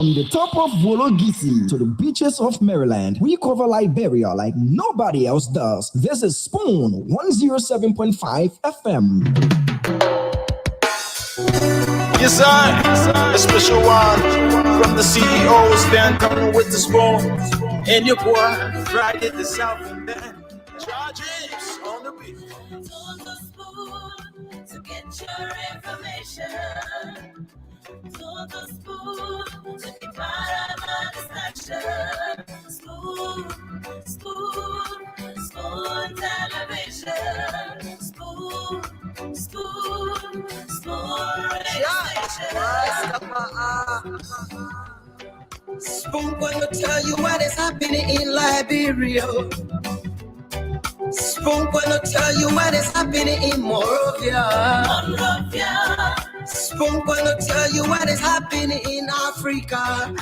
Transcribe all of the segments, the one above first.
From the top of Wologisi to the beaches of Maryland, we cover Liberia like nobody else does. This is Spoon 107.5 FM. Yes, sir. A special one from the CEOs, then coming with the spoon. And your boy, Friday the South and then charges on the beat. On the spoon to get your information. To the spoon to be part of my discussion. Spoon, spoon, spoon television. Spoon, spoon, spoon registration. Spoon gonna tell you what is happening in Liberia. Spoon gonna tell you what is happening in Monrovia. Spoon gonna tell you what is happening in Africa.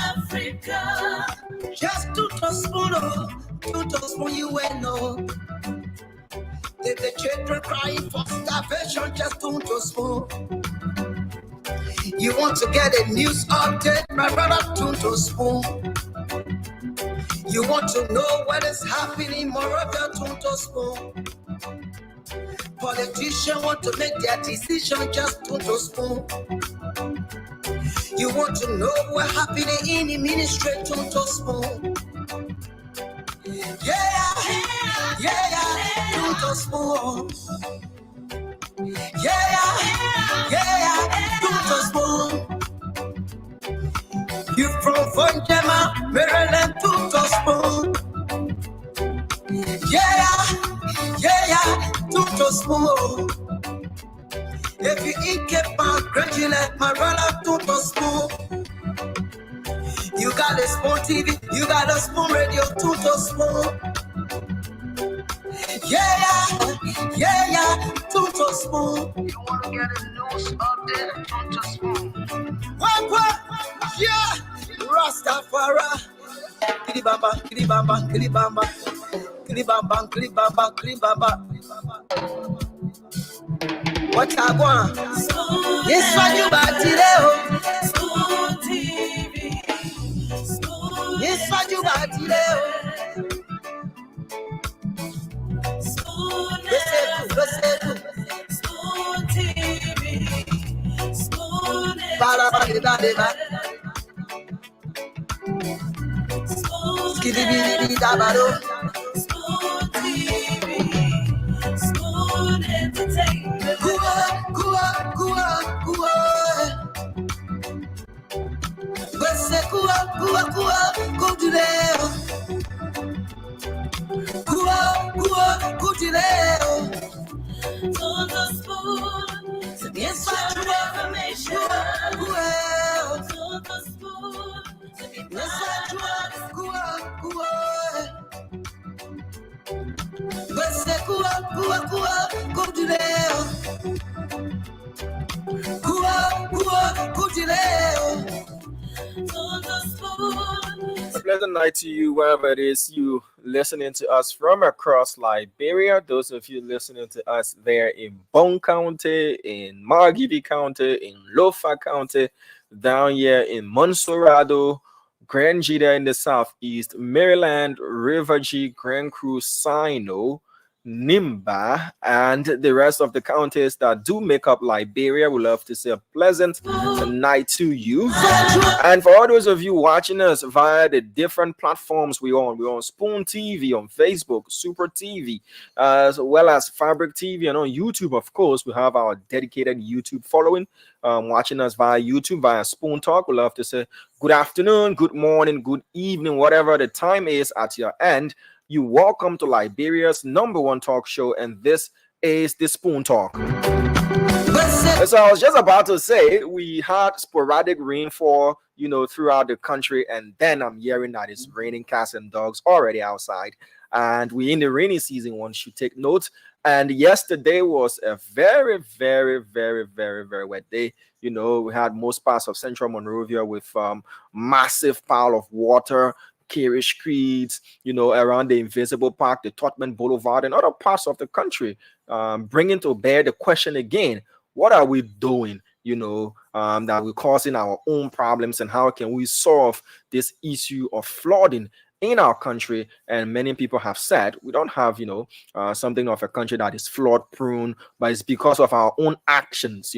Just to spoon you will know. The children crying for starvation, just to spoon. You want to get a news update, my brother, to spoon. You want to know what is happening, Moravia, to spoon. Politicians want to make their decision, just to spoon. You want to know what's happening in the ministry, to spoon. Yeah, to spoon. Yeah, to spoon. You from Fonjema, Maryland, to spoon. Yeah, to spoon. If you eat kepa, graduate, my brother, to spoon. You got a spoon TV, you got a spoon radio, to spoon. Yeah, to spoon. You want to get a news update, to spoon. What? Yeah, Rastafari. Kilibamba, kilibamba, kilibamba. Kilibamba, kilibamba, kilibamba. What I want? Yes, what you got today? Spoon TV. Yes, what you got today? Spoon TV. Spoon. Bada bada bada bada. Skiddy biddy dabado. Spoon TV. Spoon entertainment. Gua. Wese gua, go to there. Gua, go to there. To the spoon, to get your information. Well, to the spoon, to be part of Gua. Wese gua, go to there. Gua, go to there. A pleasant night to you, wherever it is you listening to us from across Liberia. Those of you listening to us there in Bone County, in Margibi County, in Lofa County, down here in Monserrado, Grand Jida in the southeast, Maryland, River G, Grand Cruz, Sino, Nimba, and the rest of the counties that do make up Liberia. We love to say a pleasant night to you. And for all those of you watching us via the different platforms we're on Spoon TV, on Facebook, Super TV, as well as Fabric TV, and on YouTube, of course, we have our dedicated YouTube following. Watching us via YouTube, via Spoon Talk, we love to say good afternoon, good morning, good evening, whatever the time is at your end. You welcome to Liberia's #1 talk show, and this is the Spoon Talk. So I was just about to say we had sporadic rainfall, throughout the country, and then I'm hearing that it's raining cats and dogs already outside, and we're in the rainy season. One should take note. And yesterday was a very, very, very, very, very wet day. We had most parts of central Monrovia with massive pile of water, Carey Streets, around the Invisible Park, the Totman Boulevard, and other parts of the country, bringing to bear the question again, what are we doing, that we're causing our own problems, and how can we solve this issue of flooding in our country. And many people have said we don't have, something of a country that is flood prone, but it's because of our own actions,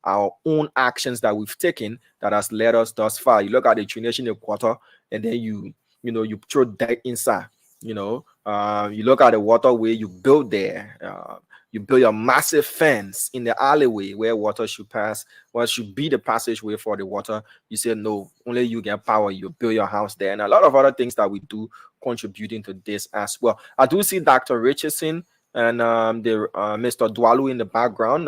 our own actions that we've taken that has led us thus far. You look at the Trination Equator, and then you throw dirt inside. You look at the waterway you build there. You build a massive fence in the alleyway where water should pass, what should be the passageway for the water. You say, no, only you get power. You build your house there. And a lot of other things that we do contributing to this as well. I do see Dr. Richardson and Mr. Dwalu in the background.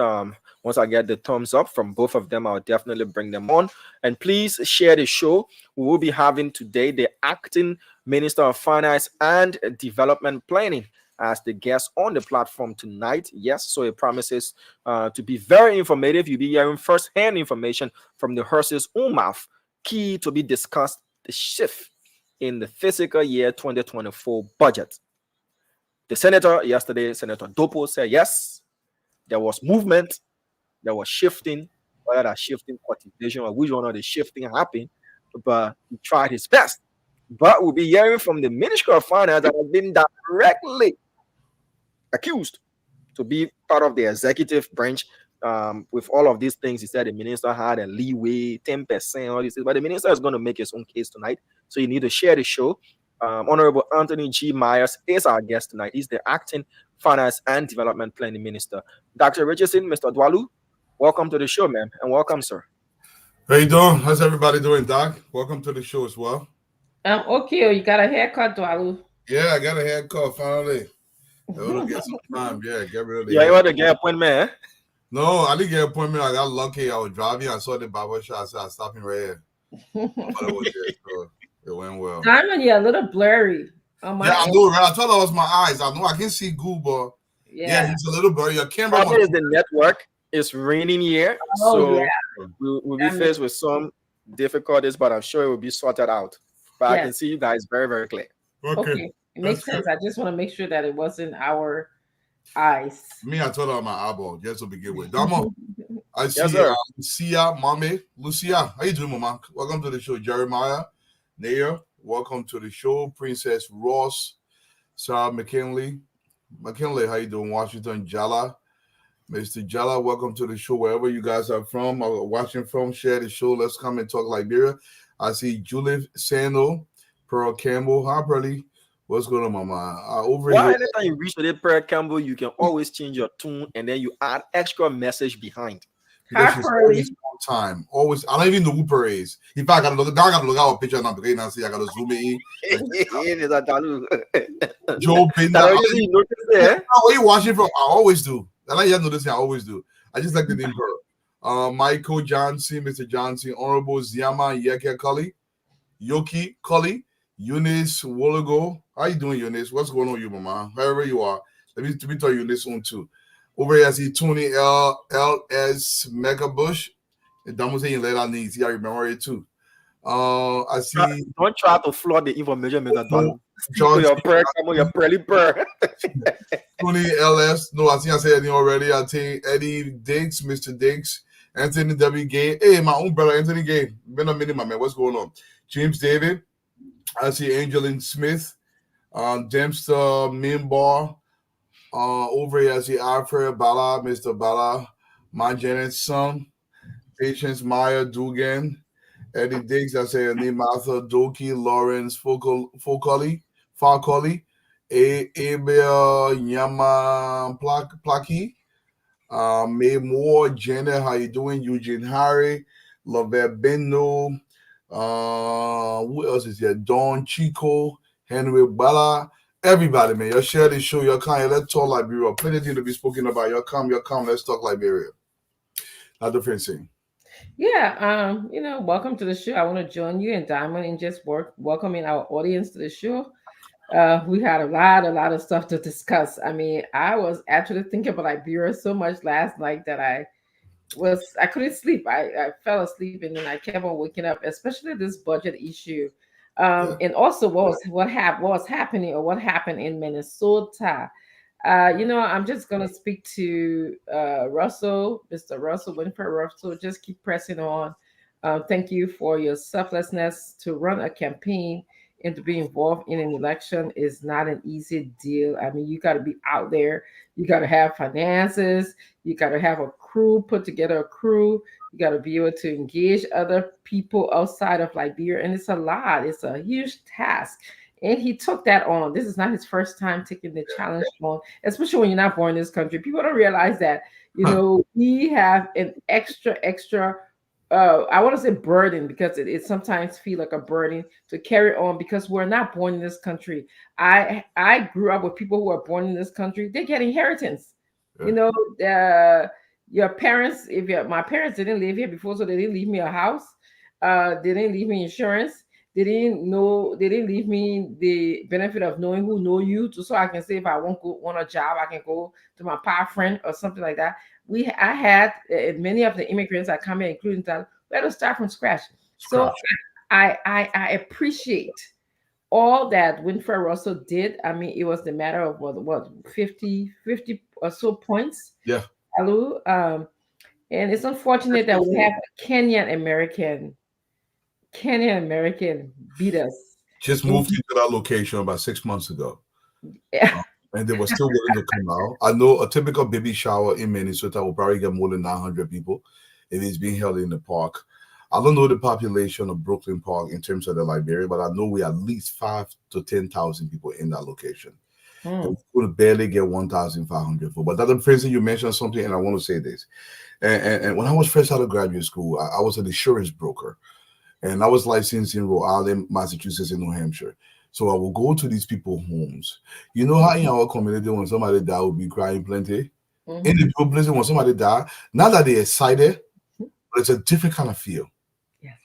Once I get the thumbs up from both of them, I'll definitely bring them on. And please share the show. We will be having today the Acting Minister of Finance and Development Planning as the guest on the platform tonight. Yes, so it promises to be very informative. You'll be hearing first-hand information from the horse's own mouth. Key to be discussed, the shift in the fiscal year 2024 budget. The senator yesterday, Senator Dopo, said yes, there was movement, there was shifting, whether that shifting cultivation or which one of the shifting happened, but he tried his best. But we'll be hearing from the Ministry of Finance that has been directly accused to be part of the executive branch. With all of these things, he said the minister had a leeway, 10%, all this, but the minister is going to make his own case tonight. So you need to share the show. Honorable Anthony G. Myers is our guest tonight. He's the Acting Finance and Development Planning Minister. Dr. Richardson, Mr. Dwalu, welcome to the show, man, and welcome, sir. How you doing? How's everybody doing, Doc? Welcome to the show as well. Okay, you got a haircut, Dwalu? Yeah, I got a haircut finally. It'll get some time. Yeah, get rid of the Yeah, you want to get appointment, eh? No, I didn't get an appointment. I got lucky. I was driving. I saw the barber shop. So I stopped him right here. But it was there, so it went well. Diamond, you're a little blurry. I know, right? I thought it was my eyes. I know I can see good, but yeah, he's a little blurry. Your camera probably is the network. It's raining here, so we'll be faced with some difficulties, but I'm sure it will be sorted out. But I can see you guys very, very clear. Okay. It makes sense. I just want to make sure that it wasn't our eyes. Me, I told her my eyeball just to begin with. Damo, I see Lucia, Mame. Lucia, how you doing, Mama? Welcome to the show. Jeremiah, Nair, welcome to the show. Princess Ross, Sarah McKinley. McKinley, how you doing? Washington, Jala. Mr. Jala, welcome to the show. Wherever you guys are from, or watching from, share the show. Let's come and talk Liberia. I see Julie Sando, Pearl Campbell. Hi, Pearly. What's going on, Mama? Over here. Anytime you reach with it, Pearl Campbell, you can always change your tune and then you add extra message behind. Hi, Pearly. Time. Always. I don't even know who Pearl is. In fact, I gotta look at our picture now because now see I gotta zoom in. Joe Binder. Where you watching from? I always do. I like you know this. I always do. I just like the name Pearl. Michael Johnson, Mr. Johnson, Honorable Ziama Yeke Cully, Yoki Cully, Eunice Wolago. How you doing, Eunice? What's going on with you, Mama? Wherever you are. Let me tell you this one too. Over here, I see Tony L.S. Megabush. And Damo saying let our needs. Yeah, I remember it too. I see. Don't try to flood the information, Mr. John. Your prayer, come on, your pearly prayer. Tony L.S. No, I think I said it already. I think Eddie Diggs, Mr. Diggs, Anthony W. Gay. Hey, my own brother, Anthony Gay. Been a minute, my man. What's going on? James David. I see Angeline Smith. Dempster Minbar. Over here, I see Alfred Bala, Mr. Bala, my Janet's son, Patience Maya Dugan, Eddie Diggs, I say her name, Martha Doki, Lawrence Falcoli, Abel Yama Plaki, May Moore, Janet, how you doing? Eugene Harry, Lovett Beno, who else is here? Don Chico, Henry Bala. Everybody, man, you share this show. You're coming. Let's talk Liberia. Plenty to be spoken about. You're come. Let's talk Liberia. Not the different thing. Yeah, welcome to the show. I want to join you and Diamond and just welcoming our audience to the show. We had a lot of stuff to discuss. I mean, I was actually thinking about Liberia so much last night that I couldn't sleep. I fell asleep and then I kept on waking up, especially this budget issue. And also what happened in Minnesota. I'm just gonna speak to Russell, Mr. Russell, Winfred Russell. Just keep pressing on. Thank you for your selflessness to run a campaign and to be involved in an election is not an easy deal. I mean, you got to be out there. You got to have finances. You got to have a crew, put together a crew. You got to be able to engage other people outside of Liberia, and it's a lot. It's a huge task. And he took that on. This is not his first time taking the challenge on, especially when you're not born in this country. People don't realize that, we have an extra, I want to say burden, because it sometimes feel like a burden to carry on because we're not born in this country. I grew up with people who are born in this country. They get inheritance. Your parents, my parents didn't live here before, so they didn't leave me a house. They didn't leave me insurance. They didn't leave me the benefit of knowing who know you, so I can say if I want a job, I can go to my past friend or something like that. I had many of the immigrants that come here, including that, we had to start from scratch. So I appreciate all that Winfred Russell did. I mean, it was the matter of what 50 or so points. Yeah. Hello. And it's unfortunate that we have a Kenyan American beat us. Just moved into that location about 6 months ago. Yeah. And they were still willing to come out. I know a typical baby shower in Minnesota will probably get more than 900 people if it's being held in the park. I don't know the population of Brooklyn Park in terms of the Liberia, but I know we at least 5,000 to 10,000 people in that location. And we could barely get 1,500 for. But that person, you mentioned something, and I want to say this. And when I was fresh out of graduate school, I was an insurance broker. And I was licensed in Rhode Island, Massachusetts, and New Hampshire. So I will go to these people's homes. You know how in our community, when somebody die, we'll be crying plenty? In the people places, when somebody die, not that they're excited, but it's a different kind of feel. Yes.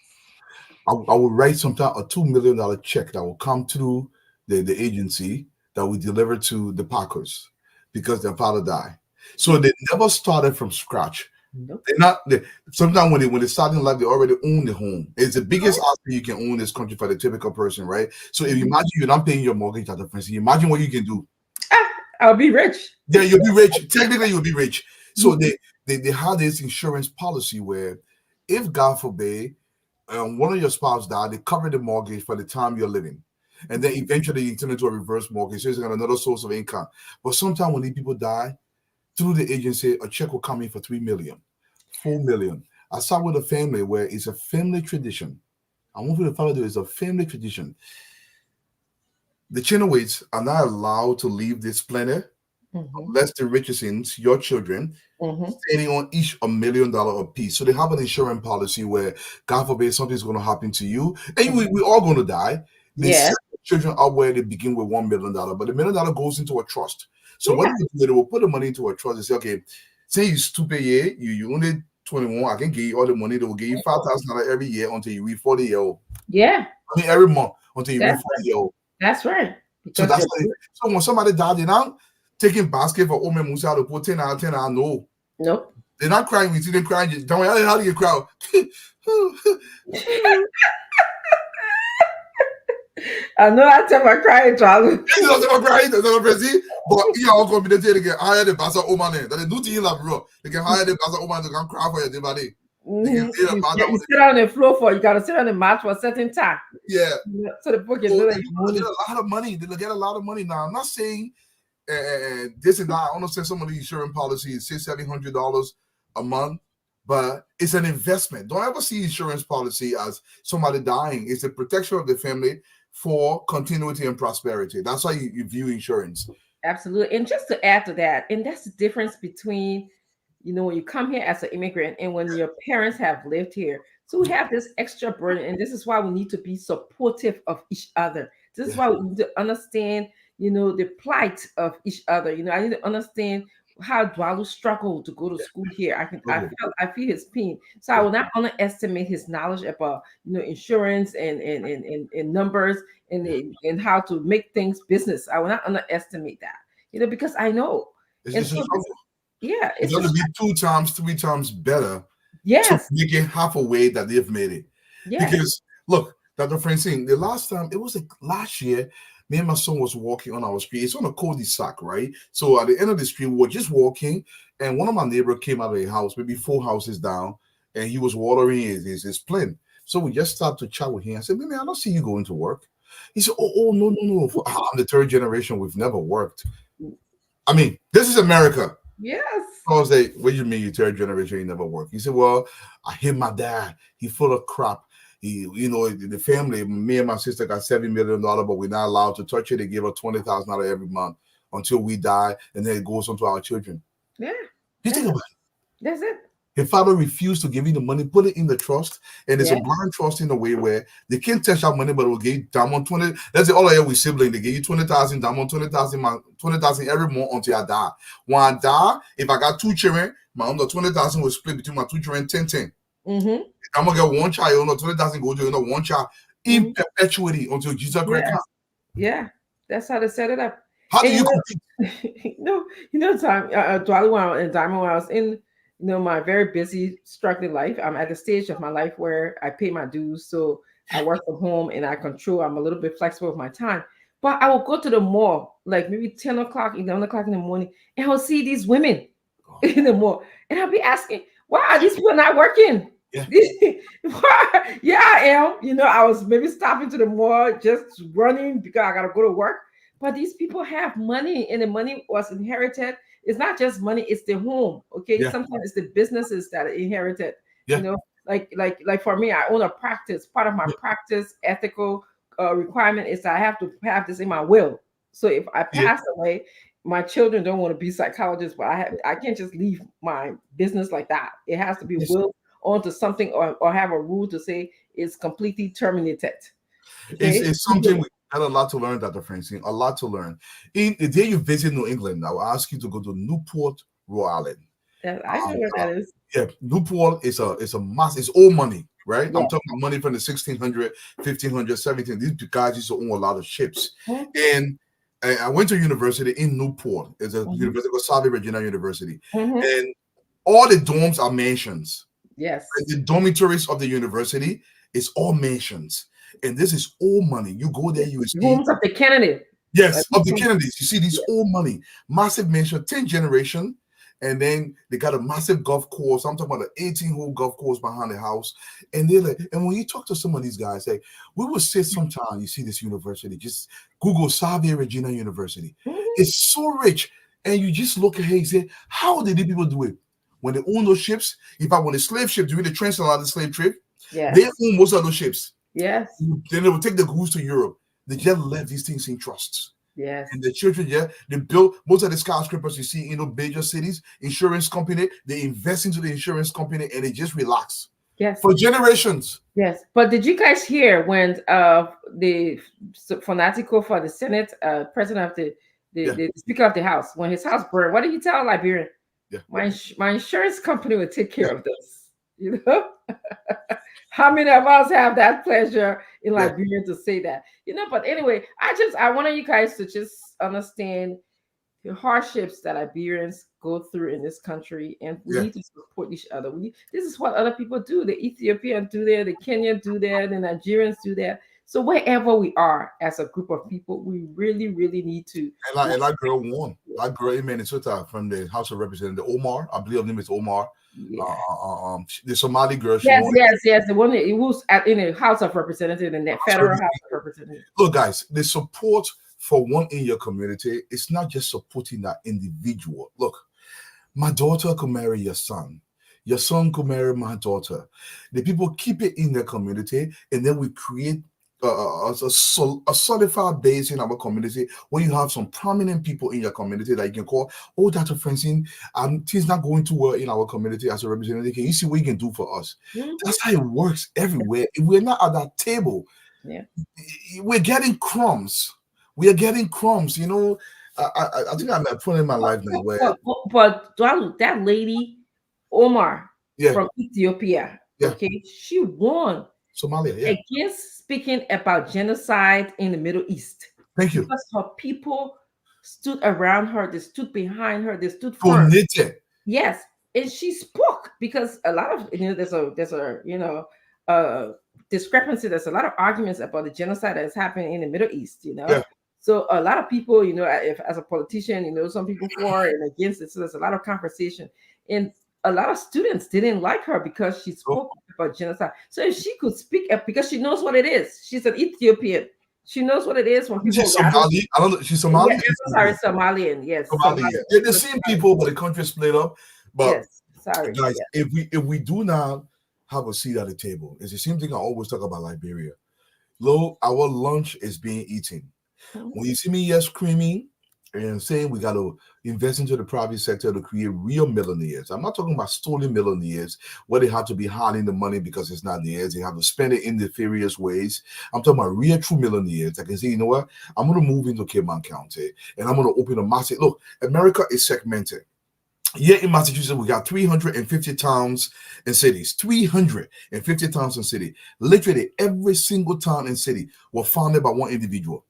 I will write sometimes a $2 million check that will come through the agency that we deliver to the Packers because their father died. So they never started from scratch. Nope. Sometimes when they start in life, they already own the home. It's the biggest asset you can own in this country for the typical person, right? So if you imagine you're not paying your mortgage at the first, imagine what you can do. I'll be rich. Yeah, you'll be rich. Technically, you'll be rich. So they have this insurance policy where if God forbid one of your spouse died, they cover the mortgage for the time you're living. And then eventually you turn into a reverse mortgage. So it's got another source of income. But sometimes when these people die, through the agency, a check will come in for $3 million, $4 million. I start with a family where it's a family tradition. I want you to follow this. It's a family tradition. The Chinoways are not allowed to leave this planet unless the Richardsons, your children, standing on each $1 million a piece. So they have an insurance policy where, God forbid, something's going to happen to you, and we're all going to die. They set the children up where they begin with $1 million, but the $1 million goes into a trust. So what they will put the money into a trust and say, okay, say you're stupid, you only 21, I can give you all the money. They will give you $5,000 every year until you reach 40 years old. Yeah. I mean, every month until you reach 40 years old. That's right. So so when somebody died, they're not taking basket for Ome Musa to put 10 out of 10 out. No. Nope. They're not crying. We see them crying. Don't worry, how do you cry? I know I tell my crying child. You know, I'm crying. That's what I'm saying. But you are confident they can hire the pastor woman. That they do to you, bro. They can hire the pastor woman to come cry for your body. You sit on the floor for you got to sit on the mat for a certain time. Yeah. So the book is they get a lot of money. They get a lot of money now. I'm not saying this and that. I understand some of the insurance policy is $600-700 a month, but it's an investment. Don't ever see insurance policy as somebody dying. It's the protection of the family for continuity and prosperity. That's how you view insurance. Absolutely. And just to add to that, and that's the difference between, when you come here as an immigrant and when your parents have lived here. So we have this extra burden, and this is why we need to be supportive of each other. This is why we need to understand, the plight of each other. I need to understand how Dwalu struggled to go to school here. I feel his pain. So I will not underestimate his knowledge about insurance and numbers and how to make things business. I will not underestimate that. Because I know. It's it's going to be 2 times, 3 times better. Yes. To make it half a way that they've made it. Yes. Because look, Dr. Francine, the last time, it was last year, Me and my son was walking on our street. It's on a cul-de-sac, right? So at the end of the street, we were just walking, and one of my neighbors came out of a house, maybe 4 houses down, and he was watering his plant. So we just started to chat with him. I said, man, I don't see you going to work. He said, oh, no. I'm the third generation. We've never worked. I mean, this is America. Yes. I was like, what do you mean you third generation, you never work? He said, well, I hate my dad. He full of crap. He, the family, me and my sister got $7 million, but we're not allowed to touch it. They give us $20,000 every month until we die, and then it goes on to our children. Yeah. You think about it. That's it. His father refused to give you the money, put it in the trust, and it's a blind trust in a way where they can't touch our money, but it will give you down 20. Let's say all of you we sibling, they give you 20,000, down 20,000 every month until I die. When I die, if I got 2 children, my own 20,000 will split between my 2 children 10-10. Mm-hmm. I'm gonna get 1 child, 20,000 go to 1 child in perpetuity until Jesus Christ comes. Yeah, that's how they set it up. How do you compete? Dwally and Diamond, when I was in my very busy, struggling life, I'm at the stage of my life where I pay my dues. So I work from home and I'm a little bit flexible with my time. But I will go to the mall, like maybe 10 o'clock, 11 o'clock in the morning, and I'll see these women in the mall. And I'll be asking, why are these people not working? Yeah. Yeah, I am. I was maybe stopping to the mall, just running because I got to go to work. But these people have money, and the money was inherited. It's not just money; it's the home. Okay, sometimes it's the businesses that are inherited. Yeah. Like for me, I own a practice. Part of my practice ethical requirement is that I have to have this in my will. So if I pass away, my children don't want to be psychologists, but I can't just leave my business like that. It has to be willed onto something, or have a rule to say it's completely terminated. Okay? It's something we had a lot to learn, Dr. Francine, a lot to learn. In the day you visit New England, I will ask you to go to Newport, Rhode Island. I know where that is. Yeah, Newport is a mass. It's old money, right? Yeah. I'm talking about money from the 1600, 1500, 17. These guys used to own a lot of ships. Mm-hmm. And I went to university in Newport. It's a university called Southern Virginia University. Mm-hmm. And all the dorms are mansions. Yes. And the dormitories of the university is all mansions. And this is old money. You go there, you see homes of the Kennedy. Yes, of the Kennedys. You see these old money, massive mansion, 10 generation. And then they got a massive golf course. I'm talking about an 18-hole golf course behind the house. And they're like, and when you talk to some of these guys, like, we will sit sometime, you see this university, just Google Xavier Regina University. Mm-hmm. It's so rich. And you just look at it and say, how did the people do it? When they own those ships, when the slave ship during the transatlantic slave trade, they own most of those ships. Yes. Then they will take the goods to Europe. They just left these things in trusts. Yes. And the children, they built most of the skyscrapers you see in major cities, insurance company, they invest into the insurance company and they just relax. Yes. For generations. Yes. But did you guys hear when the fanatical for the Senate, president of the Speaker of the House, when his house burned, what did he tell Liberian? Yeah. My insurance company will take care of this. How many of us have that pleasure in Liberia to say that? But anyway, I want you guys to just understand the hardships that Liberians go through in this country, and we need to support each other. This is what other people do. The Ethiopians do that, the Kenyans do that, the Nigerians do that. So wherever we are as a group of people, we really, really need to. And that girl won. That girl in Minnesota from the House of Representatives, Omar, I believe her name is Omar. Yeah. The Somali girl. Yes. The one who was in the House of Representatives, in the federal House of Representatives. Look, guys, the support for one in your community, it's not just supporting that individual. Look, my daughter could marry your son. Your son could marry my daughter. The people keep it in their community, and then we create a solidified base in our community where you have some prominent people in your community that you can call, oh, Dr. Francine, things not going too well in our community as a representative. Can you see what you can do for us? Mm-hmm. That's how it works everywhere. If we're not at that table, we're getting crumbs. We are getting crumbs. I think I'm at a point in my life now where. But that lady, Omar, from Ethiopia, she won. Somalia, against speaking about genocide in the Middle East. Thank you. Because her people stood around her, they stood behind her, they stood firm. Yes, and she spoke because a lot of there's a discrepancy. There's a lot of arguments about the genocide that is happening in the Middle East. So a lot of people, if as a politician, some people for and against it. So there's a lot of conversation, and a lot of students didn't like her because she spoke about genocide. So if she could speak up, because she knows what it is. She's an Ethiopian. She knows what it is when people. She's Somali. I don't know. She's Somali. Yeah, sorry, Somalian. Yes, Somali. They're the same people, but the country split up. But yes, sorry, guys, if we do not have a seat at the table, it's the same thing I always talk about Liberia. Our lunch is being eaten. When you see me here screaming and saying we got to invest into the private sector to create real millionaires, I'm not talking about stolen millionaires where they have to be hiding the money because it's not theirs. They have to spend it in nefarious ways. I'm talking about real true millionaires that can say, you know what, I'm going to move into Cape County and I'm going to open a massive. Look, America is segmented. Here in Massachusetts, we got 350 towns and cities. 350 towns and cities. Literally every single town and city was founded by one individual.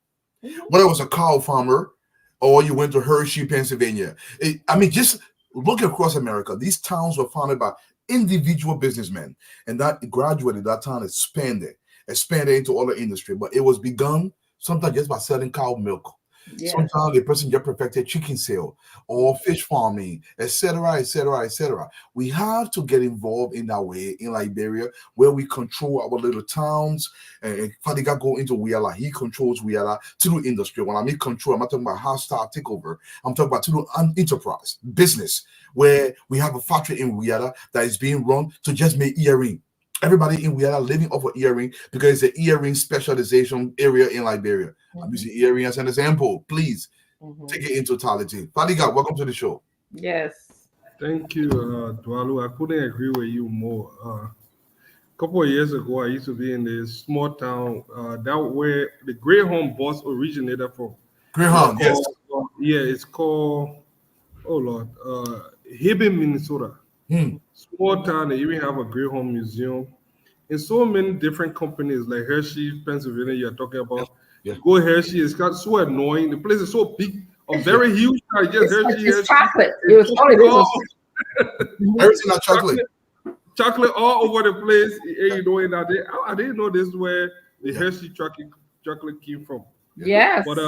Whether it was a cow farmer or you went to Hershey, Pennsylvania. Just look across America. These towns were founded by individual businessmen. And that graduated, that town expanded into other industry. But it was begun sometimes just by selling cow milk. Yeah. Sometimes the person just perfected chicken sale or fish farming, etc., etc., etc. We have to get involved in that way in Liberia, where we control our little towns. And Fadiga go into Wiala, he controls Wiala through industry. When I mean control, I'm not talking about hostile takeover. I'm talking about through an enterprise business where we have a factory in Wiala that is being run to just make earring. Everybody in Wiala living off of earring because it's an earring specialization area in Liberia. I'm using earring as an example. Please take it in totality. Fadiga, welcome to the show. Yes. Thank you, Dwalu. I couldn't agree with you more. A couple of years ago, I used to be in this small town that where the Greyhound bus originated from. Greyhound, yes. It's called, Hibben, Minnesota. Small town, they even have a Greyhound museum. And so many different companies like Hershey, Pennsylvania, you're talking about. Yeah. Go Hershey, it's got so annoying. The place is so big, a very huge. It's chocolate. It was all Hershey, not chocolate. Chocolate all over the place. I didn't know this is where the Hershey chocolate came from. Yes. But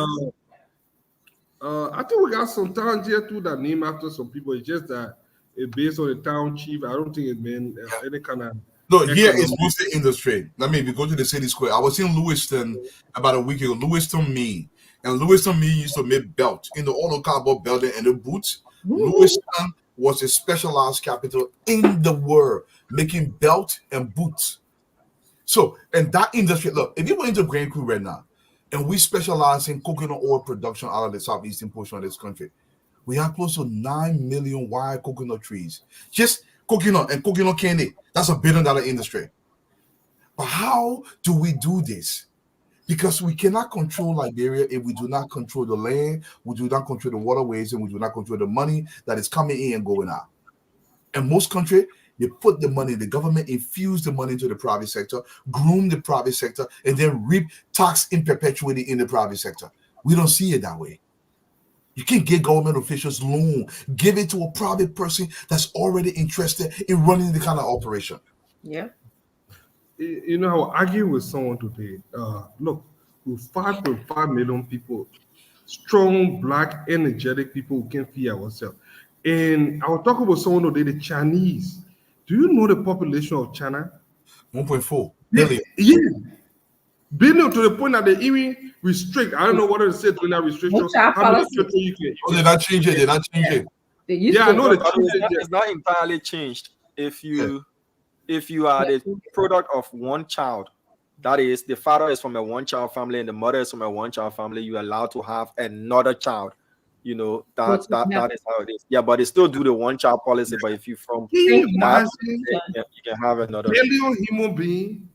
I think we got some towns here too that name after some people. It's just that it's based on the town chief. I don't think it meant any kind of. No, here it's mostly industry. I mean, if you go to the city square, I was in Lewiston about a week ago, Lewiston, Maine. And Lewiston, Maine used to make belt in the auto cardboard building and the boots. Lewiston was a specialized capital in the world, making belt and boots. So, and that industry, look, if you went into Grand Crew right now, and we specialize in coconut oil production out of the southeastern portion of this country, we have close to 9 million wild coconut trees. Just coconut and coconut candy. That's $1 billion industry. But how do we do this? Because we cannot control Liberia if we do not control the land, we do not control the waterways, and we do not control the money that is coming in and going out. And most countries, they put the money, the government infuse the money into the private sector, groom the private sector, and then reap tax in perpetuity in the private sector. We don't see it that way. You can't get government officials loan, give it to a private person that's already interested in running the kind of operation. Yeah. I was arguing with someone today. Look, with 5.5 million people, strong, black, energetic people who can feed ourselves. And I was talking with someone today, the Chinese. Do you know the population of China? 1.4 billion. Yeah. Billion to the point that they even restrict. I don't know what to say to that restriction. How many children you can? They're not changing. They're not changing. Yeah, I know it's not entirely changed. If you are the product of one child, that is, the father is from a one-child family and the mother is from a one-child family, you are allowed to have another child. That is how it is. Yeah, but they still do the one-child policy. But if you you can have another billion human being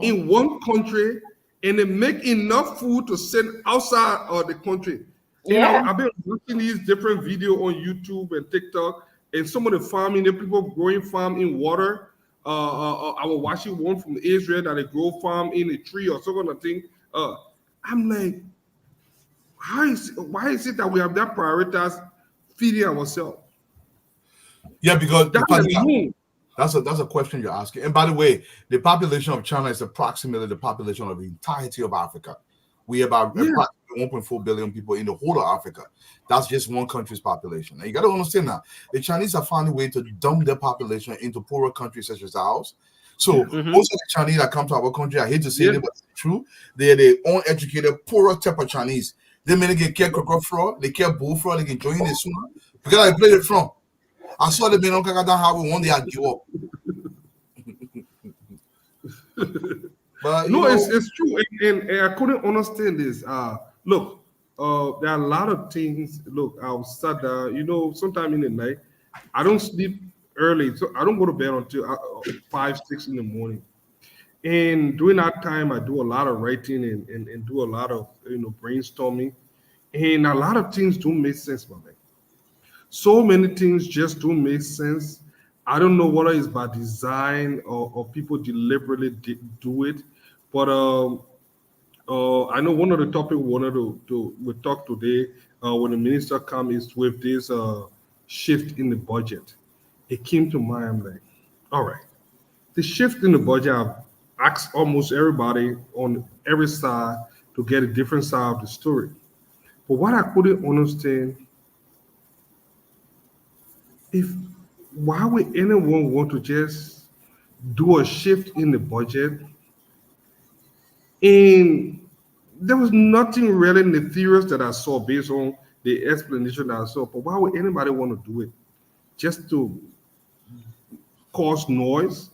in one country, and they make enough food to send outside of the country. I've been watching these different videos on YouTube and TikTok, and some of the farming, the people growing farm in water. I was watching one from Israel that they grow farm in a tree or some kind of thing. I'm like, why is it that we have that prioritize feeding ourselves? Yeah, because that's a question you're asking. And by the way, the population of China is approximately the population of the entirety of Africa. We have about 1.4 billion people in the whole of Africa. That's just one country's population. And you got to understand that the Chinese are finding a way to dump their population into poorer countries such as ours. So most of the Chinese that come to our country, I hate to say it, but it's true. They're the uneducated, poorer type of Chinese. They may get care cocoa fraud, they care bull fraud, they can join the sooner. Because I played it from. I saw the men on Canada how we won the idea. But no, it's true, and I couldn't understand this. Look, there are a lot of things. Look, I'll start down. Sometime in the night, I don't sleep early, so I don't go to bed until 5, 6 in the morning. And during that time, I do a lot of writing and do a lot of brainstorming, and a lot of things don't make sense, my man. So many things just don't make sense. I don't know whether it's by design or people deliberately do it, but I know one of the topics we wanted to talk today when the minister comes is with this shift in the budget. It came to mind. I'm like, all right, the shift in the budget. I've asked almost everybody on every side to get a different side of the story, but what I couldn't understand why would anyone want to just do a shift in the budget? And there was nothing really in the theories that I saw based on the explanation that I saw, but why would anybody want to do it? Just to cause noise?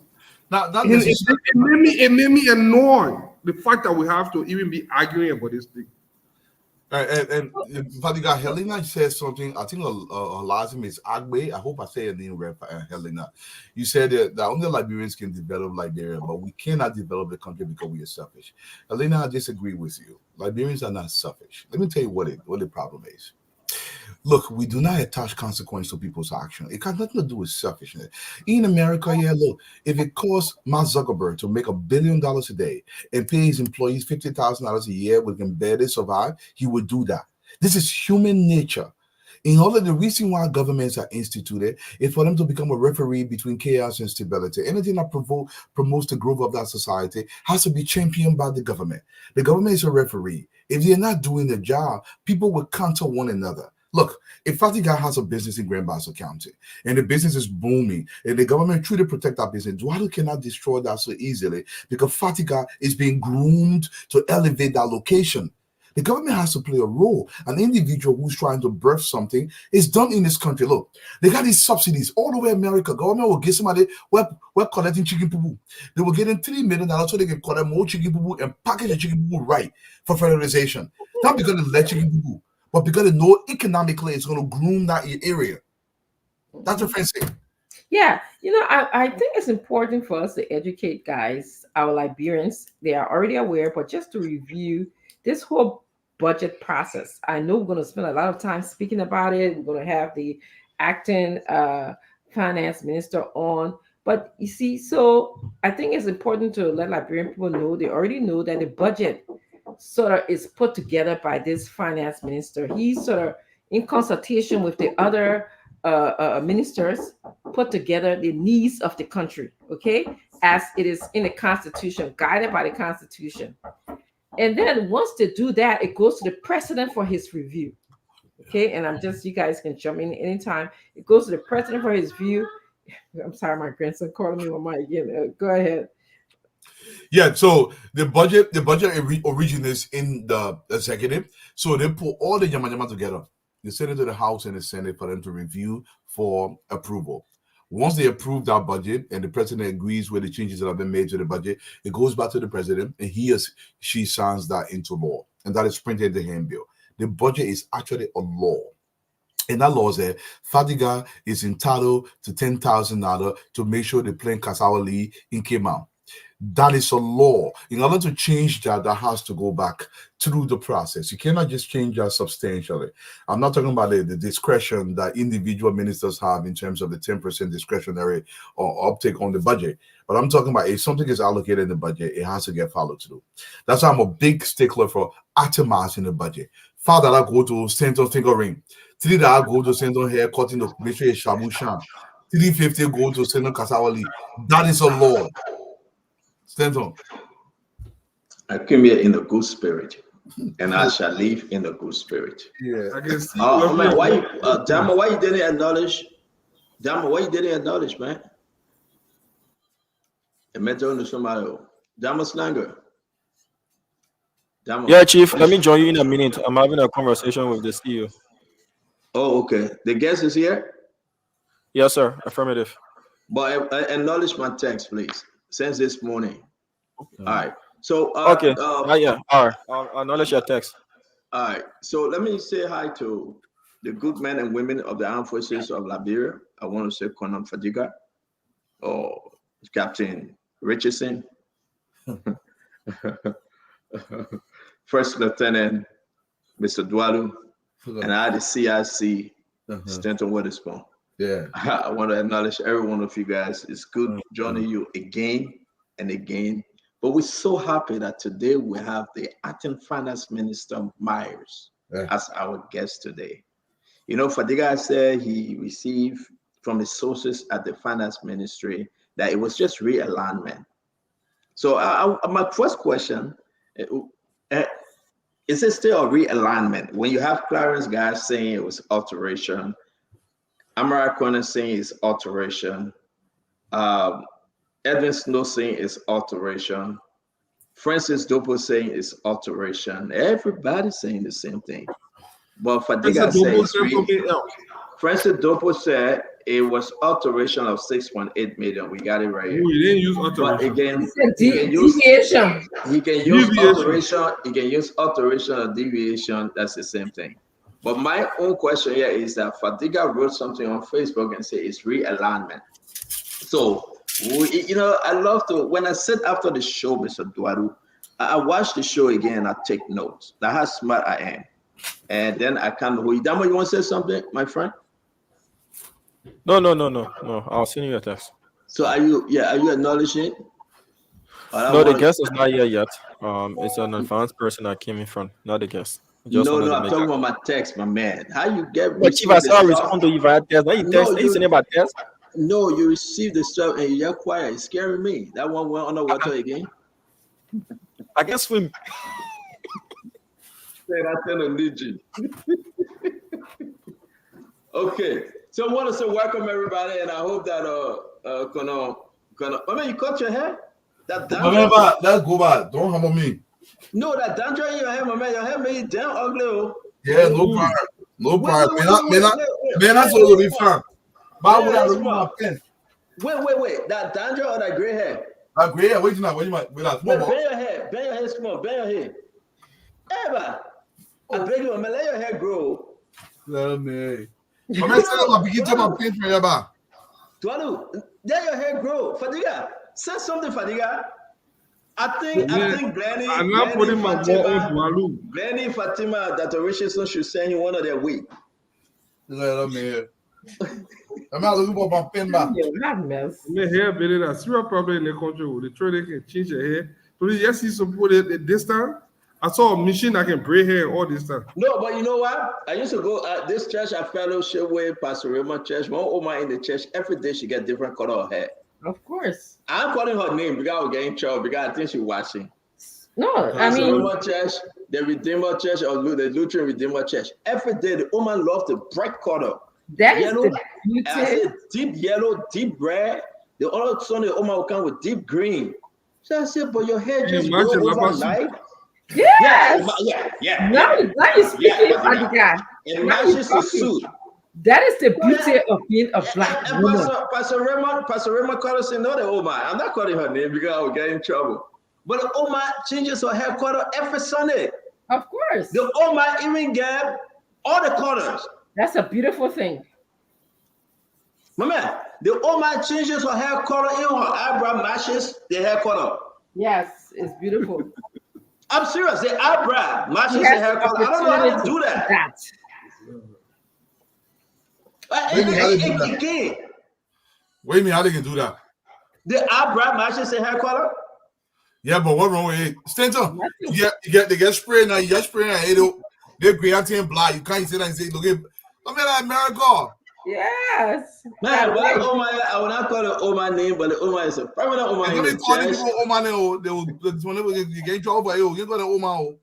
It made me annoyed, the fact that we have to even be arguing about this thing. And Fadiga, Helena says something. I think her last name is Agbe. I hope I say her name right, Helena. You said that only Liberians can develop Liberia, but we cannot develop the country because we are selfish. Helena, I disagree with you. Liberians are not selfish. Let me tell you what the problem is. Look, we do not attach consequence to people's action. It got nothing to do with selfishness. In America, look, if it costs Mark Zuckerberg to make $1 billion a day and pay his employees $50,000 a year, we can barely survive, he would do that. This is human nature. In all of the reason why governments are instituted is for them to become a referee between chaos and stability. Anything that promotes the growth of that society has to be championed by the government. The government is a referee. If they're not doing their job, people will counter one another. Look, if Fatiga has a business in Grand Bassa County and the business is booming and the government truly protect that business, Duarte cannot destroy that so easily because Fatiga is being groomed to elevate that location. The government has to play a role. An individual who's trying to birth something is done in this country. Look, they got these subsidies all over America. Government will get somebody, we're collecting chicken poo. They were getting $3 million so they can collect more chicken poo and package the chicken poo right for federalization. Not because they let chicken poo, but because they know economically it's going to groom that area. That's what I'm saying. Yeah, I think it's important for us to educate guys, our Liberians. They are already aware, but just to review this whole budget process. I know we're going to spend a lot of time speaking about it. We're going to have the acting finance minister on. But you see, so I think it's important to let Liberian people know, they already know that the budget sort of is put together by this finance minister. He's sort of in consultation with the other ministers, put together the needs of the country, okay, as it is in the Constitution, guided by the Constitution. And then once they do that, it goes to the president for his review. Okay, and you guys can jump in anytime. It goes to the president for his view. I'm sorry, my grandson calling me on my again. Go ahead. Yeah, so the budget originates in the executive. So they put all the yama together. They send it to the House and the Senate for them to review for approval. Once they approve that budget and the president agrees with the changes that have been made to the budget, it goes back to the president and he or she signs that into law. And that is printed in the handbill. The budget is actually a law. And that law says Fadiga is entitled to $10,000 to make sure the plane Kasawali in came out. That is a law. In order to change that has to go back through the process. You cannot just change that substantially. I'm not talking about the discretion that individual ministers have in terms of the 10% discretionary or uptake on the budget. But I'm talking about if something is allocated in the budget, it has to get followed through. That's why I'm a big stickler for atomizing the budget. Father, I go to Central finger ring. 3 that I go to Central hair cutting the ministry of Shabu Sham. 350 go to Central Kasawali. That is a law. Stanton. I came here in a good spirit. and I shall live in a good spirit. Yeah. I can see. Oh man, why you, Dama? Why you didn't acknowledge? Dama, why you didn't acknowledge, man? Metro no somebody. Dama Slanger. Dama. Yeah, Chief. Let me join you in a minute. I'm having a conversation with the CEO. Oh, okay. The guest is here. Yes, sir. Affirmative. But acknowledge my text, please. Since this morning. All right. So Okay. Yeah. All right. I'll acknowledge your text. All right. So let me say hi to the good men and women of the armed forces of Liberia. I want to say Colonel Fadiga or Captain Richardson, First Lieutenant Mr. Dwalu, and I, the CIC, Stanton Witherspoon. Yeah. I want to acknowledge every one of you guys. It's good joining you again and again. But we're so happy that today we have the Acting Finance Minister Myers as our guest today. You know, Fadiga said he received from his sources at the Finance Ministry that it was just realignment. So my first question, is it still a realignment? When you have Clarence guys saying it was alteration, Amara Corner saying it's alteration, Edwin Snow saying it's alteration, Francis Dopo saying it's alteration. Everybody's saying the same thing. But Fadiga said Francis Dopo said it was alteration of 6.8 million. We got it right here. We didn't use alteration. But again, deviation. He can use alteration. He can use alteration or deviation. That's the same thing. But my own question here is that Fadiga wrote something on Facebook and said it's realignment. So, you know, I love to, when I sit after the show, Mr. Duaru, I watch the show again, I take notes. That's how smart I am. And then I come, Damo, you want to say something, my friend? No. I'll send you a text. So are you acknowledging it? No, the guest is not here yet. It's an advanced person that came in front, not the guest. No, I'm talking about my text, my man. How you get? But Chief, I saw respond to you via text. Now you text. You saying about text? No, you received the stuff and you're quiet. It's scaring me. That one went underwater again. I can swim. Okay, so I want to say welcome everybody, and I hope that I mean, you cut your hair. That Remember, let's go back. Don't hammer me. No, that dandruff in your hair, my man. Your hair made damn ugly. Oh. Yeah, no problem. No problem. Man, that's all the fun. Why would I remove my pen? Wait. That dandruff or that gray hair? That gray hair. Wait, you might. Bend your hair. Bend your hair small. Bend your hair. Eva, I beg you, man, let your hair grow. Let me. I'm going to begin to my pen for you, ba. Tualu, let your hair grow. Fadiga, say something, Fadiga. I think Glenny. I'm not putting my ball on Tualu. Glenny, Fatima, that Richardson should send him one of their week. Let me. I'm not looking for my pen back. My hair better than zero problem in the country. They try they can change your hair. So yes, he's supposed to this time. I saw a machine that can braid hair all this time. No, but you know what? I used to go at this church I fellowship with Pastor Raymond Church. One woman in the church, every day she get different color of hair. Of course. I'm calling her name because I was getting in trouble because I think she's watching. No, Pastor Raymond Church, the Redeemer Church, or the Lutheran Redeemer Church. Every day the woman loves the bright color. That yellow, is the beauty. I said deep yellow, deep red. The other Sunday the woman will come with deep green. So I said, but your hair just grow overnight. Yes. Yeah. Now you're speaking for the guy. It matches the suit. That is the beauty of being a black woman. Pastor Raymond Carter said, no, the Oma. I'm not calling her name because I will get in trouble. But the Oma changes her hair color every Sunday. Of course. The Oma even get all the colors. That's a beautiful thing. My man, the Oma changes her hair color, even her eyebrow matches the hair color. Yes, it's beautiful. I'm serious. The eyebrow matches the hair color. I don't know how to do that. It can't. What do you mean? How they can do that? The eyebrow matches the hair color. Yeah, but what wrong with it? Stanton, they get sprayed now. You get sprayed now. They're green and black. You can't say that and say, look at that America. Yes. Man, I will not call the Oma name, but the Oma is a permanent Oma. If they call people Oma name, they will get in trouble for you. You call the Oma.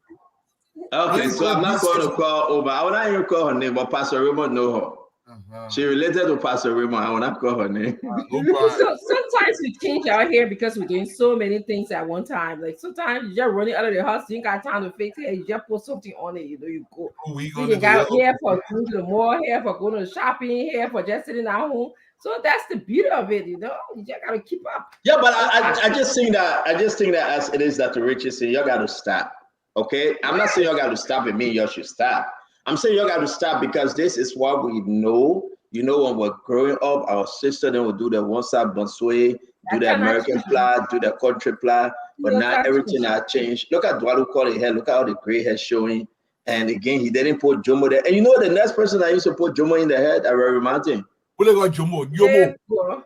Okay, so I'm not going to call over. I will not even call her name, but Pastor Raymond know her. She related to Pastor Raymond. I will not call her name. So sometimes we change our hair because we're doing so many things at one time. Like sometimes you're just running out of the house, you ain't got time to fix hair. You just put something on it. You know, you go. You got hair for going to the mall, hair for going to shopping, hair for just sitting at home. So that's the beauty of it, you know. You just gotta keep up. Yeah, but I just think that as it is that the riches say, you gotta stop. Okay, I'm not saying you got to stop it. You should stop. I'm saying you got to stop because this is what we know. You know, when we're growing up, our sister then will do the one side bonsoir, do the American plat, do the country plat. But now everything has changed. Look at Dwalu call hair. Look at how the gray hair showing. And again, he didn't put Jomo there. And you know the next person that used to put Jomo in the head, I Rory Martin. What they got Jomo?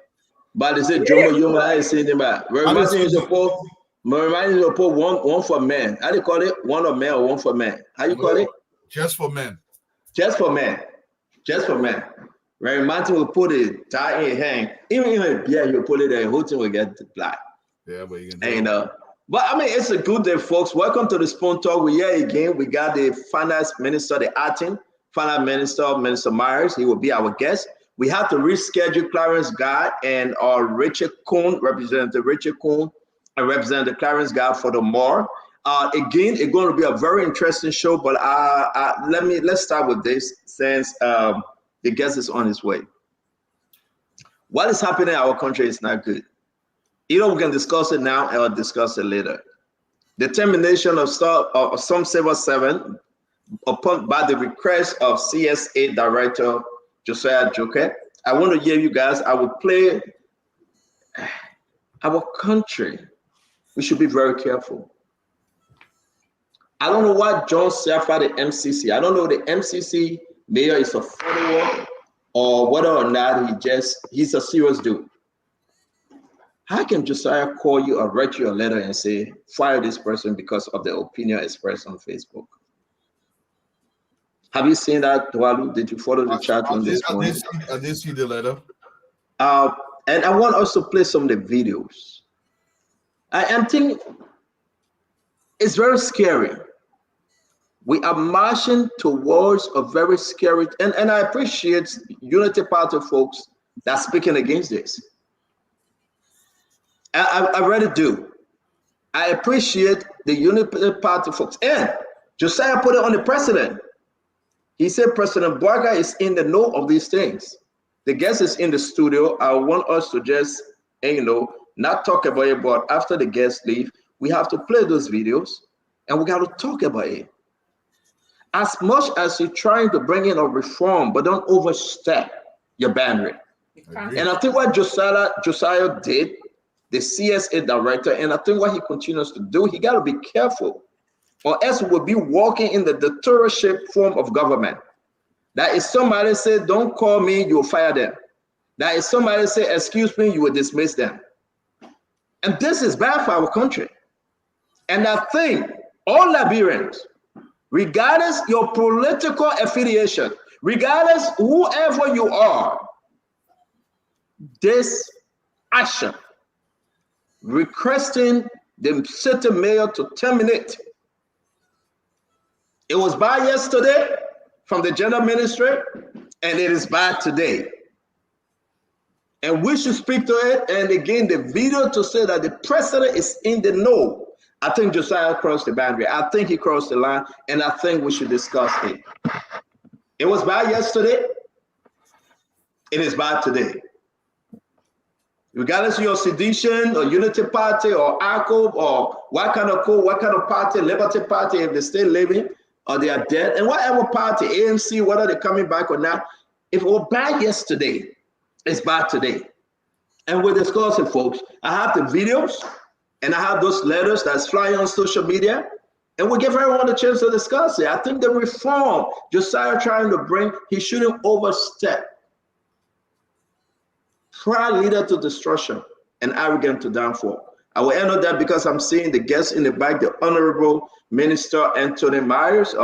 But they said Jomo. I ain't saying that. Rory Martin used to put. Remind you to put one for men. How do you call it? One of men or one for men? How you call it? Just for men. Just for men. Just for men. Right? Martin will put it, tie in, hang. Even he'll put it there, the whole thing will get black. Yeah, but you can do but I mean, it's a good day, folks. Welcome to the Spoon Talk. We're here again. We got the finance minister, the acting finance minister, Minister Myers. He will be our guest. We have to reschedule Clarence Guy and Richard Kuhn, Representative Richard Kuhn, and Representative Clarence Guy for the more. Again, it's going to be a very interesting show, but let's start with this since the guest is on his way. What is happening in our country is not good. Either we can discuss it now or discuss it later. The termination of some Civil 7 by the request of CSA Director Josiah Joker. I want to give you guys, I will play our country. We should be very careful. I don't know what John Safa, the MCC. I don't know the MCC mayor is a follower or whether or not he's a serious dude. How can Josiah call you or write you a letter and say, fire this person because of the opinion expressed on Facebook? Have you seen that, Dwalu? Did you follow the chat on this point? I did see the letter. And I want us to play some of the videos. I am thinking it's very scary. We are marching towards a very scary, and I appreciate Unity Party folks that are speaking against this. I really do. I appreciate the Unity Party folks. And Josiah put it on the president. He said President Boaga is in the know of these things. The guest is in the studio. I want us to just, not talk about it, but after the guests leave, we have to play those videos and we got to talk about it. As much as you're trying to bring in a reform, but don't overstep your boundary. And I think what Josiah did, the CSA director, and I think what he continues to do, he got to be careful, or else we'll be walking in the dictatorship form of government. That is somebody say, don't call me, you'll fire them. That is somebody say, excuse me, you will dismiss them. And this is bad for our country. And I think all Liberians, regardless your political affiliation, regardless whoever you are, this action requesting the city mayor to terminate. It was bad yesterday from the general ministry, and it is bad today. And we should speak to it. And again, the video to say that the president is in the know. I think Josiah crossed the boundary. I think he crossed the line, and I think we should discuss it. It was bad yesterday. It is bad today. Regardless of your sedition or Unity Party or ACO or what kind of party, Liberty Party, if they're still living or they are dead, and whatever party, ANC, whether they're coming back or not, if it was bad yesterday, it's bad today. And we're discussing, folks. I have the videos and I have those letters that's flying on social media, and we'll give everyone a chance to discuss it. I think the reform Josiah trying to bring, he shouldn't overstep. Proud leader to destruction and arrogant to downfall. I will end on that because I'm seeing the guest in the back, the Honorable Minister Anthony Myers.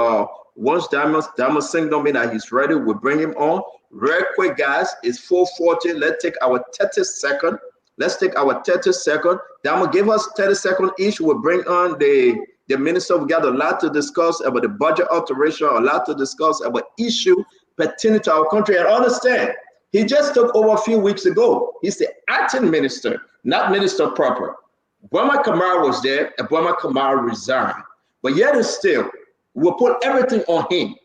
Once Diamond Singh don't mean that he's ready, we'll bring him on. Real quick, guys, it's 4:40. Let's take our 30 second. Let's take our 30 second. Diamond, give us 30 seconds each. We'll bring on the The minister, we got a lot to discuss about the budget alteration, a lot to discuss about issue pertaining to our country. And understand, he just took over a few weeks ago. He's the acting minister, not minister proper. Burma Kamara was there, and Burma Kamara resigned. But yet and still, we'll put everything on him.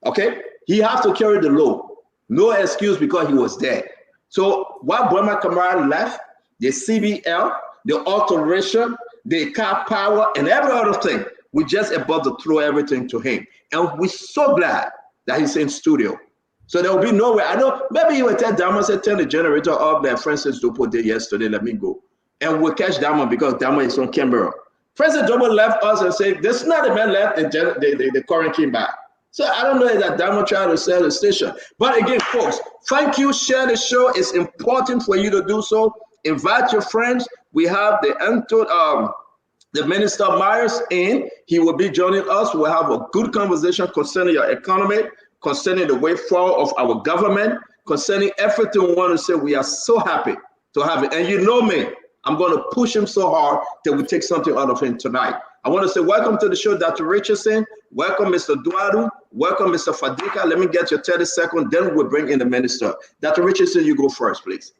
Okay? He has to carry the load. No excuse because he was there. So while Burma Kamara left, the CBL, the alteration, the car power, and every other thing, we just about to throw everything to him. And we're so glad that he's in studio. So there will be no way. I know maybe you will tell Dama, say, turn the generator off that Francis Dopo did yesterday, let me go. And we'll catch Dama because Dama is on camera. Francis Dopo left us and said, there's not a man left, and the current came back. So I don't know if that Dama tried to sell the station. But again, folks, thank you. Share the show. It's important for you to do so. Invite your friends. We have the Minister Myers in. He will be joining us. We'll have a good conversation concerning your economy, concerning the way forward of our government, concerning everything we want to say. We are so happy to have it. And you know me, I'm going to push him so hard that we take something out of him tonight. I want to say welcome to the show, Dr. Richardson. Welcome, Mr. Duadu. Welcome, Mr. Fadika. Let me get your 30 seconds, then we'll bring in the minister. Dr. Richardson, you go first, please.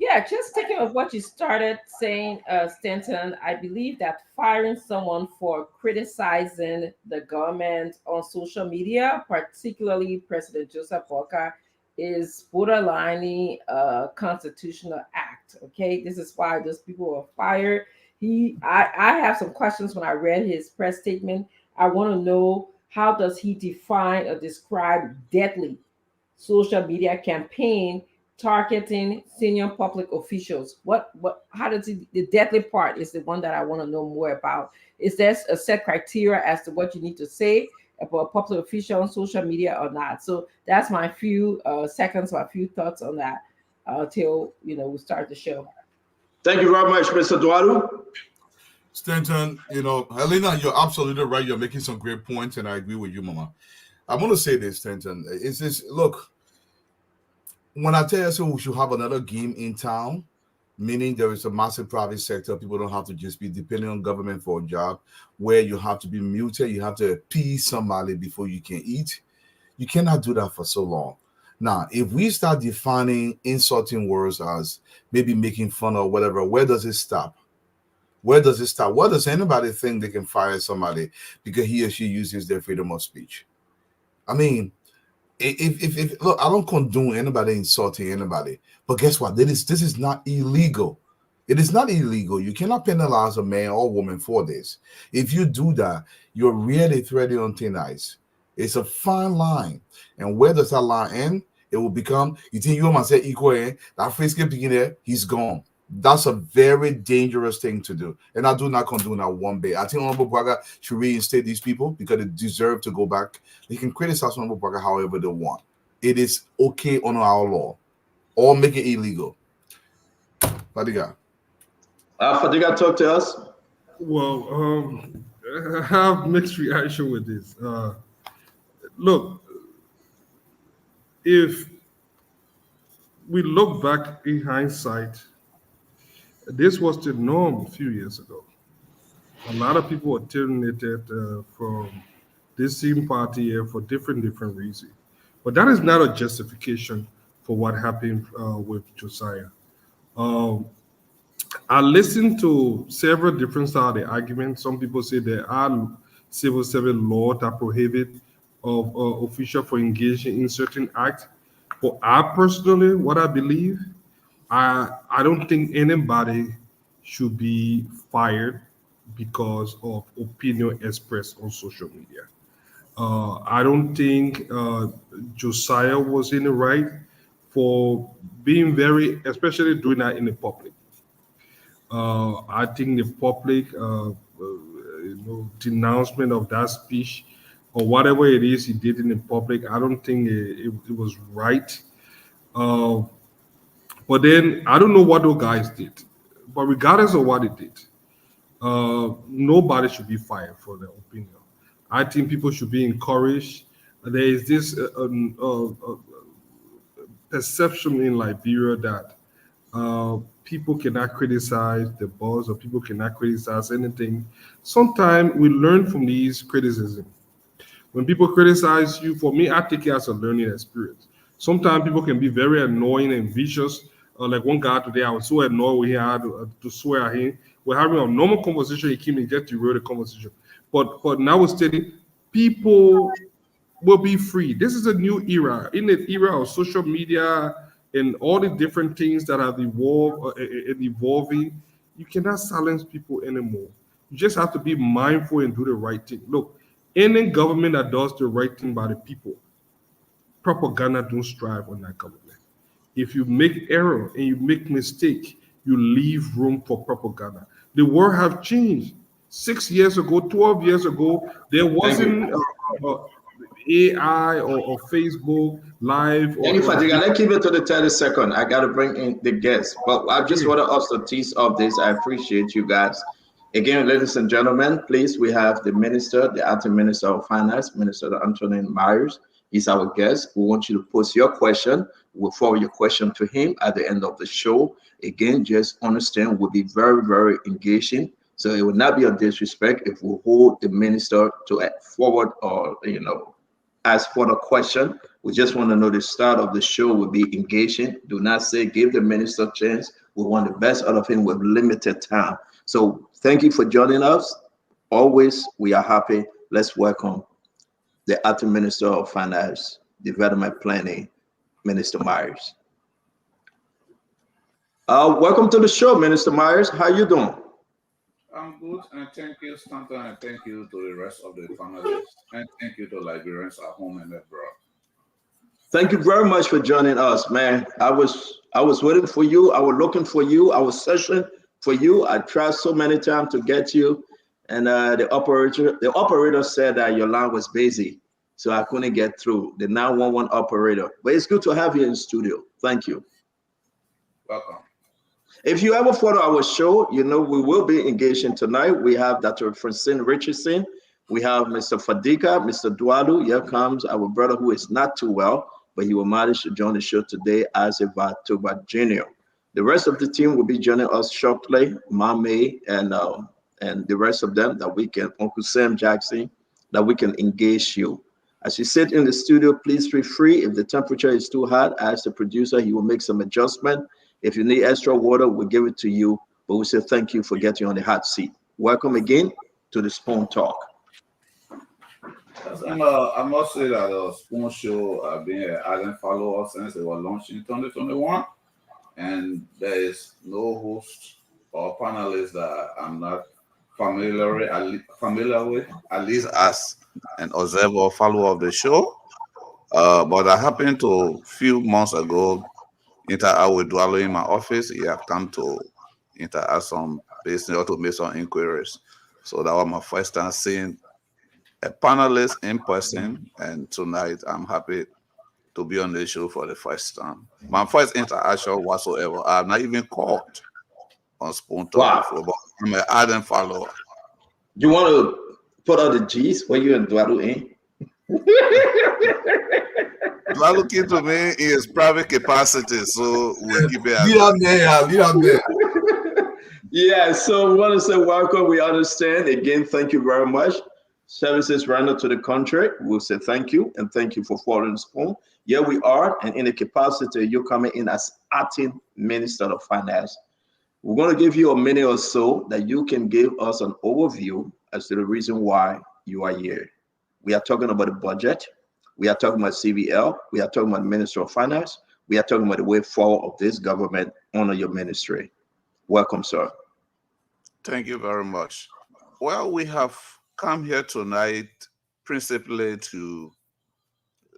Yeah, just taking of what you started saying, Stanton, I believe that firing someone for criticizing the government on social media, particularly President Joseph Boakai, is borderlining a constitutional act. Okay, this is why those people were fired. I have some questions when I read his press statement. I want to know, how does he define or describe deadly social media campaign targeting senior public officials? How does he, the deadly part is the one that I want to know more about. Is there a set criteria as to what you need to say about a public official on social media or not? So that's my few seconds, my few thoughts on that till we start the show. Thank you very much, Mr. Duadu. Stanton, Helena, you're absolutely right. You're making some great points, and I agree with you, Mama. I want to say this, Stanton. It's this, look, when I tell you we should have another game in town, meaning there is a massive private sector, people don't have to just be depending on government for a job, where you have to be muted, you have to appease somebody before you can eat. You cannot do that for so long. Now, if we start defining insulting words as maybe making fun or whatever, where does it stop? Where does it stop? What does anybody think they can fire somebody because he or she uses their freedom of speech? I mean, if look, I don't condone anybody insulting anybody, but guess what? This is not illegal. It is not illegal. You cannot penalize a man or woman for this. If you do that, you're really treading on thin ice. It's a fine line. And where does that line end? It will become, you think you must say equal, that phrase keep begin there, he's gone. That's a very dangerous thing to do. And I do not condone that one bit. I think Honorable Braga should reinstate these people because they deserve to go back. They can criticize Honorable Braga however they want. It is okay under our law. Or make it illegal. Fadiga. Fadiga, talk to us. Well, I have mixed reaction with this. Look, if we look back in hindsight, this was the norm a few years ago. A lot of people were terminated from this same party for different reasons. But that is not a justification for what happened with Josiah. I listened to several different sides of the argument. Some people say there are civil servant laws that prohibit of official for engaging in certain acts. But I personally, what I believe, I don't think anybody should be fired because of opinion expressed on social media. I don't think Josiah was in the right for being especially doing that in the public. I think the public denouncement of that speech or whatever it is he did in the public, I don't think it was right. But then I don't know what those guys did. But regardless of what they did, nobody should be fired for their opinion. I think people should be encouraged. There is this perception in Liberia that people cannot criticize the boss or people cannot criticize anything. Sometimes we learn from these criticisms. When people criticize you, for me, I take it as a learning experience. Sometimes people can be very annoying and vicious. Like one guy today, I was so annoyed when he had to swear at him. We're having a normal conversation, he came and just derailed the conversation. But now it's steady, people will be free. This is a new era. In the era of social media and all the different things that have evolved and evolving, you cannot silence people anymore. You just have to be mindful and do the right thing. Look, any government that does the right thing by the people, propaganda don't strive on that government. If you make error and you make mistake, you leave room for propaganda. The world have changed. 6 years ago, 12 years ago, there wasn't AI or Facebook Live. Let's keep it to the 30 second. I got to bring in the guests. But I just want to also tease of this. I appreciate you guys. Again, ladies and gentlemen, please, we have the minister, the acting minister of finance, Minister Antonin Myers. He's our guest. We want you to post your question. We'll forward your question to him at the end of the show. Again, just understand, we'll be very, very engaging. So it will not be a disrespect if we hold the minister to forward or, ask for the question. We just want to know the start of the show will be engaging. Do not say, give the minister a chance. We want the best out of him with limited time. So thank you for joining us. Always, we are happy. Let's welcome the acting Minister of Finance, Development Planning, Minister Myers. Welcome to the show, Minister Myers. How you doing? I'm good, and thank you, Stanton, and thank you to the rest of the panelists, and thank you to Liberians at home and abroad. Thank you very much for joining us, man. I was waiting for you. I was looking for you. I was searching for you. I tried so many times to get you, and the operator said that your line was busy, so I couldn't get through. The 911 operator. But it's good to have you in the studio. Thank you. Welcome. If you ever follow our show, we will be engaging tonight. We have Dr. Francine Richardson. We have Mr. Fadika, Mr. Dualu. Here comes our brother who is not too well, but he will manage to join the show today as a Vatuba Jr. The rest of the team will be joining us shortly, Mame and the rest of them, that we can, Uncle Sam Jackson, that we can engage you. As you sit in the studio, please feel free. If the temperature is too hot, ask the producer, he will make some adjustment. If you need extra water, we'll give it to you. But we say thank you for getting on the hot seat. Welcome again to the Spoon Talk. Yes, and I must say that the Spoon Show have been an ardent follower since they were launched in 2021. And there is no host or panelist that I'm not familiar with, at least as an observer or follower of the show. But I happened to, a few months ago, interact with Dwalo in my office. He had come to interact some business or to make some inquiries. So that was my first time seeing a panelist in person. And tonight I'm happy to be on the show for the first time. My first interaction whatsoever. I have not even called on Spoon Talk before, but I'm an ardent follower. You want to put out the G's when you and Dwalo in? Dwalo came to me in his private capacity, so we'll keep it. Lead on there. Yeah, so we want to say welcome. We understand. Again, thank you very much. Services rendered to the country, we'll say thank you, and thank you for following Spoon. Here we are, and in the capacity, you're coming in as acting Minister of Finance. We're going to give you a minute or so that you can give us an overview as to the reason why you are here. We are talking about the budget. We are talking about CVL. We are talking about the Minister of Finance. We are talking about the way forward of this government under your ministry. Welcome, sir. Thank you very much. Well, we have come here tonight principally to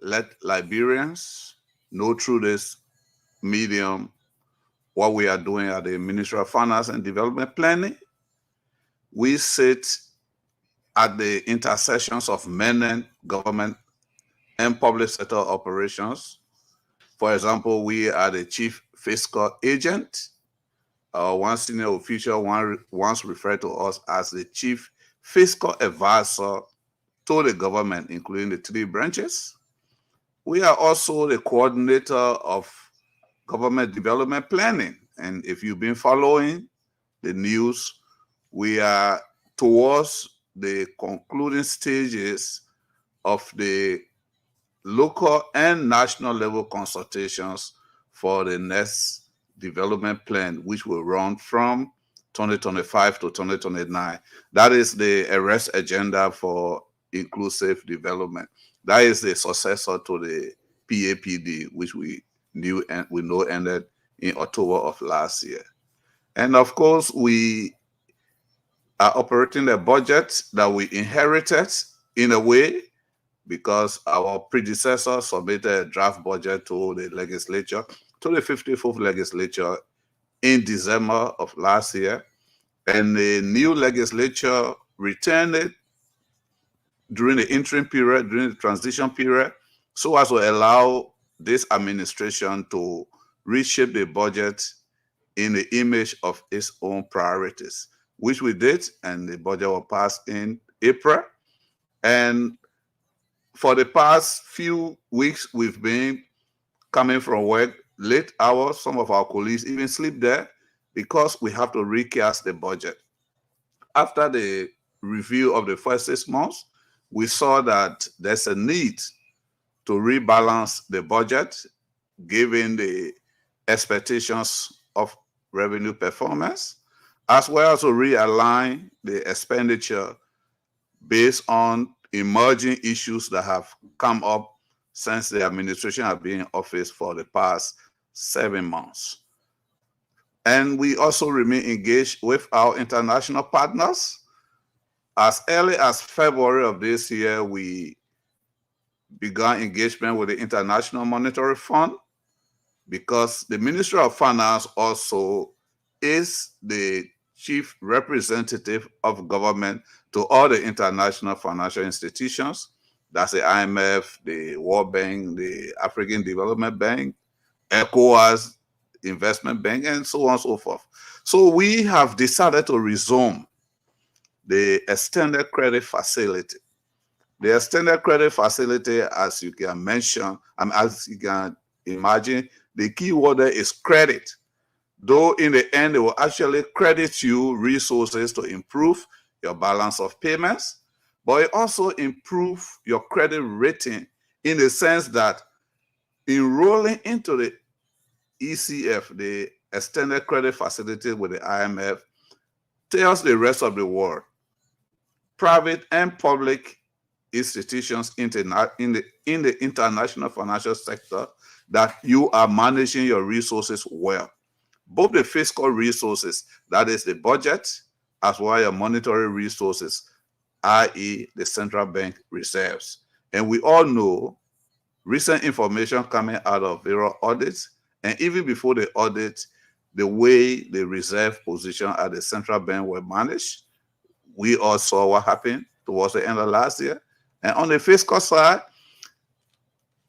let Liberians know through this medium what we are doing at the Ministry of Finance and Development Planning. We sit at the intersections of many government and public sector operations. For example, we are the chief fiscal agent. One senior official once referred to us as the chief fiscal advisor to the government, including the 3 branches. We are also the coordinator of government development planning And if you've been following the news, we are towards the concluding stages of the local and national level consultations for the next development plan, which will run from 2025 to 2029. That is the arrest agenda for inclusive development. That is the successor to the PAPD, which we know ended in October of last year. And of course, we are operating a budget that we inherited in a way because our predecessor submitted a draft budget to the legislature, to the 54th legislature in December of last year. And the new legislature returned it during the interim period, during the transition period, so as to allow this administration to reshape the budget in the image of its own priorities, which we did, and the budget was passed in April. And for the past few weeks, we've been coming from work late hours. Some of our colleagues even sleep there because we have to recast the budget. After the review of the first 6 months, we saw that there's a need to rebalance the budget given the expectations of revenue performance, as well as to realign the expenditure based on emerging issues that have come up since the administration has been in office for the past 7 months. And we also remain engaged with our international partners. As early as February of this year, we began engagement with the International Monetary Fund because the Ministry of Finance also is the chief representative of government to all the international financial institutions. That's the IMF, the World Bank, the African Development Bank, ECOWAS, Investment Bank, and so on and so forth. So we have decided to resume the extended credit facility. The extended credit facility, as you can mention, as you can imagine, the key word there is credit. Though in the end, they will actually credit you resources to improve your balance of payments, but it also improve your credit rating in the sense that enrolling into the ECF, the extended credit facility with the IMF, tells the rest of the world, private and public institutions in the international financial sector, that you are managing your resources well. Both the fiscal resources, that is the budget, as well as your monetary resources, i.e. the central bank reserves. And we all know recent information coming out of various audits, and even before the audit, the way the reserve position at the central bank were managed. We all saw what happened towards the end of last year. And on the fiscal side,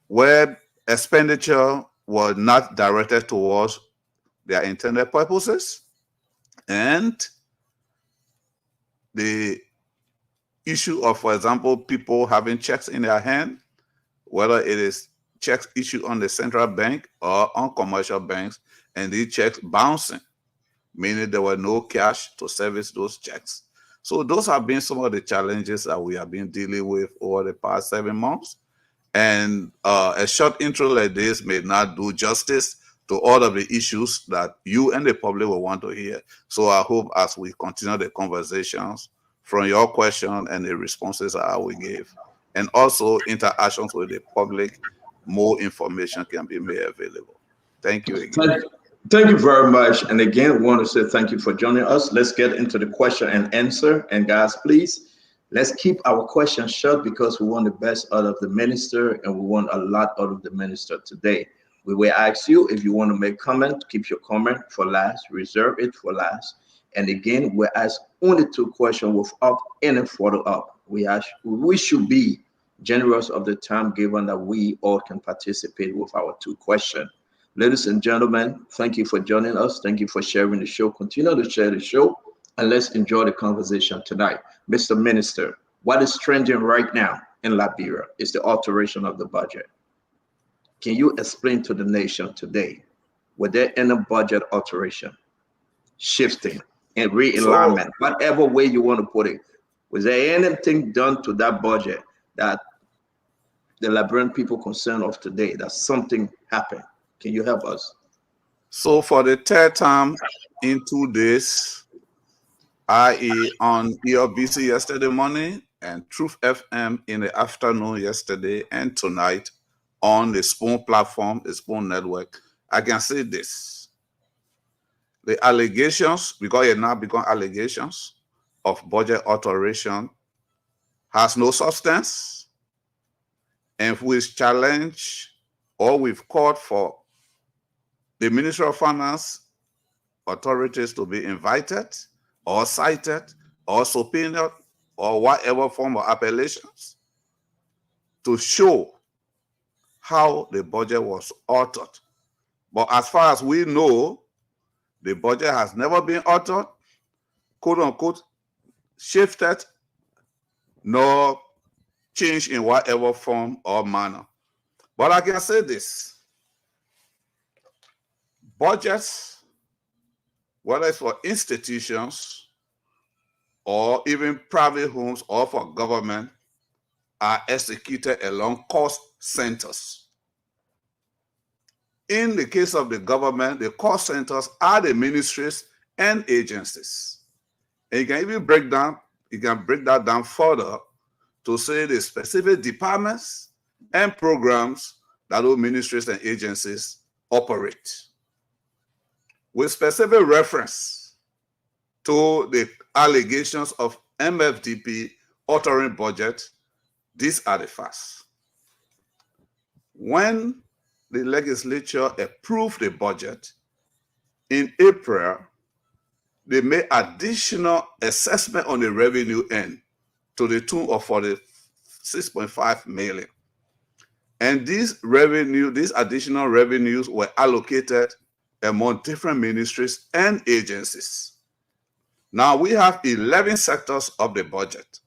where expenditure was not directed towards their intended purposes, and the issue of, for example, people having checks in their hand, whether it is checks issued on the central bank or on commercial banks, and these checks bouncing, meaning there were no cash to service those checks. So those have been some of the challenges that we have been dealing with over the past 7 months. And a short intro like this may not do justice to all of the issues that you and the public will want to hear. So I hope as we continue the conversations from your question and the responses that we gave, and also interactions with the public, more information can be made available. Thank you again. Thank you very much. And again, we want to say thank you for joining us. Let's get into the question and answer. And guys, please, let's keep our questions short because we want the best out of the minister and we want a lot out of the minister today. We will ask you if you want to make comment, keep your comment for last, reserve it for last. And again, we ask only 2 questions without any follow-up. We should be generous of the time given that we all can participate with our 2 questions. Ladies and gentlemen, thank you for joining us. Thank you for sharing the show. Continue to share the show, and let's enjoy the conversation tonight. Mr. Minister, what is trending right now in Liberia is the alteration of the budget. Can you explain to the nation today were there any budget alteration, shifting, and realignment, whatever way you want to put it? Was there anything done to that budget that the Liberian people concerned of today, that something happened? Can you help us? So for the third time into this, i.e. on ERBC yesterday morning and Truth FM in the afternoon yesterday and tonight on the Spoon platform, the Spoon network, I can say this. The allegations, because it now become allegations of budget alteration, has no substance, and we've challenged or we've called for the Ministry of Finance authorities to be invited or cited or subpoenaed or whatever form of appellations to show how the budget was altered. But as far as we know, the budget has never been altered, quote unquote, shifted, nor changed in whatever form or manner. But I can say this: budgets, whether it's for institutions or even private homes or for government, are executed along cost centers. In the case of the government, the cost centers are the ministries and agencies. And you can even break that down further to say the specific departments and programs that those ministries and agencies operate. With specific reference to the allegations of MFDP altering budget, these are the facts. When the legislature approved the budget in April, they made additional assessment on the revenue end to the tune of 46.5 million. And these additional revenues were allocated among different ministries and agencies. Now we have 11 sectors of the budget.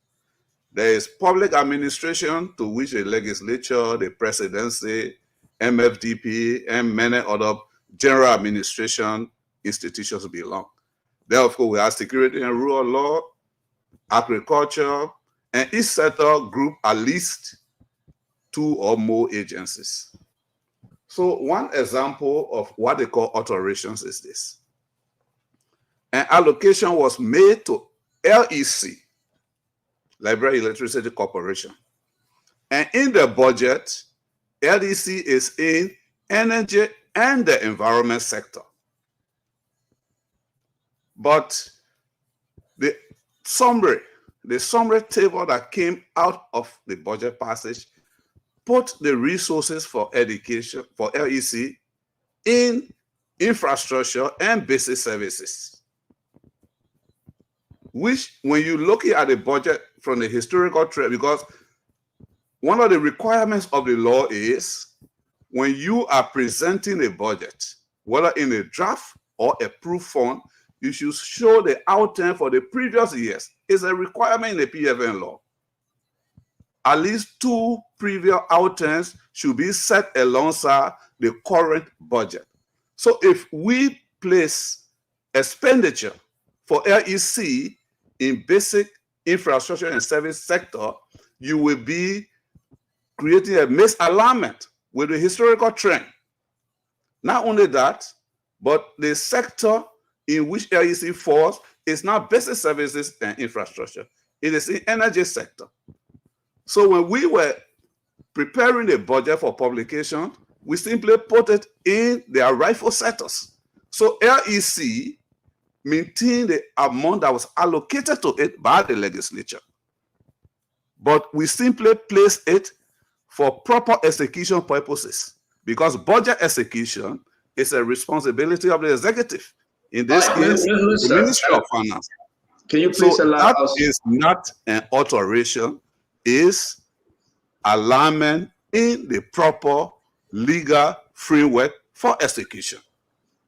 There is public administration, to which the legislature, the presidency, MFDP, and many other general administration institutions belong. There, of course, we have security and rule of law, agriculture, and each sector group at least 2 or more agencies. So one example of what they call alterations is this. An allocation was made to LEC, Liberia Electricity Corporation. And in the budget, LEC is in energy and the environment sector. But the summary table that came out of the budget passage put the resources for education, for LEC, in infrastructure and basic services. Which, when you look at the budget from the historical trend, because one of the requirements of the law is when you are presenting a budget, whether in a draft or approved form, you should show the outturn for the previous years. It's a requirement in the PFN law. At least 2 previous outturns should be set alongside the current budget. So if we place expenditure for LEC in basic infrastructure and service sector, you will be creating a misalignment with the historical trend. Not only that, but the sector in which LEC falls is not basic services and infrastructure. It is in energy sector. So when we were preparing the budget for publication, we simply put it in their rightful sectors. So LEC maintained the amount that was allocated to it by the legislature. But we simply placed it for proper execution purposes, because budget execution is a responsibility of the executive. In this case, the Ministry of Finance. Can you please allow us? That is not an alteration, is alignment in the proper legal framework for execution.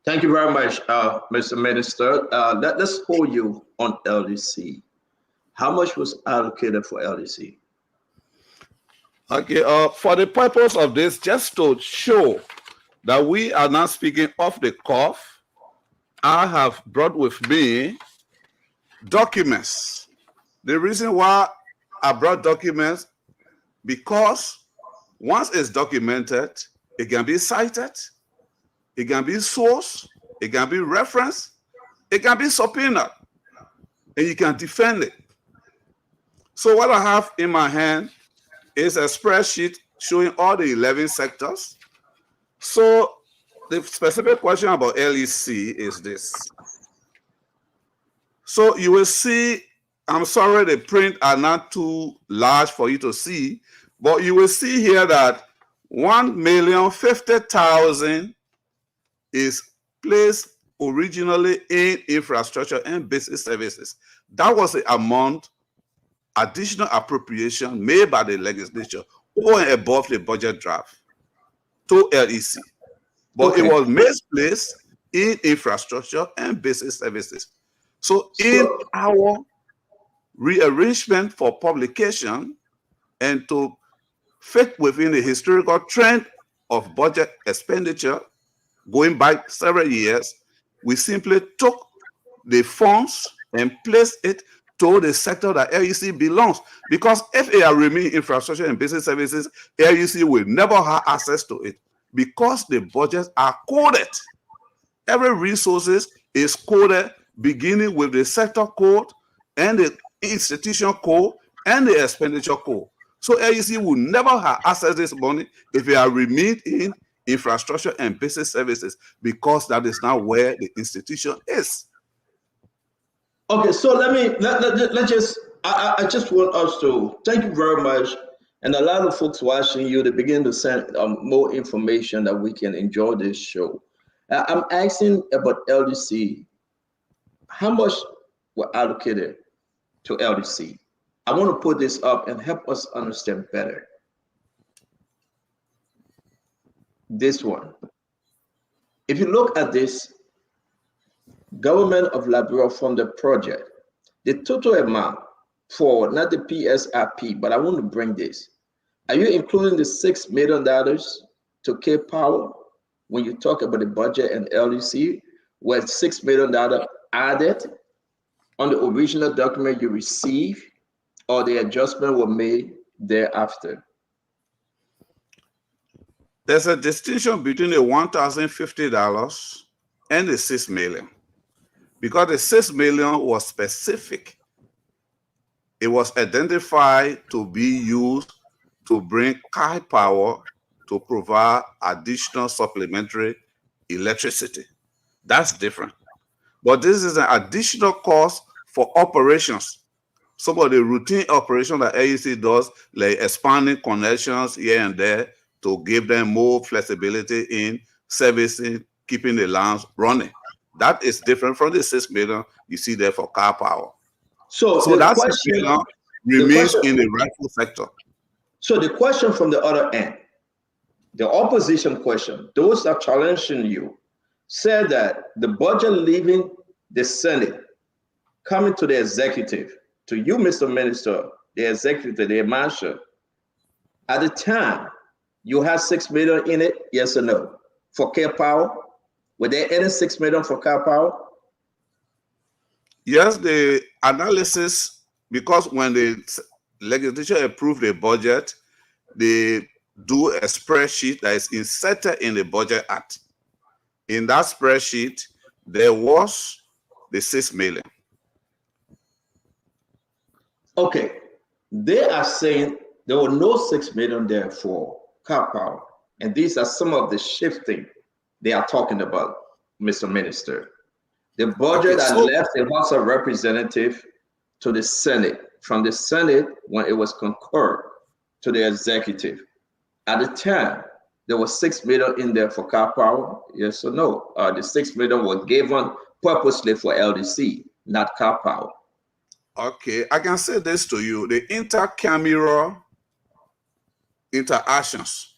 Thank you very much, Mr. Minister. Let's hold you on LEC. How much was allocated for LEC? Okay, for the purpose of this, just to show that we are not speaking off the cuff. I have brought with me documents. The reason why I brought documents, because once it's documented, it can be cited, it can be sourced, it can be referenced, it can be subpoenaed, and you can defend it. So what I have in my hand is a spreadsheet showing all the 11 sectors. So the specific question about LEC is this. So you will see, I'm sorry the print are not too large for you to see, but you will see here that 1,050,000 is placed originally in infrastructure and basic services. That was the amount, additional appropriation made by the legislature over and above the budget draft to LEC. But it was misplaced in infrastructure and basic services. So in our rearrangement for publication and to fit within the historical trend of budget expenditure going back several years, we simply took the funds and placed it to the sector that LEC belongs. Because if it remains infrastructure and basic services, LEC will never have access to it because the budgets are coded. Every resources is coded beginning with the sector code and the institution code and the expenditure code. So LEC will never have access to this money if it remained in infrastructure and basic services, because that is not where the institution is. Okay, so let's just, I just want us to, thank you very much. And a lot of folks watching you, they begin to send more information that we can enjoy this show. I'm asking about LDC. How much were allocated to LDC? I want to put this up and help us understand better. This one. If you look at this, Government of Liberia funded project, the total amount for not the PSRP, but I want to bring this. Are you including the $6 million to Cape Power when you talk about the budget and LDC, where $6 million added on the original document you received, or the adjustment were made thereafter? There's a distinction between the $1,050 and the $6 million, because the $6 million was specific. It was identified to be used to bring Kai Power to provide additional supplementary electricity. That's different. But this is an additional cost for operations. Some of the routine operations that AEC does, like expanding connections here and there to give them more flexibility in servicing, keeping the lines running. That is different from the $6 million you see there for Car Power. So that $6 million remains in the rightful sector. So the question from the other end, the opposition question, those that challenging you, said that the budget leaving the Senate, coming to the executive, to you, Mr. Minister, the executive, the marshal, at the time, you had $6 million in it, yes or no? For Care Power? Were there any $6 million for Care Power? Yes, the analysis, because when the legislature approved the budget, they do a spreadsheet that is inserted in the Budget Act. In that spreadsheet, there was the $6 million. Okay, they are saying there were no $6 million there for Car Power, and these are some of the shifting they are talking about, Mr. Minister. The budget that left the House of Representatives to the Senate, from the Senate when it was concurred to the executive. At the time, there was $6 million in there for Car Power, yes or no? The $6 million was given purposely for LDC, not Car Power. Okay, I can say this to you. The intercameral interactions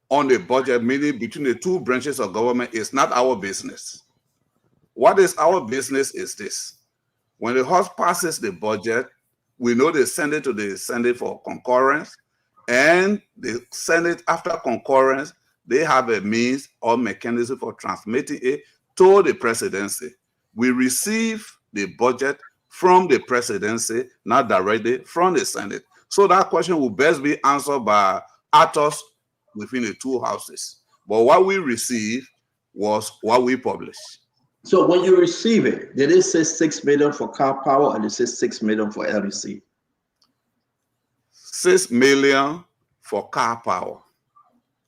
on the budget, meaning between the two branches of government, is not our business. What is our business is this. When the House passes the budget, we know they send it to the Senate for concurrence, and the Senate, after concurrence, they have a means or mechanism for transmitting it to the presidency. We receive the budget from the presidency, not directly from the Senate. So that question will best be answered by actors within the two houses. But what we receive was what we published. So when you receive it, did it say 6 million for car power or did it say 6 million for LEC? 6 million for car power.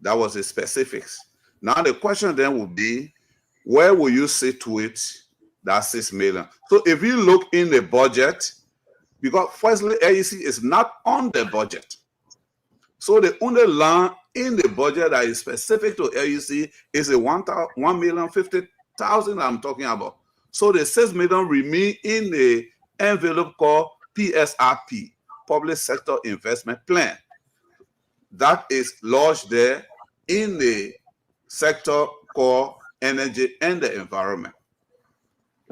That was the specifics. Now the question then would be, where will you situate that 6 million? So if you look in the budget, because firstly, LEC is not on the budget. So the only line in the budget that is specific to LEC is the 1,050,000 I'm talking about. So the 6 million remain in the envelope called PSRP, Public Sector Investment Plan. That is lodged there in the sector called energy and the environment.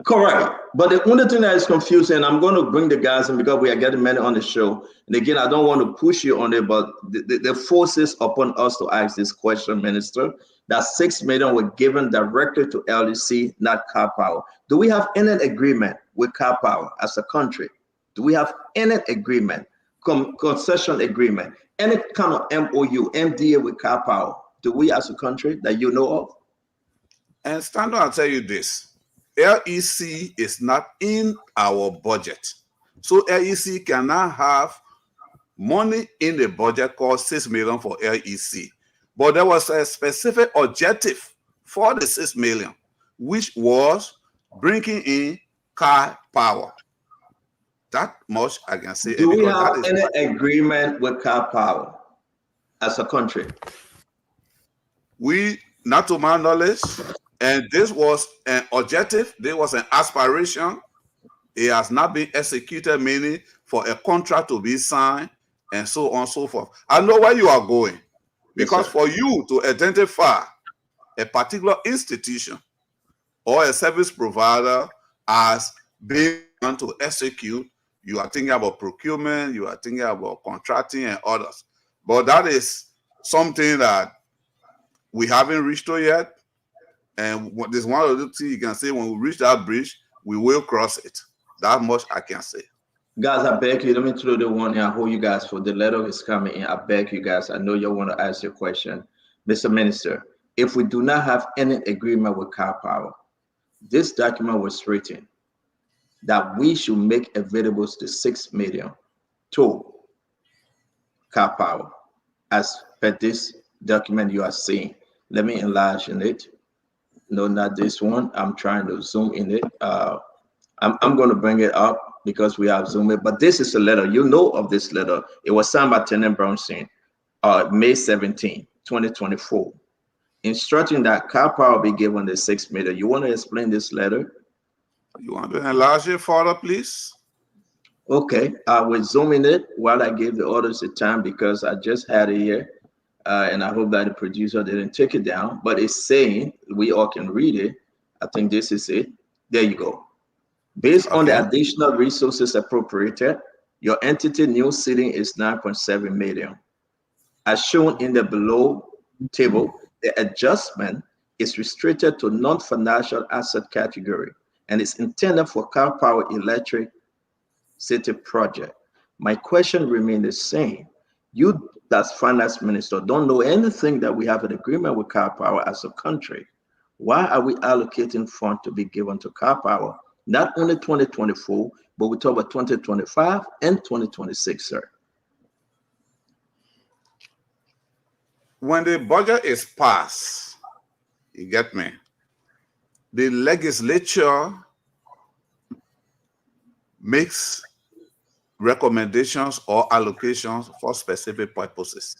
Correct. But the only thing that is confusing, I'm going to bring the guys in because we are getting many on the show. And again, I don't want to push you on it, but the forces upon us to ask this question, Minister, that 6 million were given directly to LEC, not car power. Do we have any agreement with car power as a country? Do we have any agreement, concession agreement, any kind of MOU, MDA with car power? Do we as a country that you know of? And Stanton, I'll tell you this. LEC is not in our budget. So LEC cannot have money in the budget called 6 million for LEC. But there was a specific objective for the 6 million, which was bringing in car power. That much I can say. Do we have any agreement with car power as a country? We, not to my knowledge, and this was an objective, there was an aspiration. It has not been executed, meaning for a contract to be signed and so on and so forth. I know where you are going, because for you to identify a particular institution or a service provider as being able to execute, you are thinking about procurement, you are thinking about contracting and others. But that is something that we haven't reached to yet. And there's one of the things you can say, when we reach that bridge, we will cross it. That much I can say. Guys, I beg you, let me throw the one here. I hold you guys for the letter is coming in. I beg you guys, I know you want to ask your question. Mr. Minister, if we do not have any agreement with car power, this document was written that we should make available the 6 million to car power as per this document you are seeing. Let me enlarge in it. No, not this one. I'm trying to zoom in it. I'm going to bring it up because we have zoomed it. But this is a letter. You know of this letter. It was signed by Tenant Brownstein, May 17, 2024, instructing that car power be given the 6 million. You want to explain this letter? You want to enlarge it further, please? Okay. I will zoom in it while I give the others the time because I just had it here. And I hope that the producer didn't take it down, but it's saying, we all can read it. I think this is it. There you go. Based on the additional resources appropriated, your entity new seating is 9.7 million. As shown in the below table, the adjustment is restricted to non-financial asset category and is intended for car power electric city project. My question remains the same. You, as finance minister, don't know anything that we have an agreement with car power as a country. Why are we allocating funds to be given to car power? Not only 2024, but we talk about 2025 and 2026, sir. When the budget is passed, you get me, the legislature makes recommendations or allocations for specific purposes.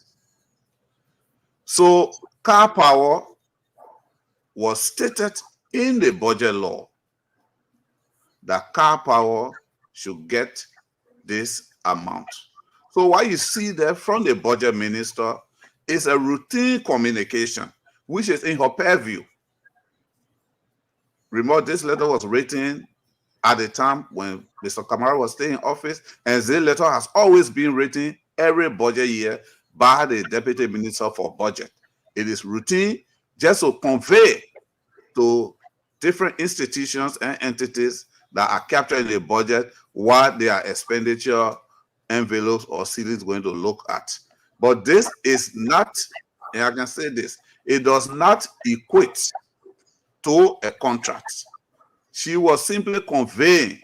So car power was stated in the budget law that car power should get this amount. So what you see there from the budget minister is a routine communication, which is in her purview. Remember, this letter was written at the time when Mr. Kamara was still in office, and this letter has always been written every budget year by the Deputy Minister for Budget. It is routine just to convey to different institutions and entities that are captured in the budget what their expenditure envelopes or ceilings going to look at. But this is not, and I can say this, it does not equate to a contract. She was simply conveying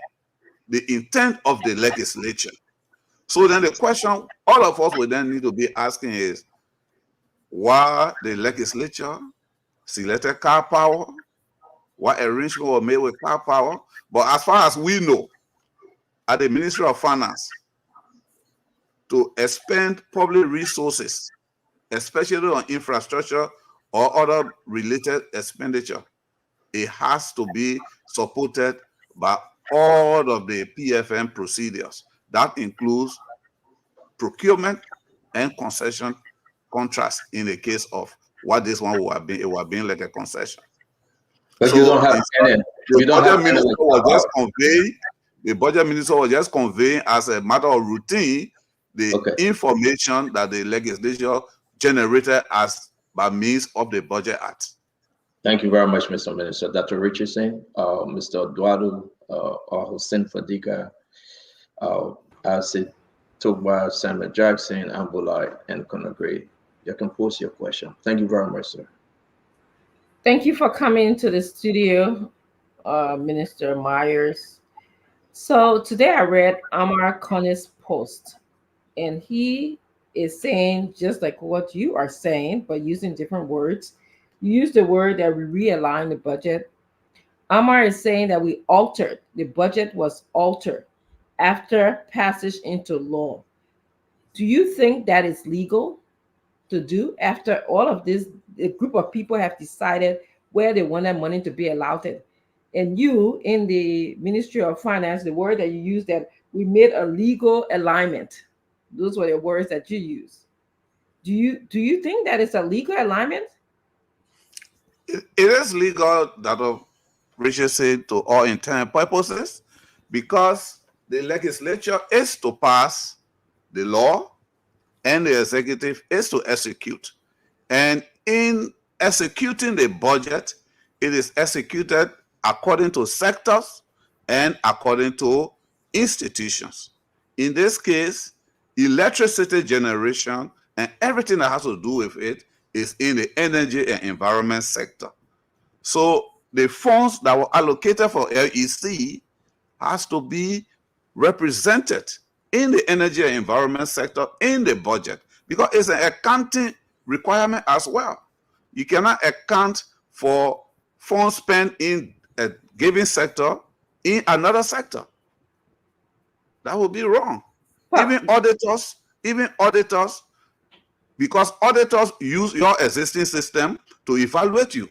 the intent of the legislature. So then the question all of us will then need to be asking is, why the legislature selected car power? What arrangement was made with car power? But as far as we know, at the Ministry of Finance, to expend public resources, especially on infrastructure or other related expenditure, it has to be supported by all of the PFM procedures. That includes procurement and concession contracts in the case of what this one would have been. It would have been like a concession. But So you don't have any. the budget minister was just conveying. The budget minister was just conveying as a matter of routine the information that the legislature generated as by means of the Budget Act. Thank you very much, Mr. Minister. Dr. Richardson, Mr. Eduardo Hussein Fadiga, Asid Togba, Samuel Jackson, Ambulai, and Conagray. You can post your question. Thank you very much, sir. Thank you for coming to the studio, Minister Myers. So today I read Amar Khan's post, and he is saying just like what you are saying, but using different words. You use the word that we realign the budget. Amar is saying that we altered, the budget was altered after passage into law. Do you think that is legal to do after all of this? A group of people have decided where they want that money to be allotted. And you, in the Ministry of Finance, the word that you used, that we made a legal alignment. Those were the words that you used. Do you think that it's a legal alignment? It is legal, that Richard said, to all intent and purposes, because the legislature is to pass the law and the executive is to execute. And in executing the budget, it is executed according to sectors and according to institutions. In this case, electricity generation and everything that has to do with it is in the energy and environment sector. So the funds that were allocated for LEC has to be represented in the energy and environment sector in the budget, because it's an accounting requirement as well. You cannot account for funds spent in a given sector in another sector. That would be wrong. Even auditors, because auditors use your existing system to evaluate you.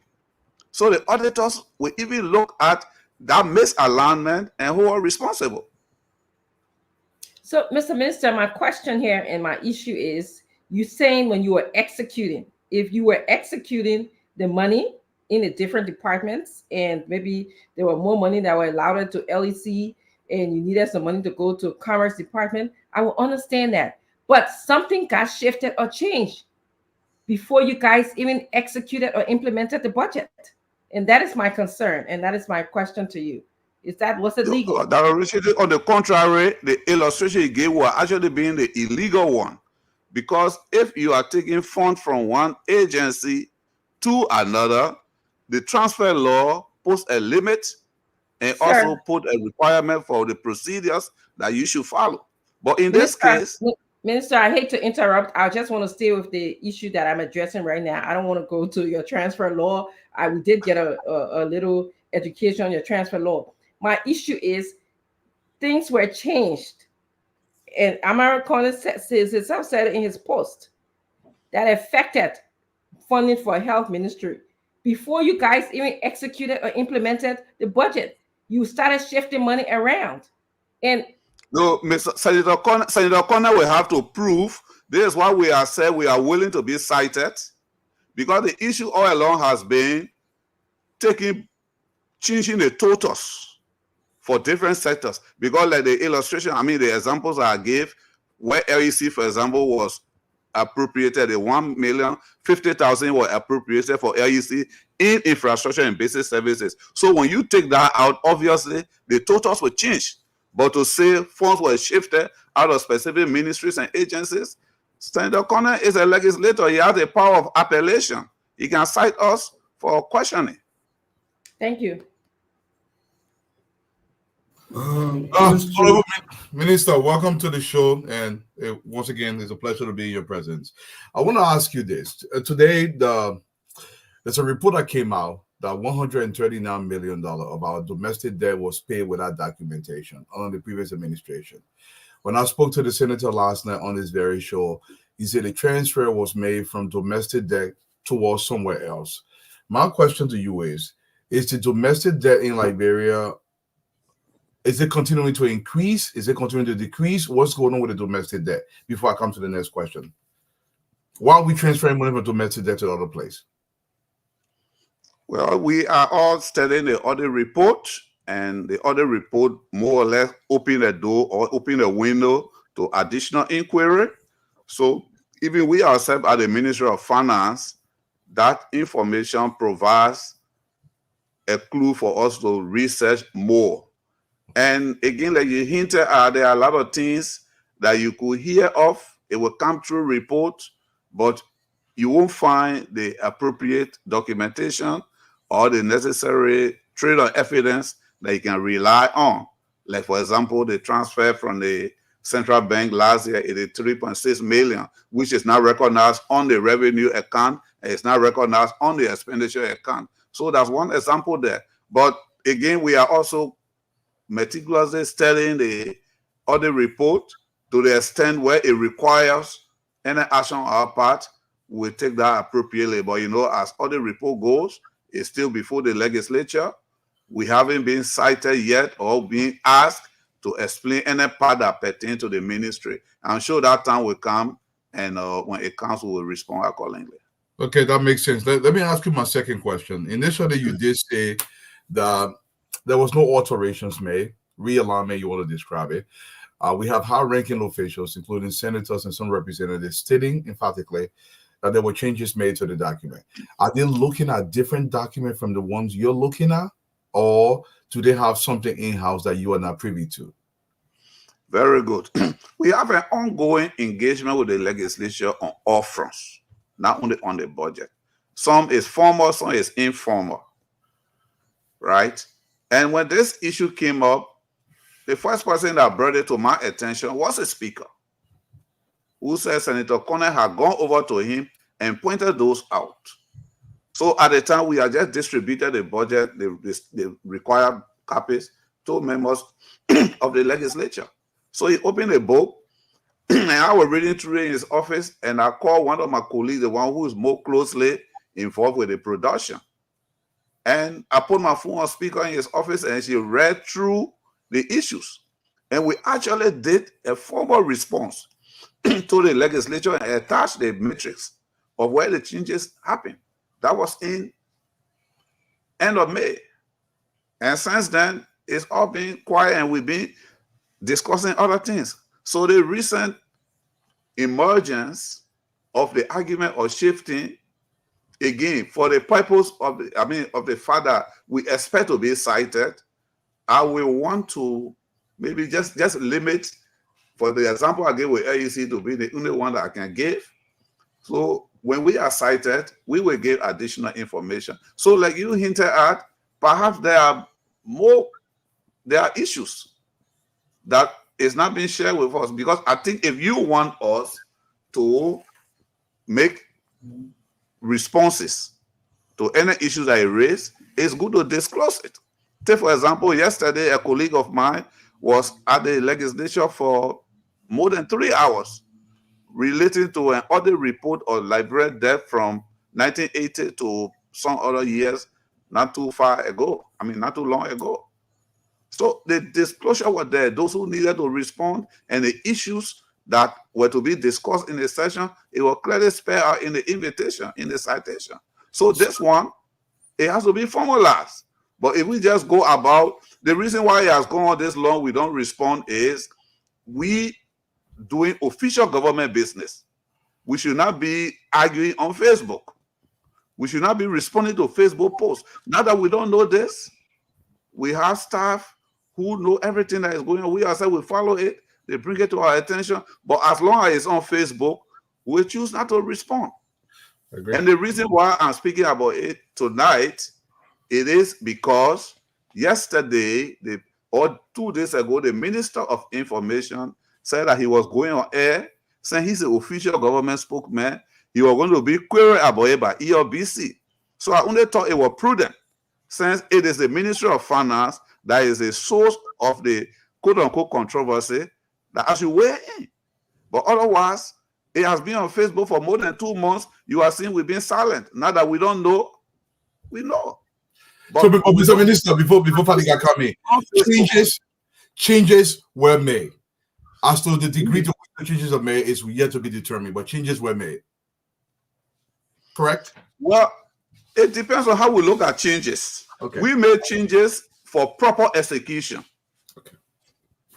So the auditors will even look at that misalignment and who are responsible. So, Mr. Minister, my question here and my issue is, you saying when you were executing, if you were executing the money in the different departments and maybe there were more money that were allowed to LEC and you needed some money to go to Commerce Department, I will understand that. But something got shifted or changed before you guys even executed or implemented the budget. And that is my concern. And that is my question to you. Was it legal? On the contrary, the illustration you gave were actually being the illegal one. Because if you are taking funds from one agency to another, the transfer law puts a limit and also put a requirement for the procedures that you should follow. But in this case... Minister, I hate to interrupt. I just want to stay with the issue that I'm addressing right now. I don't want to go to your transfer law. We did get a little education on your transfer law. My issue is things were changed. And Amara Collins says himself said in his post that affected funding for health ministry. Before you guys even executed or implemented the budget, you started shifting money around. And no, Senator Connor will have to prove. This is why we are said we are willing to be cited, because the issue all along has been changing the totals for different sectors. Because like the illustration, the examples I gave, where LEC, for example, was appropriated. The 1,050,000 were appropriated for LEC in infrastructure and basic services. So when you take that out, obviously the totals will change. But to say funds were shifted out of specific ministries and agencies, Senator Connor is a legislator. He has the power of appellation. He can cite us for questioning. Thank you. Minister, welcome to the show, and once again, it's a pleasure to be in your presence. I want to ask you this. Today, there's a report that came out that $139 million of our domestic debt was paid without documentation under the previous administration. When I spoke to the senator last night on this very show, he said the transfer was made from domestic debt towards somewhere else. My question to you is the domestic debt in Liberia, is it continuing to increase? Is it continuing to decrease? What's going on with the domestic debt? Before I come to the next question, why are we transferring money from domestic debt to the other place? Well, we are all studying the audit report, and the audit report more or less opened a door or opened a window to additional inquiry. So even we ourselves at the Ministry of Finance, that information provides a clue for us to research more. And again, like you hinted at, there are a lot of things that you could hear of. It will come through report, but you won't find the appropriate documentation or the necessary trade on evidence that you can rely on. Like, for example, the transfer from the central bank last year, 83.6 million, which is now recognized on the revenue account, and it's now recognized on the expenditure account. So that's one example there. But again, we are also meticulously studying the audit report to the extent where it requires any action on our part. We take that appropriately. But as audit report goes, it's still before the legislature. We haven't been cited yet or been asked to explain any part that pertains to the ministry. I'm sure that time will come, and when it comes, we will respond accordingly. Okay, that makes sense. Let me ask you my second question. Initially, you did say that there was no alterations made, realignment, you want to describe it. We have high-ranking officials, including senators and some representatives, stating emphatically that there were changes made to the document. Are they looking at different documents from the ones you're looking at, or do they have something in-house that you are not privy to? Very good. We have an ongoing engagement with the legislature on all fronts, not only on the budget. Some is formal, some is informal, right? And when this issue came up, the first person that brought it to my attention was a speaker who said Senator Connor had gone over to him and pointed those out. So at the time, we had just distributed the budget, the required copies to members of the legislature. So he opened a book, and I was reading through it in his office, and I called one of my colleagues, the one who is more closely involved with the production. And I put my phone on speaker in his office, and she read through the issues. And we actually did a formal response to the legislature and attached the matrix of where the changes happened. That was in end of May. And since then, it's all been quiet, and we've been discussing other things. So the recent emergence of the argument of shifting, again, for the purpose of the fact that we expect to be cited, I will want to maybe just limit, for the example I gave with LEC to be the only one that I can give. So when we are cited, we will give additional information. So like you hinted at, perhaps there are issues that is not being shared with us, because I think if you want us to make responses to any issues that I raise, it's good to disclose it. Take, for example, yesterday, a colleague of mine was at the legislature for more than 3 hours relating to an audit report on library debt from 1980 to some other years, not too long ago. So the disclosure was there. Those who needed to respond and the issues that were to be discussed in the session, it was clearly spelled out in the invitation, in the citation. So this one, it has to be formalized. But if we just go about, the reason why it has gone on this long, we don't respond, is we doing official government business. we should not be arguing on Facebook. We should not be responding to Facebook posts. Now that we don't know this, we have staff who know everything that is going on. We ourselves will follow it. They bring it to our attention. But as long as it's on Facebook, we choose not to respond. Agreed. And the reason why I'm speaking about it tonight, it is because yesterday, or 2 days ago, the Minister of Information said that he was going on air, saying he's an official government spokesman. He was going to be queried about it by ELBC. So I only thought it was prudent, since it is the Ministry of Finance that is the source of the quote-unquote controversy, that I should weigh in. But otherwise, it has been on Facebook for more than 2 months. You are seeing we've been silent. Now that we don't know, we know. But so, Mr. Minister, before Fadiga come in, changes were made. As to the degree to which the changes are made is yet to be determined, but changes were made. Correct? Well, it depends on how we look at changes. Okay. We made changes for proper execution. Okay.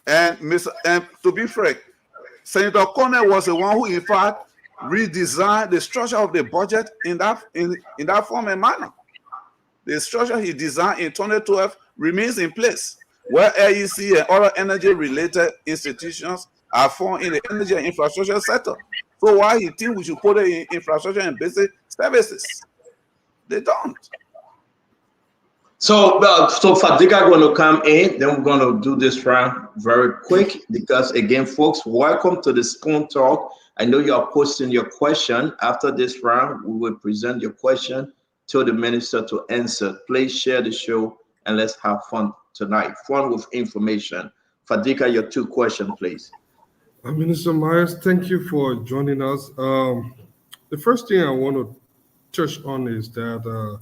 And to be frank, Senator Cornell was the one who, in fact, redesigned the structure of the budget in that form and manner. The structure he designed in 2012 remains in place, where AEC and other energy-related institutions are formed in the energy and infrastructure sector. So why you think we should put it in infrastructure and basic services? They don't. So Fadiga going to come in, then we're going to do this round very quick because, again, folks, welcome to the Spoon Talk. I know you are posting your question. After this round, we will present your question to the minister to answer. Please share the show and let's have fun tonight. Fun with information. Fadiga, your 2 questions, please. Minister Myers, thank you for joining us. The first thing I want to touch on is that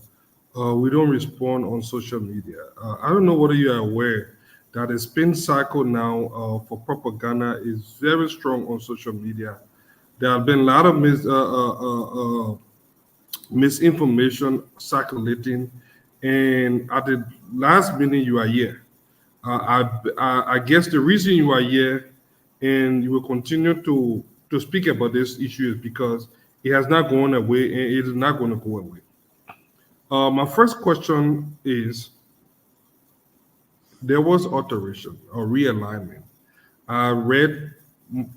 we don't respond on social media. I don't know whether you are aware that the spin cycle now for propaganda is very strong on social media. There have been a lot of misinformation circulating, and at the last minute you are here. I guess the reason you are here and you will continue to speak about this issue is because it has not gone away and it is not going to go away. My first question is, there was alteration or realignment. I read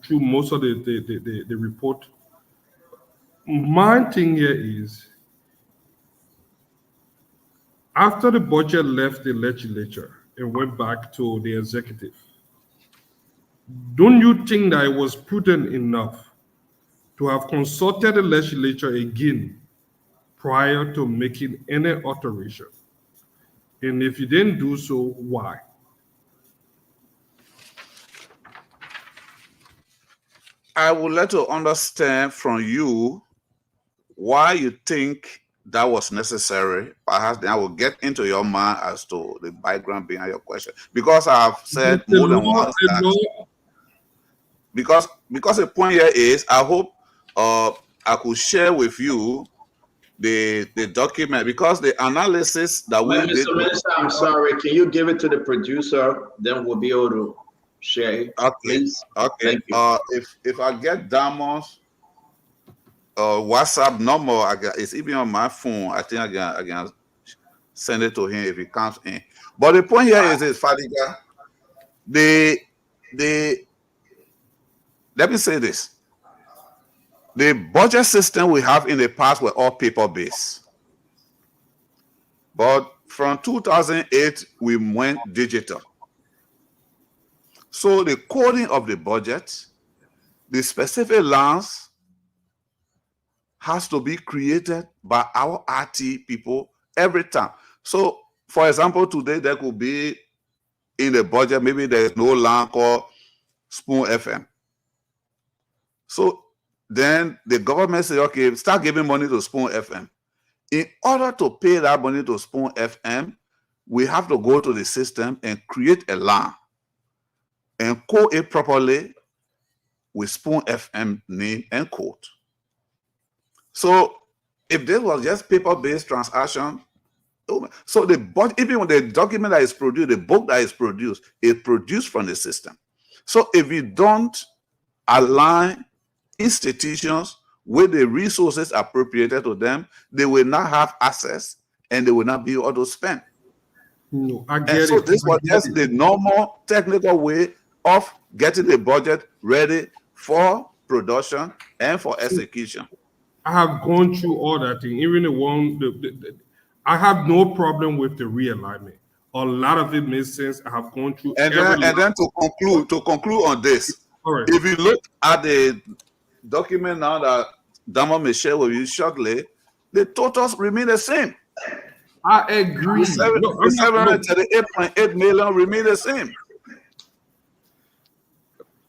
through most of the report. My thing here is, after the budget left the legislature and went back to the executive, don't you think that it was prudent enough to have consulted the legislature again prior to making any alteration? And if you didn't do so, why? I would like to understand from you why you think that was necessary. Perhaps then I will get into your mind as to the background behind your question. Because I have said more than once that, because the point here is, I hope I could share with you the document, because the analysis that we did. Mr. Minister, I'm sorry. Can you give it to the producer? Then we'll be able to share it. Okay. Please. Okay. Thank you. If I get Damon's WhatsApp number, it's even on my phone. I think I can send it to him if he comes in. But the point here is this, Fadiga. Let me say this. The budget system we have in the past were all paper-based. But from 2008, we went digital. So the coding of the budget, the specific lines has to be created by our RT people every time. So, for example, today there could be in the budget, maybe there's no line called Spoon FM. So then the government say, okay, start giving money to Spoon FM. In order to pay that money to Spoon FM, we have to go to the system and create a line and code it properly with Spoon FM name and code. So if this was just paper-based transaction, so even when the document that is produced, the book that is produced from the system. So if we don't align institutions with the resources appropriated to them, they will not have access and they will not be able to spend. No, I get and so it. this was just the normal technical way of getting the budget ready for production and for execution. I have gone through all that thing. Even the one, I have no problem with the realignment. A lot of it makes sense. I have gone through. And then to conclude on this, right. If you look at the document now that Damon may share with you shortly, the totals remain the same. I agree. The 738.8 million remain the same.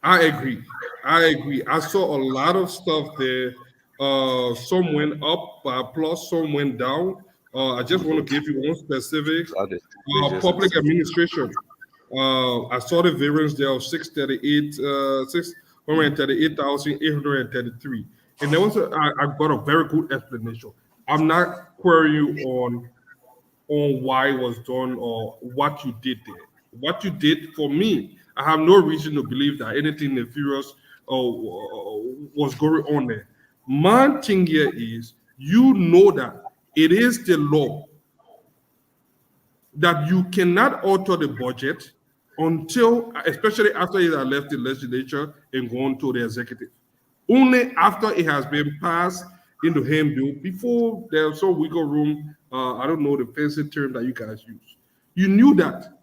I agree. I saw a lot of stuff there. Some went up, plus some went down. I just want to give you one specific. Public administration. I saw the variance there of 638,833. And there was I got a very good explanation. I'm not querying you on why it was done or what you did there. What you did for me, I have no reason to believe that anything nefarious was going on there. My thing here is, you know that it is the law that you cannot alter the budget until, especially after it has left the legislature and gone to the executive. Only after it has been passed in the handbill, before there's some wiggle room, I don't know the fancy term that you guys use. You knew that.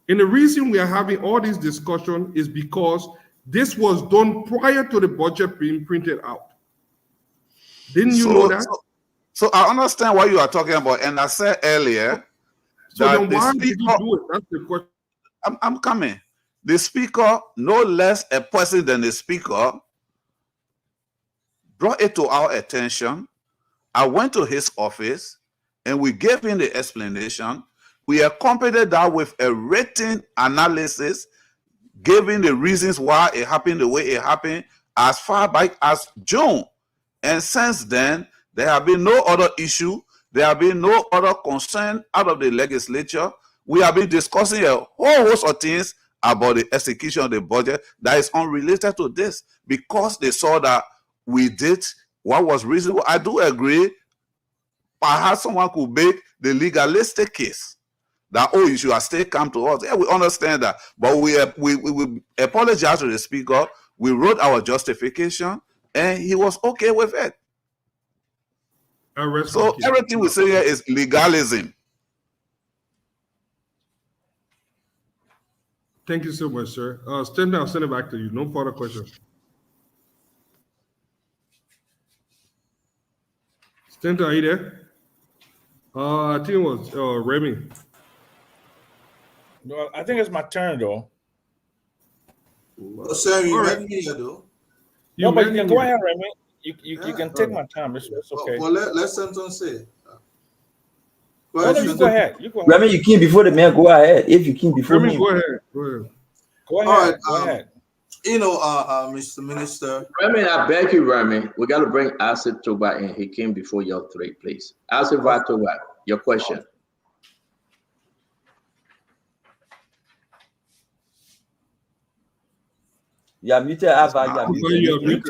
And the reason we are having all this discussion is because this was done prior to the budget being printed out. Didn't you know that? So I understand what you are talking about. And I said earlier, so then why did you do it? That's the question. I'm coming. The speaker, no less a person than the speaker, brought it to our attention. I went to his office and we gave him the explanation. We accompanied that with a written analysis, giving the reasons why it happened the way it happened as far back as June. And since then, there have been no other issue. There have been no other concern out of the legislature. We have been discussing a whole host of things about the execution of the budget that is unrelated to this, because they saw that we did what was reasonable. I do agree. Perhaps someone could make the legalistic case that, oh, you should have still come to us. Yeah, we understand that. But we apologize to the speaker. We wrote our justification, and he was okay with it. So everything we say here is legalism. Thank you so much, sir. Stand down, send it back to you. No further questions. Stand down, are you there? I think it was Remy. No, I think it's my turn, though. Sir, you read me here, though. No, but you can go ahead, Remy. You can take my time. It's okay. Well, let something say. Go ahead. You go ahead. Remy, you came before the man. Go ahead. If you came before me, go ahead. Go ahead. All right, go ahead. You know, Mr. Minister. Remy, I beg you, Remy, we got to bring Asif Toba in. He came before your three, please. Asif Toba, your question. Yeah, muted. Ava, muted.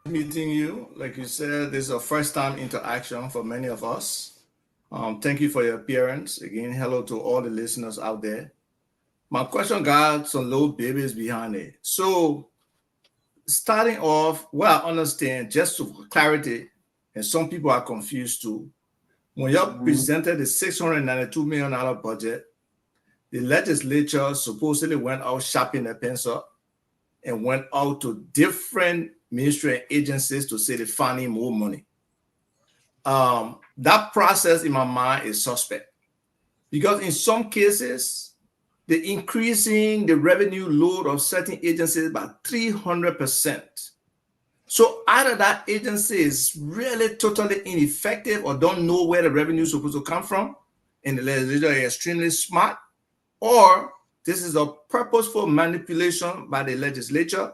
Meeting you, like you said, this is a first time interaction for many of us. Thank you for your appearance. Again, hello to all the listeners out there. My question got some little babies behind it. So starting off, well, I understand, just for clarity, and some people are confused too. When you presented the $692 million budget, the legislature supposedly went out shopping a pencil and went out to different ministry and agencies to say they're finding more money. That process in my mind is suspect, because in some cases, they're increasing the revenue load of certain agencies by 300%. So either that agency is really totally ineffective or don't know where the revenue is supposed to come from, and the legislature is extremely smart, or this is a purposeful manipulation by the legislature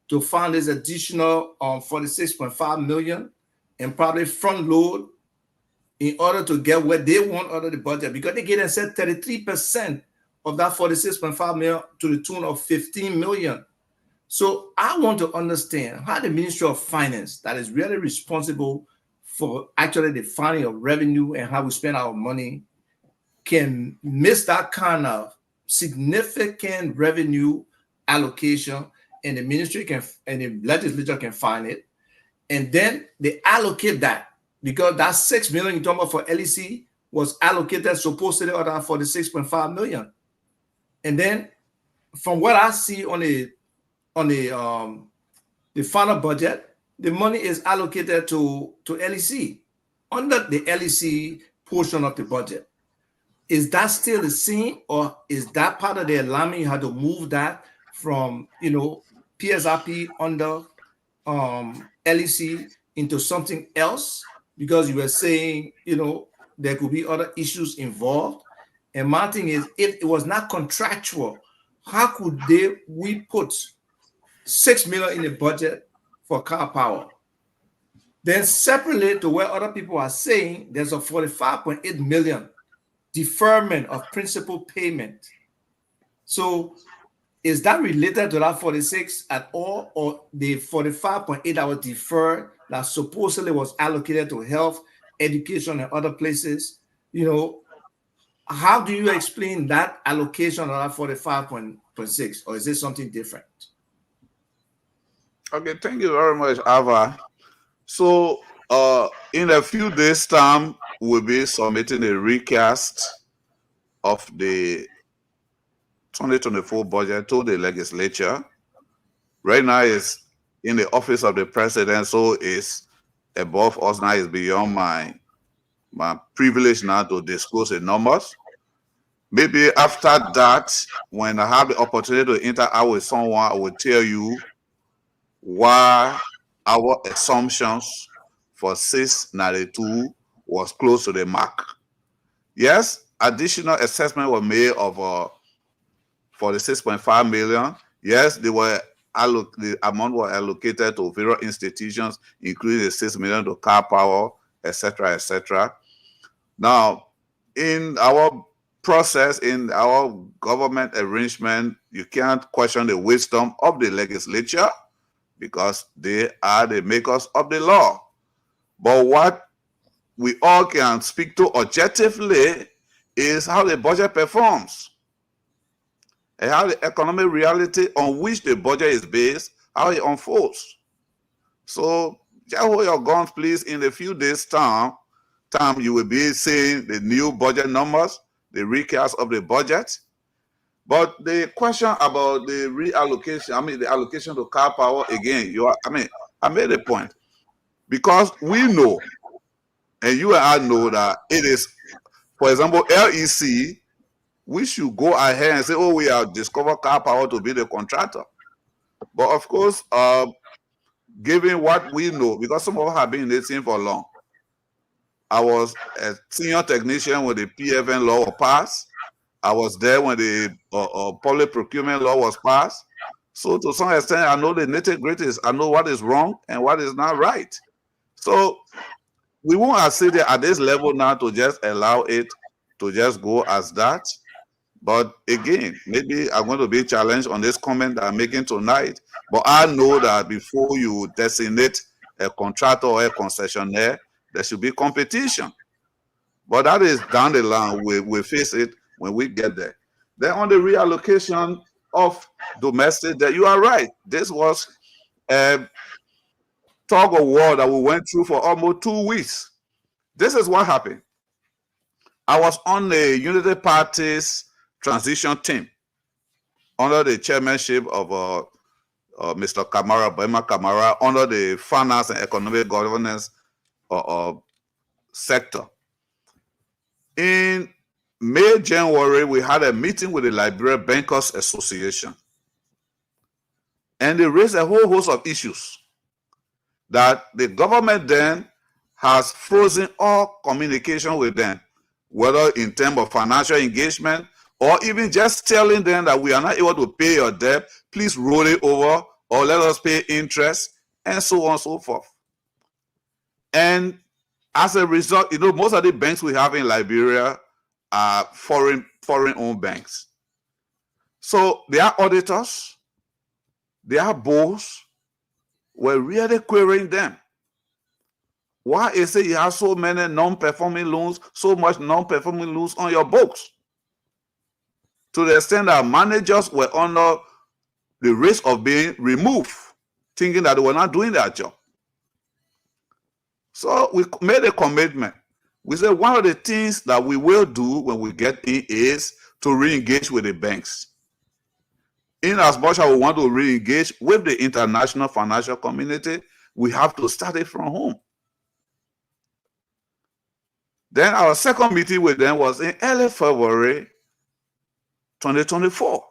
to find this additional 46.5 million and probably front load in order to get what they want out of the budget, because they get and said 33% of that 46.5 million to the tune of 15 million. So I want to understand how the Ministry of Finance, that is really responsible for actually the finding of revenue and how we spend our money, can miss that kind of significant revenue allocation, and the ministry can and the legislature can find it, and then they allocate that, because that $6 million you're talking about for LEC was allocated supposedly for the 6.5 million. And then from what I see on the final budget, the money is allocated to LEC under the LEC portion of the budget. Is that still the same, or is that part of the alignment? You had to move that from, PSRP under LEC into something else, because you were saying, there could be other issues involved. And my thing is, if it was not contractual, how could we put $6 million in the budget for car power? Then separately to where other people are saying there's a $45.8 million deferment of principal payment. So is that related to that 46 at all, or the 45.8 that was deferred that supposedly was allocated to health, education, and other places? How do you explain that allocation of that 45.6, or is it something different? Okay, thank you very much, Ava. So in a few days' time, we'll be submitting a recast of the 2024 budget to the legislature. Right now it's in the office of the president, so it's above us now. It's beyond my privilege now to disclose the numbers. Maybe after that, when I have the opportunity to interact with someone, I will tell you why our assumptions for 692 was close to the mark. Yes, additional assessment was made of for the 6.5 million. Yes, the amount was allocated to various institutions, including the 6 million to car power, etc., etc. Now, in our process, in our government arrangement, you can't question the wisdom of the legislature, because they are the makers of the law. But what we all can speak to objectively is how the budget performs and how the economic reality on which the budget is based, how it unfolds. So just hold your guns, please. In a few days' time, you will be seeing the new budget numbers, the recast of the budget. But the question about the reallocation, the allocation to car power, again, I made a point. Because we know, and you and I know, that it is, for example, LEC, we should go ahead and say, oh, we have discovered car power to be the contractor. But of course, given what we know, because some of us have been in this thing for long, I was a senior technician when the PFN law was passed. I was there when the public procurement law was passed. So to some extent, I know the nitty-gritties. I know what is wrong and what is not right. So we won't sit there at this level now to just allow it to just go as that. But again, maybe I'm going to be challenged on this comment that I'm making tonight. But I know that before you designate a contractor or a concessionaire, there should be competition. But that is down the line. We face it when we get there. Then on the reallocation of domestic debt, you are right. This was a tug of war that we went through for almost 2 weeks. This is what happened. I was on the Unity Party's transition team under the chairmanship of Mr. Kamara, Bema Kamara, under the finance and economic governance sector. In May, January, we had a meeting with the Liberia Bankers Association. And they raised a whole host of issues that the government then has frozen all communication with them, whether in terms of financial engagement or even just telling them that we are not able to pay your debt, please roll it over or let us pay interest, and so on and so forth. And as a result, most of the banks we have in Liberia are foreign-owned banks. So they are auditors, their boss were really querying them. Why is it you have so many non-performing loans, so much non-performing loans on your books? To the extent that managers were under the risk of being removed, thinking that they were not doing their job. So we made a commitment. We said one of the things that we will do when we get in is to re-engage with the banks. In as much as we want to re-engage with the international financial community, we have to start it from home. Then our second meeting with them was in early February 2024.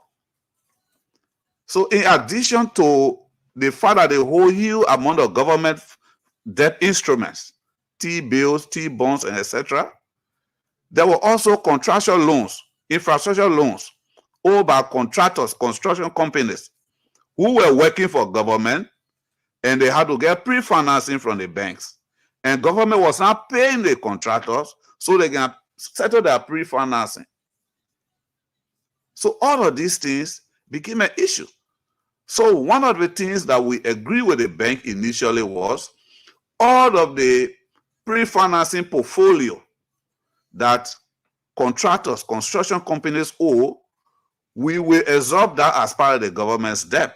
So in addition to the fact that the whole huge amount of government debt instruments, T-bills, T-bonds, and etc., there were also contractual loans, infrastructure loans, owed by contractors, construction companies who were working for government, and they had to get pre-financing from the banks. And government was not paying the contractors so they can settle their pre-financing. So all of these things became an issue. So one of the things that we agreed with the bank initially was all of the pre-financing portfolio that contractors, construction companies owe, we will absorb that as part of the government's debt.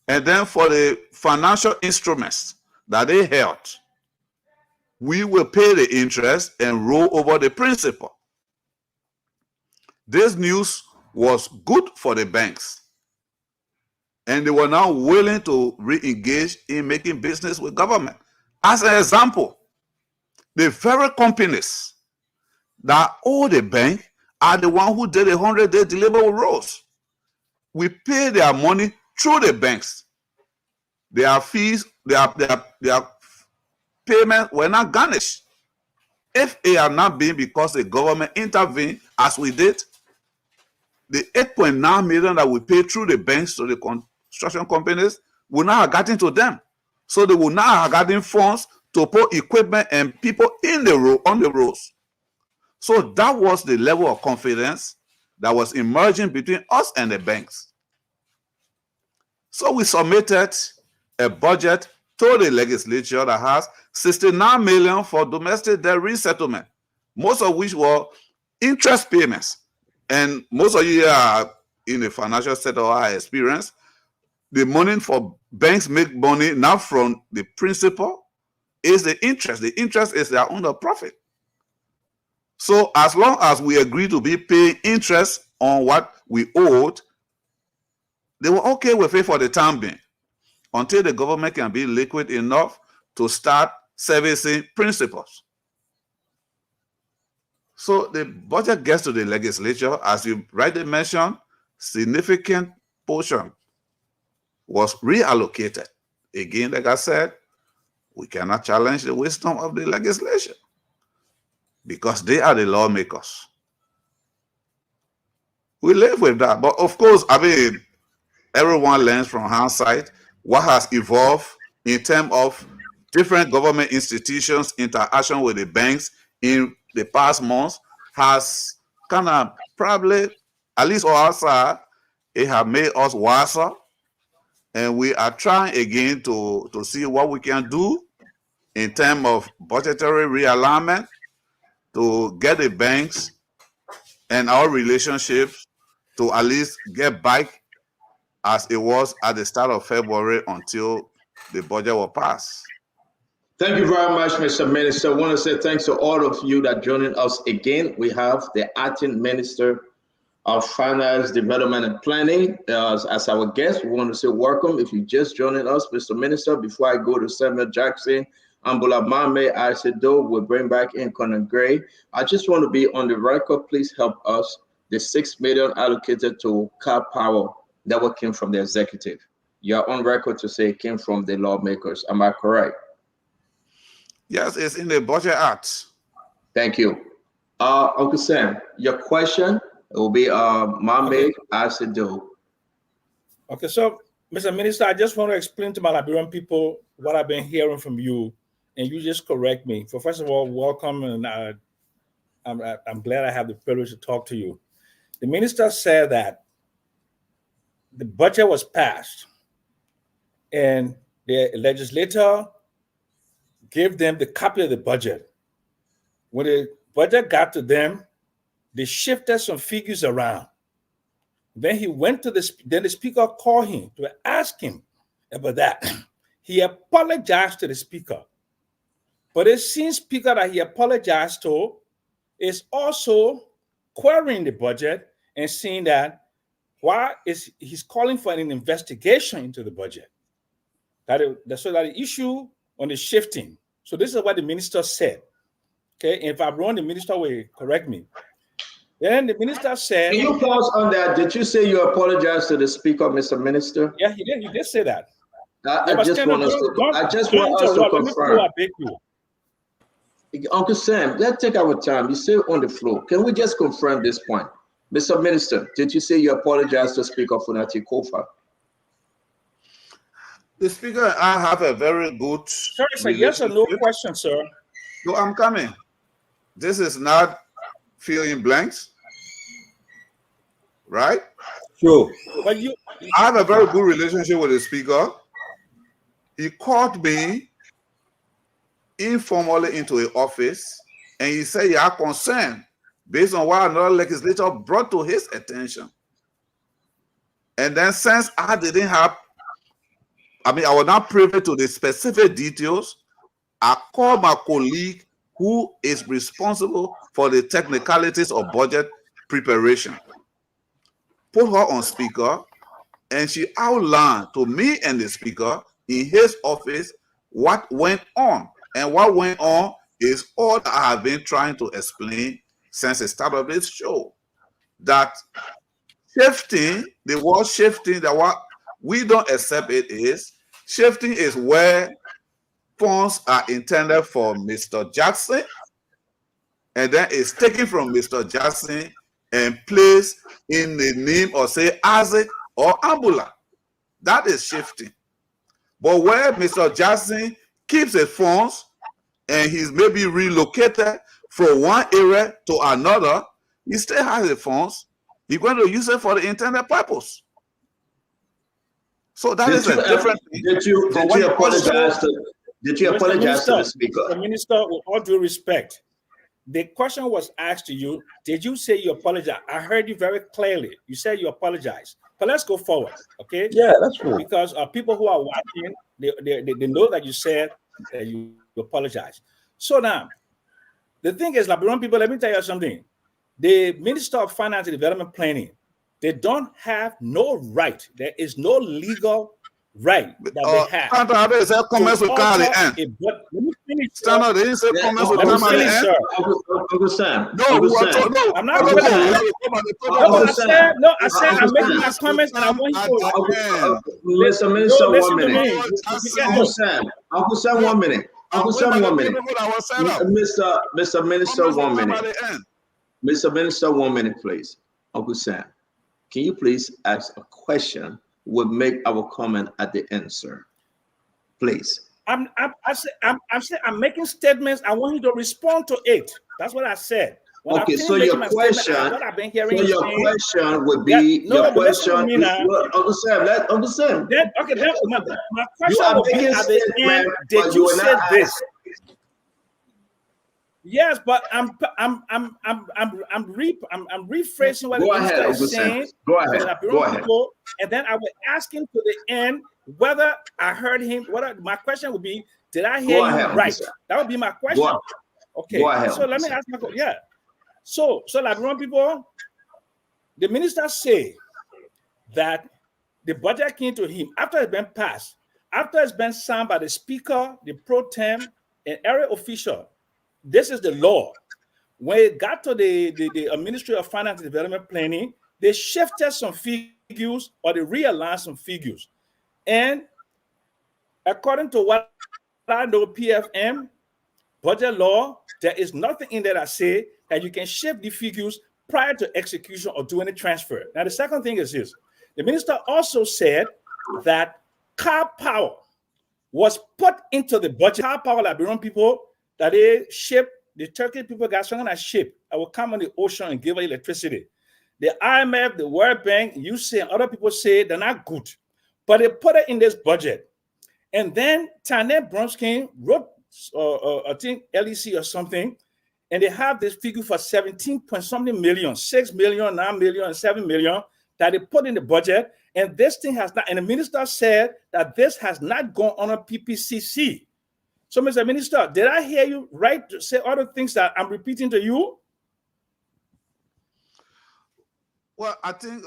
And then for the financial instruments that they held, we will pay the interest and roll over the principal. This news was good for the banks, and they were now willing to re-engage in making business with government. As an example, the very companies that owe the bank are the ones who did 100-day deliverable rules. We pay their money through the banks. Their fees, their payments were not garnished. If it had not been because the government intervened, as we did, the 8.9 million that we paid through the banks to the construction companies would not have gotten to them. So they would not have gotten funds to put equipment and people in the road, on the roads. So that was the level of confidence that was emerging between us and the banks. So we submitted a budget to the legislature that has 69 million for domestic debt resettlement, most of which were interest payments. And most of you are in the financial sector are experienced. The money for banks make money not from the principal, is the interest. The interest is their own profit. So as long as we agree to be paying interest on what we owed, they were okay with it for the time being, until the government can be liquid enough to start servicing principals. So the budget gets to the legislature, as you rightly mentioned, significant portion was reallocated. Again, like I said, we cannot challenge the wisdom of the legislation because they are the lawmakers. We live with that. But of course, I mean, everyone learns from hindsight what has evolved in terms of different government institutions' interaction with the banks in the past months has kind of probably, at least on our side, it has made us wiser. And we are trying again to see what we can do in terms of budgetary realignment to get the banks and our relationships to at least get back as it was at the start of February until the budget was passed. Thank you very much, Mr. Minister. I want to say thanks to all of you that joining us again. We have the Acting Minister of Finance, Development, and Planning as our guest. We want to say welcome. If you just joining us, Mr. Minister, before I go to Samuel Jackson, Ambula Mame, Aisedo, we'll bring back in Conan Gray. I just want to be on the record. Please help us. The 6 million allocated to Car Power that what came from the executive. You're on record to say it came from the lawmakers. Am I correct? Yes, it's in the Budget Act. Thank you. Uncle Sam, your question will be Mame Aisedo. Okay, so Mr. Minister, I just want to explain to my Liberian people what I've been hearing from you, and you just correct me. So first of all, welcome, and I'm glad I have the privilege to talk to you. The minister said that the budget was passed, and the legislator gave them the copy of the budget. When the budget got to them, they shifted some figures around. Then he went to then the speaker called him to ask him about that. He apologized to the speaker. But the same speaker that he apologized to is also querying the budget and saying that he's calling for an investigation into the budget. So that the issue on the shifting. So this is what the minister said. Okay, and if I'm wrong, the minister will correct me. Then the minister said, can you pause on that? Did you say you apologize to the speaker, Mr. Minister? Yeah, he did. He did say that. I just want us to confirm. Uncle Sam, let's take our time. You say on the floor. Can we just confirm this point? Mr. Minister, did you say you apologize to Speaker Funati Kofa? The speaker and I have a very good. Sir, it's a yes or no question, sir. No, I'm coming. This is not fill in blanks, right? Sure. But I have a very good relationship with the speaker. He called me informally into an office, and he said he had concern based on what another legislator brought to his attention. And then since I didn't have, I was not privy to the specific details, I called my colleague who is responsible for the technicalities of budget preparation, put her on speaker, and she outlined to me and the speaker in his office what went on. And what went on is all that I have been trying to explain since the start of this show. That shifting, the word shifting, that what we don't accept it is, shifting is where funds are intended for Mr. Jackson, and then it's taken from Mr. Jackson and placed in the name of, say, Isaac or Ambula. That is shifting. But where Mr. Jackson keeps his funds and he's maybe relocated from one area to another, he still has the funds. He's going to use it for the intended purpose. So that is a different thing. Did you apologize to the speaker? The minister, with all due respect, the question was asked to you, did you say you apologize? I heard you very clearly. You said you apologize. But let's go forward, okay? Yeah, that's cool. Because people who are watching, they know that you said that you apologize. So now, the thing is, Liberian people, let me tell you something. The Minister of Finance and Development Planning, they don't have no right. There is no legal right that they have. Let me finish. They didn't say comments will come at the end. Uncle Sam. No, I'm not going to. No, I said I'm making my comments and I want you to. Mr. Minister, 1 minute. Uncle Sam, 1 minute. Uncle Sam, 1 minute. Mr. Minister, 1 minute. Mr. Minister, 1 minute, please. Uncle Sam, can you please ask a question? We'll make our comment at the end, sir. Please. I'm making statements. I want you to respond to it. That's what I said. When okay, so your question, question would be your question. Uncle Sam. Okay, my question would be at the end. Did you say this? Yes, but I'm rephrasing what the minister is saying. Go ahead. And then I will ask him to the end whether I heard him. My question would be, did I hear you right? That would be my question. Okay. So let me ask my question. Yeah. So Liberian people, the minister say that the budget came to him after it's been passed, after it's been signed by the speaker, the pro tem, and area official. This is the law. When it got to the Ministry of Finance and Development Planning, they shifted some figures or they realigned some figures. And according to what I know, PFM, budget law, there is nothing in there that say that you can shift the figures prior to execution or do any transfer. Now, the second thing is this. The minister also said that car power was put into the budget. Car power, Liberian people, that they ship, the Turkish people got something on a ship. I will come on the ocean and give her electricity. the IMF, the World Bank, you say, other people say they're not good, but they put it in this budget. And then Tanette Bromskin wrote, I think LEC or something, and they have this figure for 17 point something million, 6 million, 9 million, and 7 million that they put in the budget. And this thing has not, and the minister said that this has not gone on a PPCC. So, Mr. Minister, did I hear you right to say other things that I'm repeating to you? Well, I think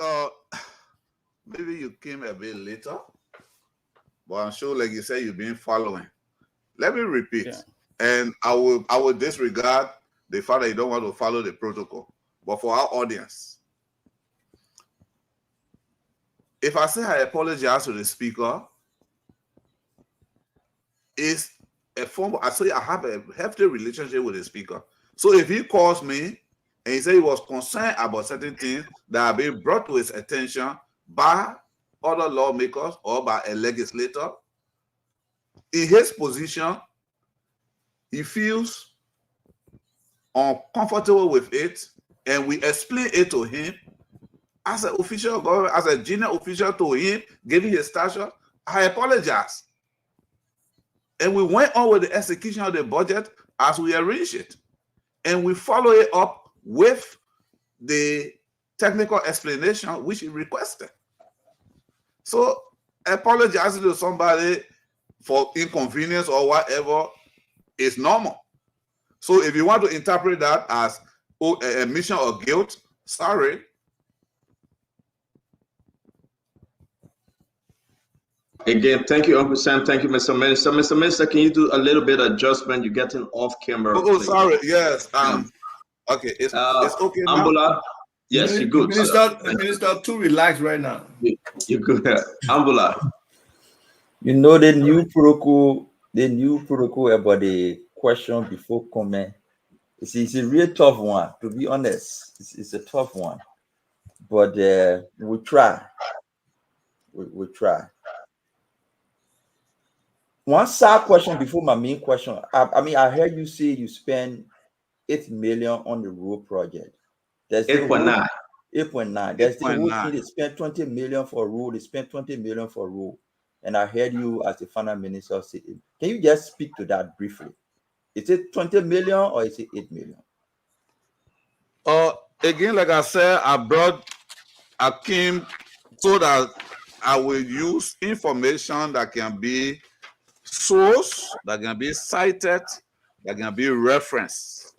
maybe you came a bit later, but I'm sure, like you said, you've been following. Let me repeat, and I will disregard the fact that you don't want to follow the protocol. But for our audience, if I say I apologize to the speaker, it's a form of, I say I have a hefty relationship with the speaker. So if he calls me and he said he was concerned about certain things that have been brought to his attention by other lawmakers or by a legislator, in his position, he feels uncomfortable with it, and we explain it to him as an official government, as a junior official to him, giving his stature. I apologize. And we went on with the execution of the budget as we arranged it. And we follow it up with the technical explanation which he requested. So apologizing to somebody for inconvenience or whatever is normal. So if you want to interpret that as a admission of guilt, sorry. Again, thank you, Uncle Sam. Thank you, Mr. Minister. Mr. Minister, can you do a little bit of adjustment? You're getting off camera. Oh, sorry. Yes. Okay. It's okay now. Ambula. Yes, you're good. Minister, too relaxed right now. You're good. Ambula. You know the new protocol about the question before comment. It's a real tough one, to be honest. It's a tough one. But we try. We try. One side question before my main question. I mean, I heard you say you spend 8 million on the road project. There's 8.9. 8.9. There's the whole thing. They spent 20 million for road. They spent 20 million for road. And I heard you as the finance minister say, can you just speak to that briefly? Is it 20 million or is it 8 million? Again, like I said, I came so that I will use information that can be sourced, that can be cited, that can be referenced.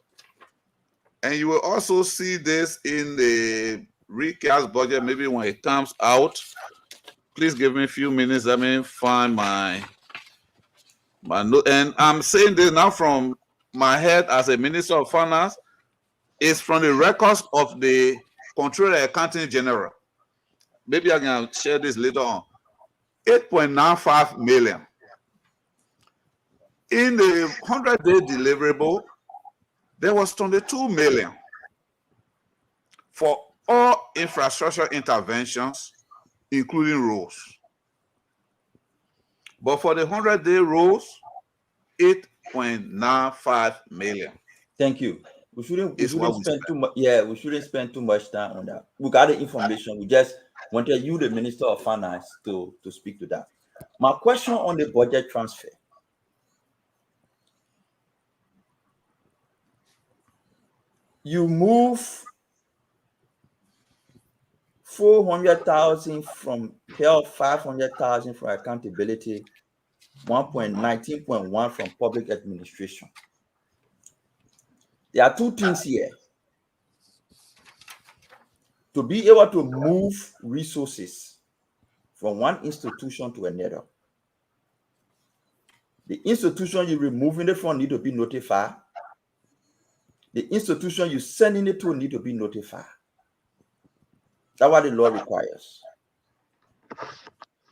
And you will also see this in the recast budget, maybe when it comes out. Please give me a few minutes. Let me find my note. And I'm saying this now from my head as a Minister of Finance. It's from the records of the Controller Accounting General. Maybe I can share this later on. 8.95 million. In the 100-day deliverable, there was 22 million for all infrastructure interventions, including roads. But for the 100-day roads, 8.95 million. Thank you. We shouldn't spend too much. Yeah, we shouldn't spend too much time on that. We got the information. We just wanted you, the Minister of Finance, to speak to that. My question on the budget transfer. You move 400,000 from health, 500,000 from accountability, 19.1 from public administration. There are two things here. To be able to move resources from one institution to another, the institution you're removing it from need to be notified. The institution you're sending it to need to be notified. That's what the law requires.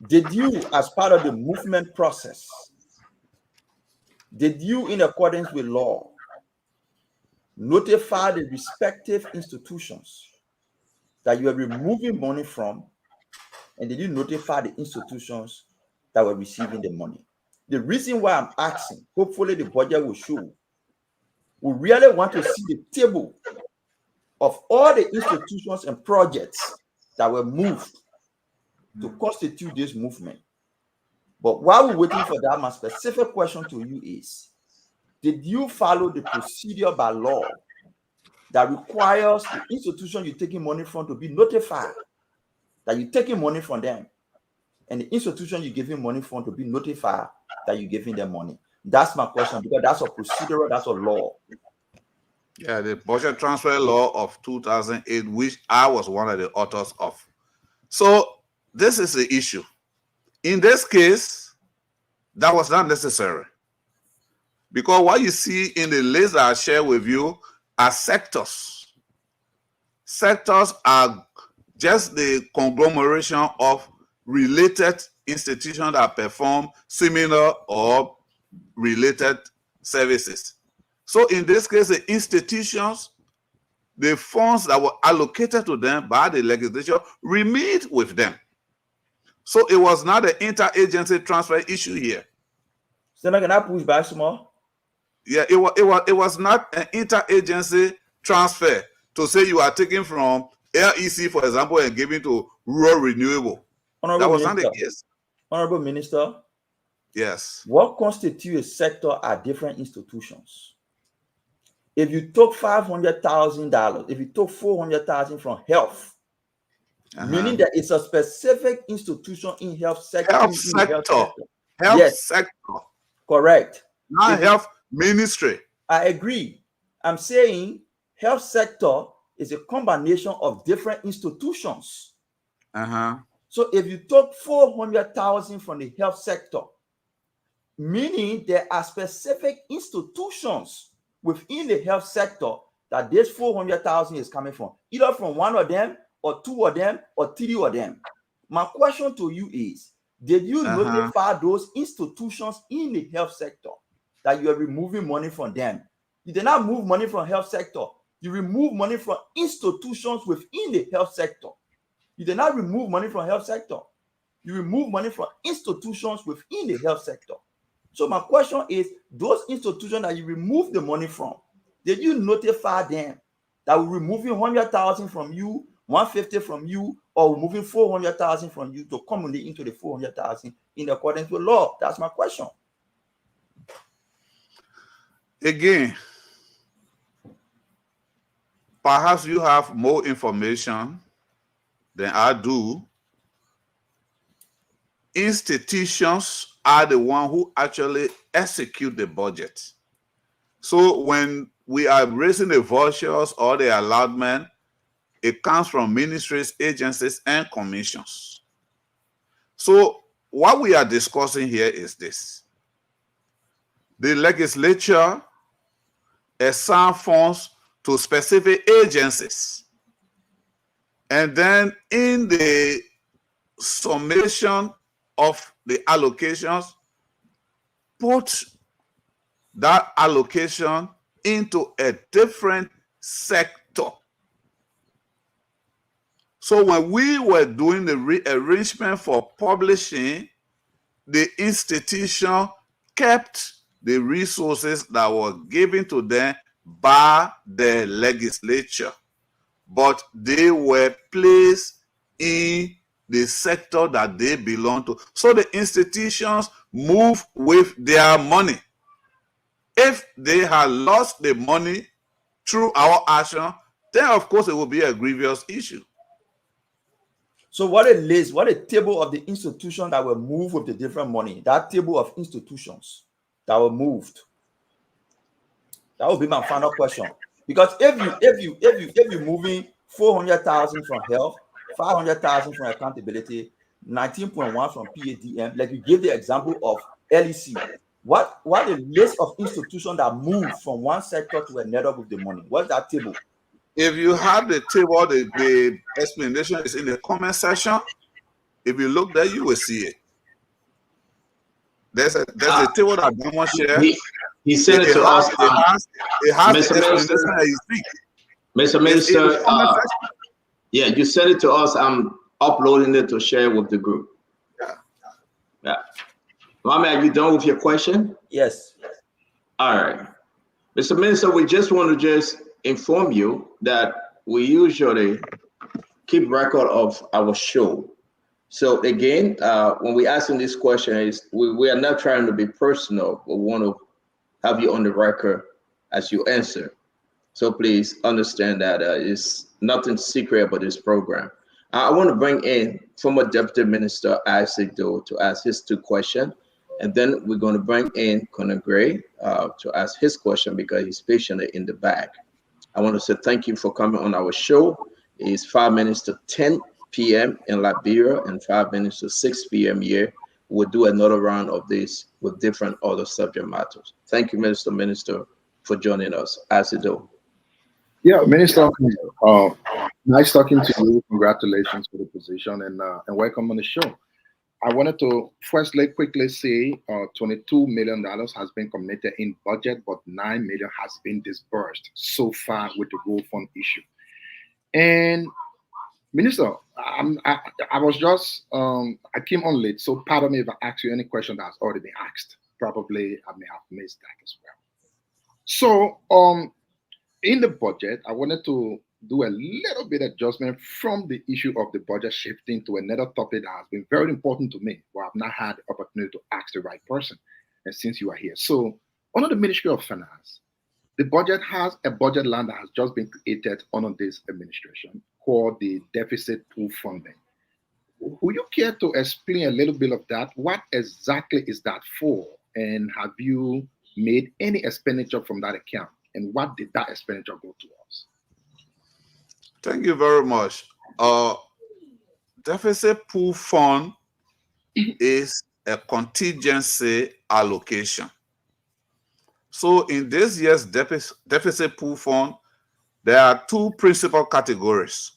Did you, as part of the movement process, did you, in accordance with law, notify the respective institutions that you are removing money from, and did you notify the institutions that were receiving the money? The reason why I'm asking, hopefully the budget will show, we really want to see the table of all the institutions and projects that were moved to constitute this movement. But while we're waiting for that, my specific question to you is, did you follow the procedure by law that requires the institution you're taking money from to be notified that you're taking money from them, and the institution you're giving money from to be notified that you're giving them money? That's my question, because that's a procedural, that's a law. Yeah, the budget transfer law of 2008, which I was one of the authors of. So this is the issue. In this case, that was not necessary, because what you see in the list that I share with you are sectors. Sectors are just the conglomeration of related institutions that perform similar or related services. So in this case, the institutions, the funds that were allocated to them by the legislature remained with them. So it was not an interagency transfer issue here. So now can I push back some more? Yeah, it was not an interagency transfer to say you are taking from LEC, for example, and giving to rural renewable. That was not the case. Honorable Minister. Yes. What constitutes a sector are different institutions. If you took $500,000, if you took $400,000 from health, meaning that it's a specific institution in health sector. Health sector. Correct. Not health ministry. I agree. I'm saying health sector is a combination of different institutions. So if you took $400,000 from the health sector, meaning there are specific institutions within the health sector that this $400,000 is coming from, either from one of them or two of them or three of them. My question to you is, did you notify those institutions in the health sector that you are removing money from them? You did not move money from health sector. You remove money from institutions within the health sector. You did not remove money from health sector. You remove money from institutions within the health sector. So my question is, those institutions that you remove the money from, did you notify them that we're removing $100,000 from you, $150,000 from you, or removing $400,000 from you to accommodate into the $400,000 in accordance with law? That's my question. Again, perhaps you have more information than I do. Institutions are the one who actually execute the budget. So when we are raising the vouchers or the allotment, it comes from ministries, agencies, and commissions. So what we are discussing here is this. The legislature assign funds to specific agencies. And then in the summation of the allocations, put that allocation into a different sector. So when we were doing the rearrangement for publishing, the institution kept the resources that were given to them by the legislature, but they were placed in the sector that they belong to. So the institutions move with their money. If they had lost the money through our action, then of course it will be a grievous issue. So what a list, what a table of the institutions that were moved with the different money, that table of institutions that were moved. That would be my final question. Because if you moving 400,000 from health, 500,000 from accountability, 19.1 from PADM, like you gave the example of LEC. What a list of institutions that move from one sector to another with the money? What's that table? If you have the table, the explanation is in the comment section. If you look there, you will see it. There's a table that Diamond shared. He sent it to us. It has the explanation that you speak. Mr. Minister, yeah, you sent it to us. I'm uploading it to share with the group. Yeah. Mama, are you done with your question? Yes. All right. Mr. Minister, we just want to inform you that we usually keep record of our show. So again, when we asking this question, we are not trying to be personal, but we want to have you on the record as you answer. So please understand that it's nothing secret about this program. I want to bring in former Deputy Minister Isaac Doe to ask his 2 questions. And then we're going to bring in Conor Gray to ask his question because he's patiently in the back. I want to say thank you for coming on our show. It's 5 minutes to 10 p.m. in Liberia and 5 minutes to 6 p.m. here. We'll do another round of this with different other subject matters. Thank you, Minister, for joining us. Isaac Doe. Yeah, Minister, nice talking to you. Congratulations for the position and welcome on the show. I wanted to firstly quickly say $22 million has been committed in budget, but $9 million has been disbursed so far with the road fund issue. And Minister, I was just, I came on late, so pardon me if I ask you any question that's already been asked. Probably I may have missed that as well. So in the budget, I wanted to do a little bit of adjustment from the issue of the budget shifting to another topic that has been very important to me, where I've not had the opportunity to ask the right person, and since you are here. So under the Ministry of Finance, the budget has a budget line that has just been created under this administration called the deficit pool funding. Would you care to explain a little bit of that? What exactly is that for? And have you made any expenditure from that account? And what did that expenditure go towards? Thank you very much. Deficit pool fund is a contingency allocation. So in this year's deficit pool fund, there are 2 principal categories.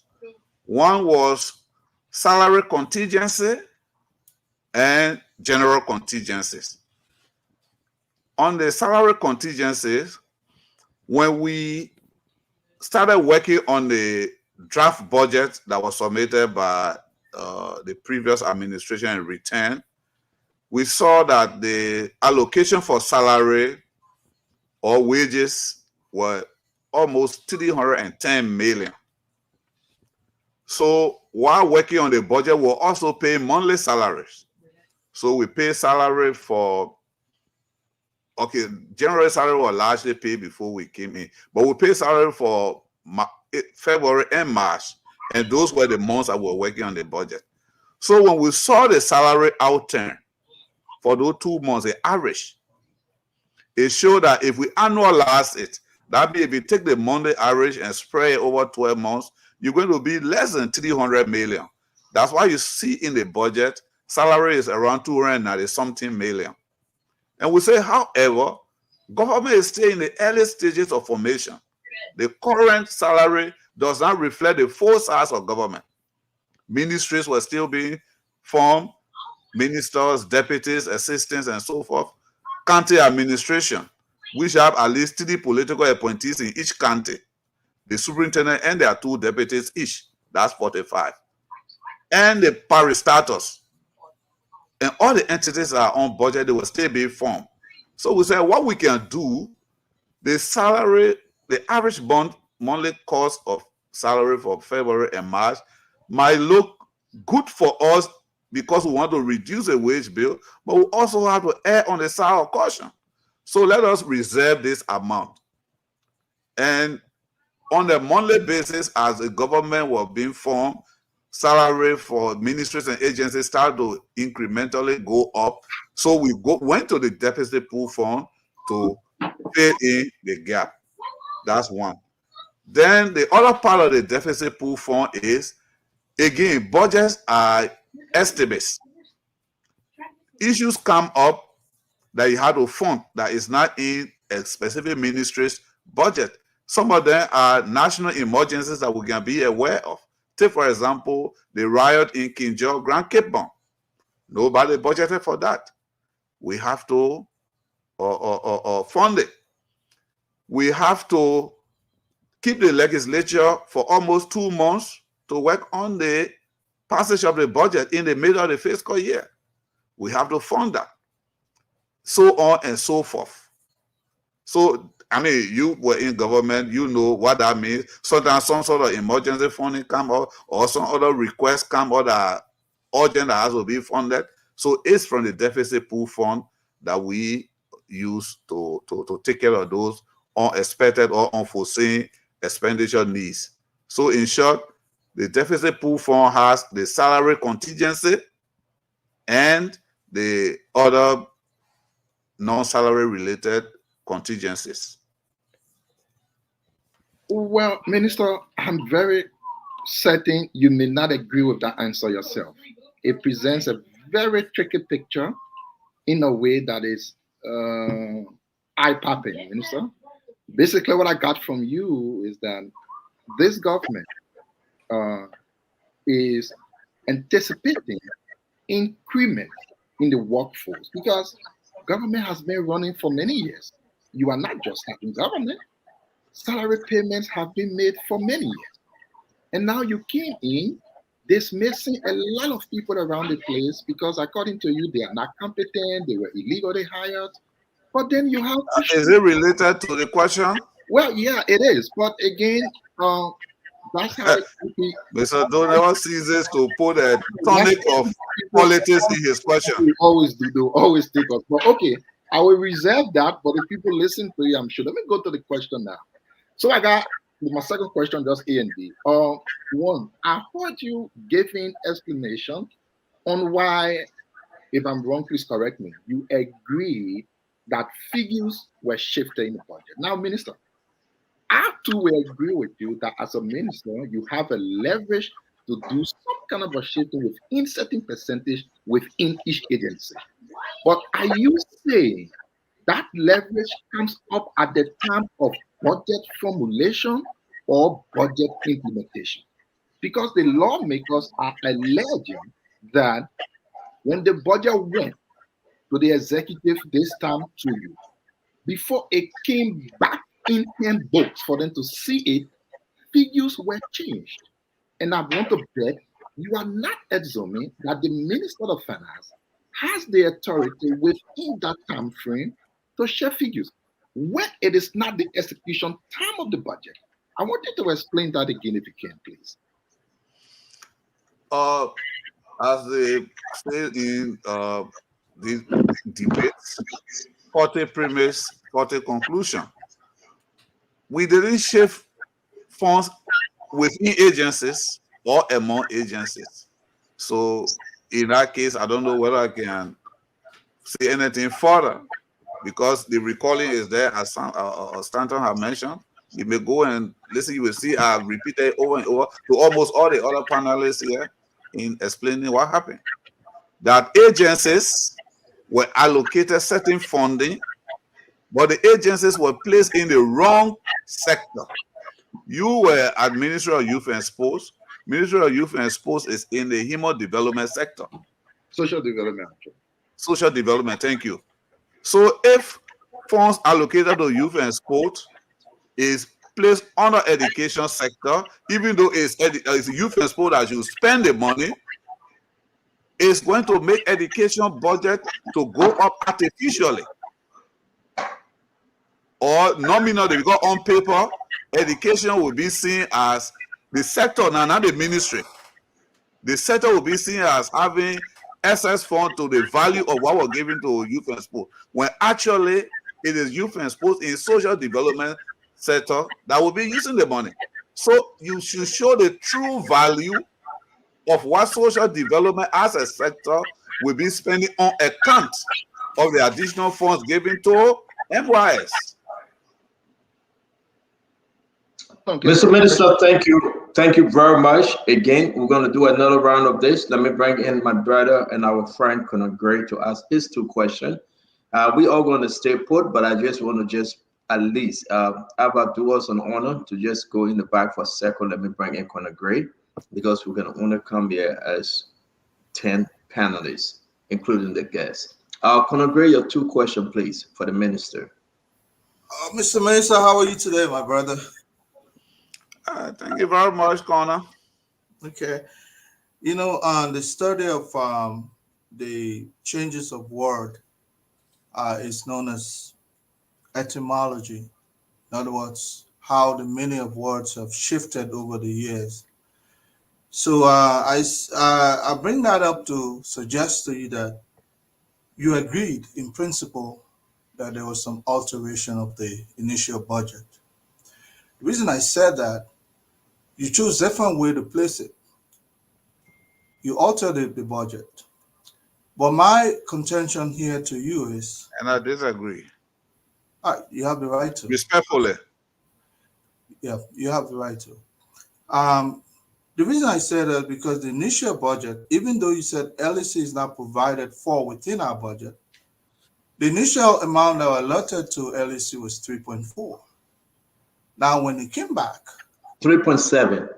One was salary contingency and general contingencies. On the salary contingencies, when we started working on the draft budget that was submitted by the previous administration and return, we saw that the allocation for salary or wages were almost 310 million. So while working on the budget, we'll also pay monthly salaries. So we pay salary for, okay, general salary was largely paid before we came in, but we pay salary for February and March, and those were the months that we were working on the budget. So when we saw the salary outturn for those 2 months, the average, it showed that if we annualize it, that means if you take the monthly average and spread it over 12 months, you're going to be less than 300 million. That's why you see in the budget, salary is around 290-something million. And we say, however, government is still in the early stages of formation. The current salary does not reflect the full size of government. Ministries were still being formed, ministers, deputies, assistants, and so forth. County administration, which have at least 3 political appointees in each county. The superintendent and their 2 deputies each. That's 45. And the parastatals. And all the entities that are on budget, they will still be formed. So we said what we can do, the salary, the average monthly cost of salary for February and March might look good for us because we want to reduce the wage bill, but we also have to err on the side of caution. So let us reserve this amount. And on a monthly basis, as the government was being formed, salary for ministries and agencies started to incrementally go up. So we went to the deficit pool fund to pay in the gap. That's one. Then the other part of the deficit pool fund is, again, budgets are estimates. Issues come up that you have to fund that is not in a specific ministry's budget. Some of them are national emergencies that we can be aware of. Take, for example, the riot in King George, Grand Cape Bon. Nobody budgeted for that. We have to fund it. We have to keep the legislature for almost 2 months to work on the passage of the budget in the middle of the fiscal year. We have to fund that. So on and so forth. So, I mean, you were in government, you know what that means. Sometimes some sort of emergency funding come out, or some other requests come out that are urgent that has to be funded. So it's from the deficit pool fund that we use to take care of those unexpected or unforeseen expenditure needs. So in short, the deficit pool fund has the salary contingency and the other non-salary related contingencies. Well, Minister, I'm very certain you may not agree with that answer yourself. It presents a very tricky picture in a way that is eye-popping, Minister. Basically, what I got from you is that this government is anticipating increment in the workforce because government has been running for many years. You are not just having government. Salary payments have been made for many years. And now you came in dismissing a lot of people around the place because according to you, they are not competent, they were illegally hired. But then you have... Is it related to the question? Well, yeah, it is. But again, that's how Mr. Donewa ceases to put a tonic of politics in his question. We always do, they always take us. But okay, I will reserve that. But if people listen to you, I'm sure. Let me go to the question now. So I got my second question, just A and B. One, I heard you giving explanation on why, if I'm wrong, please correct me. You agree that figures were shifted in the budget. Now, Minister, I too will agree with you that as a minister, you have a leverage to do some kind of a shifting within certain percentage within each agency. But are you saying that leverage comes up at the time of budget formulation or budget implementation? Because the lawmakers are alleging that when the budget went to the executive this time to you, before it came back in 10 books for them to see it, figures were changed. And I want to bet you are not assuming that the Minister of Finance has the authority within that time frame to share figures when it is not the execution time of the budget. I want you to explain that again if you can, please. As they say in these debates, 40 premise, 40 conclusion. We didn't shift funds within agencies or among agencies. So in that case, I don't know whether I can say anything further because the recalling is there, as Stanton have mentioned. You may go and listen, you will see I've repeated over and over to almost all the other panelists here in explaining what happened. That agencies were allocated certain funding, but the agencies were placed in the wrong sector. You were at Ministry of Youth and Sports. Ministry of Youth and Sports is in the human development sector. Social development. Social development, thank you. So if funds allocated to youth and sport is placed under education sector, even though it's youth and sport that you spend the money, it's going to make education budget to go up artificially. Or nominally, because on paper, education will be seen as the sector, not the ministry. The sector will be seen as having excess fund to the value of what we're giving to youth and sport, when actually it is youth and sports in social development sector that will be using the money. So you should show the true value of what social development as a sector will be spending on account of the additional funds given to MYS. Mr. Minister, thank you. Thank you very much. Again, we're going to do another round of this. Let me bring in my brother and our friend Conor to ask his two questions. We are going to stay put, but I just want to at least do us an honor to just go in the back for a second. Let me bring in Conor because we're going to only come here as 10 panelists, including the guests. Conor, your two questions, please, for the minister. Mr. Minister, how are you today, my brother? Thank you very much, Connor. Okay. You know, the study of the changes of word is known as etymology. In other words, how the meaning of words have shifted over the years. So I bring that up to suggest to you that you agreed in principle that there was some alteration of the initial budget. The reason I said that, you choose different way to place it. You altered the budget. But my contention here to you is... And I disagree. You have the right to. Respectfully. Yeah, you have the right to. The reason I said that because the initial budget, even though you said LEC is not provided for within our budget, the initial amount that was allotted to LEC was 3.4. Now, when it came back... 3.7.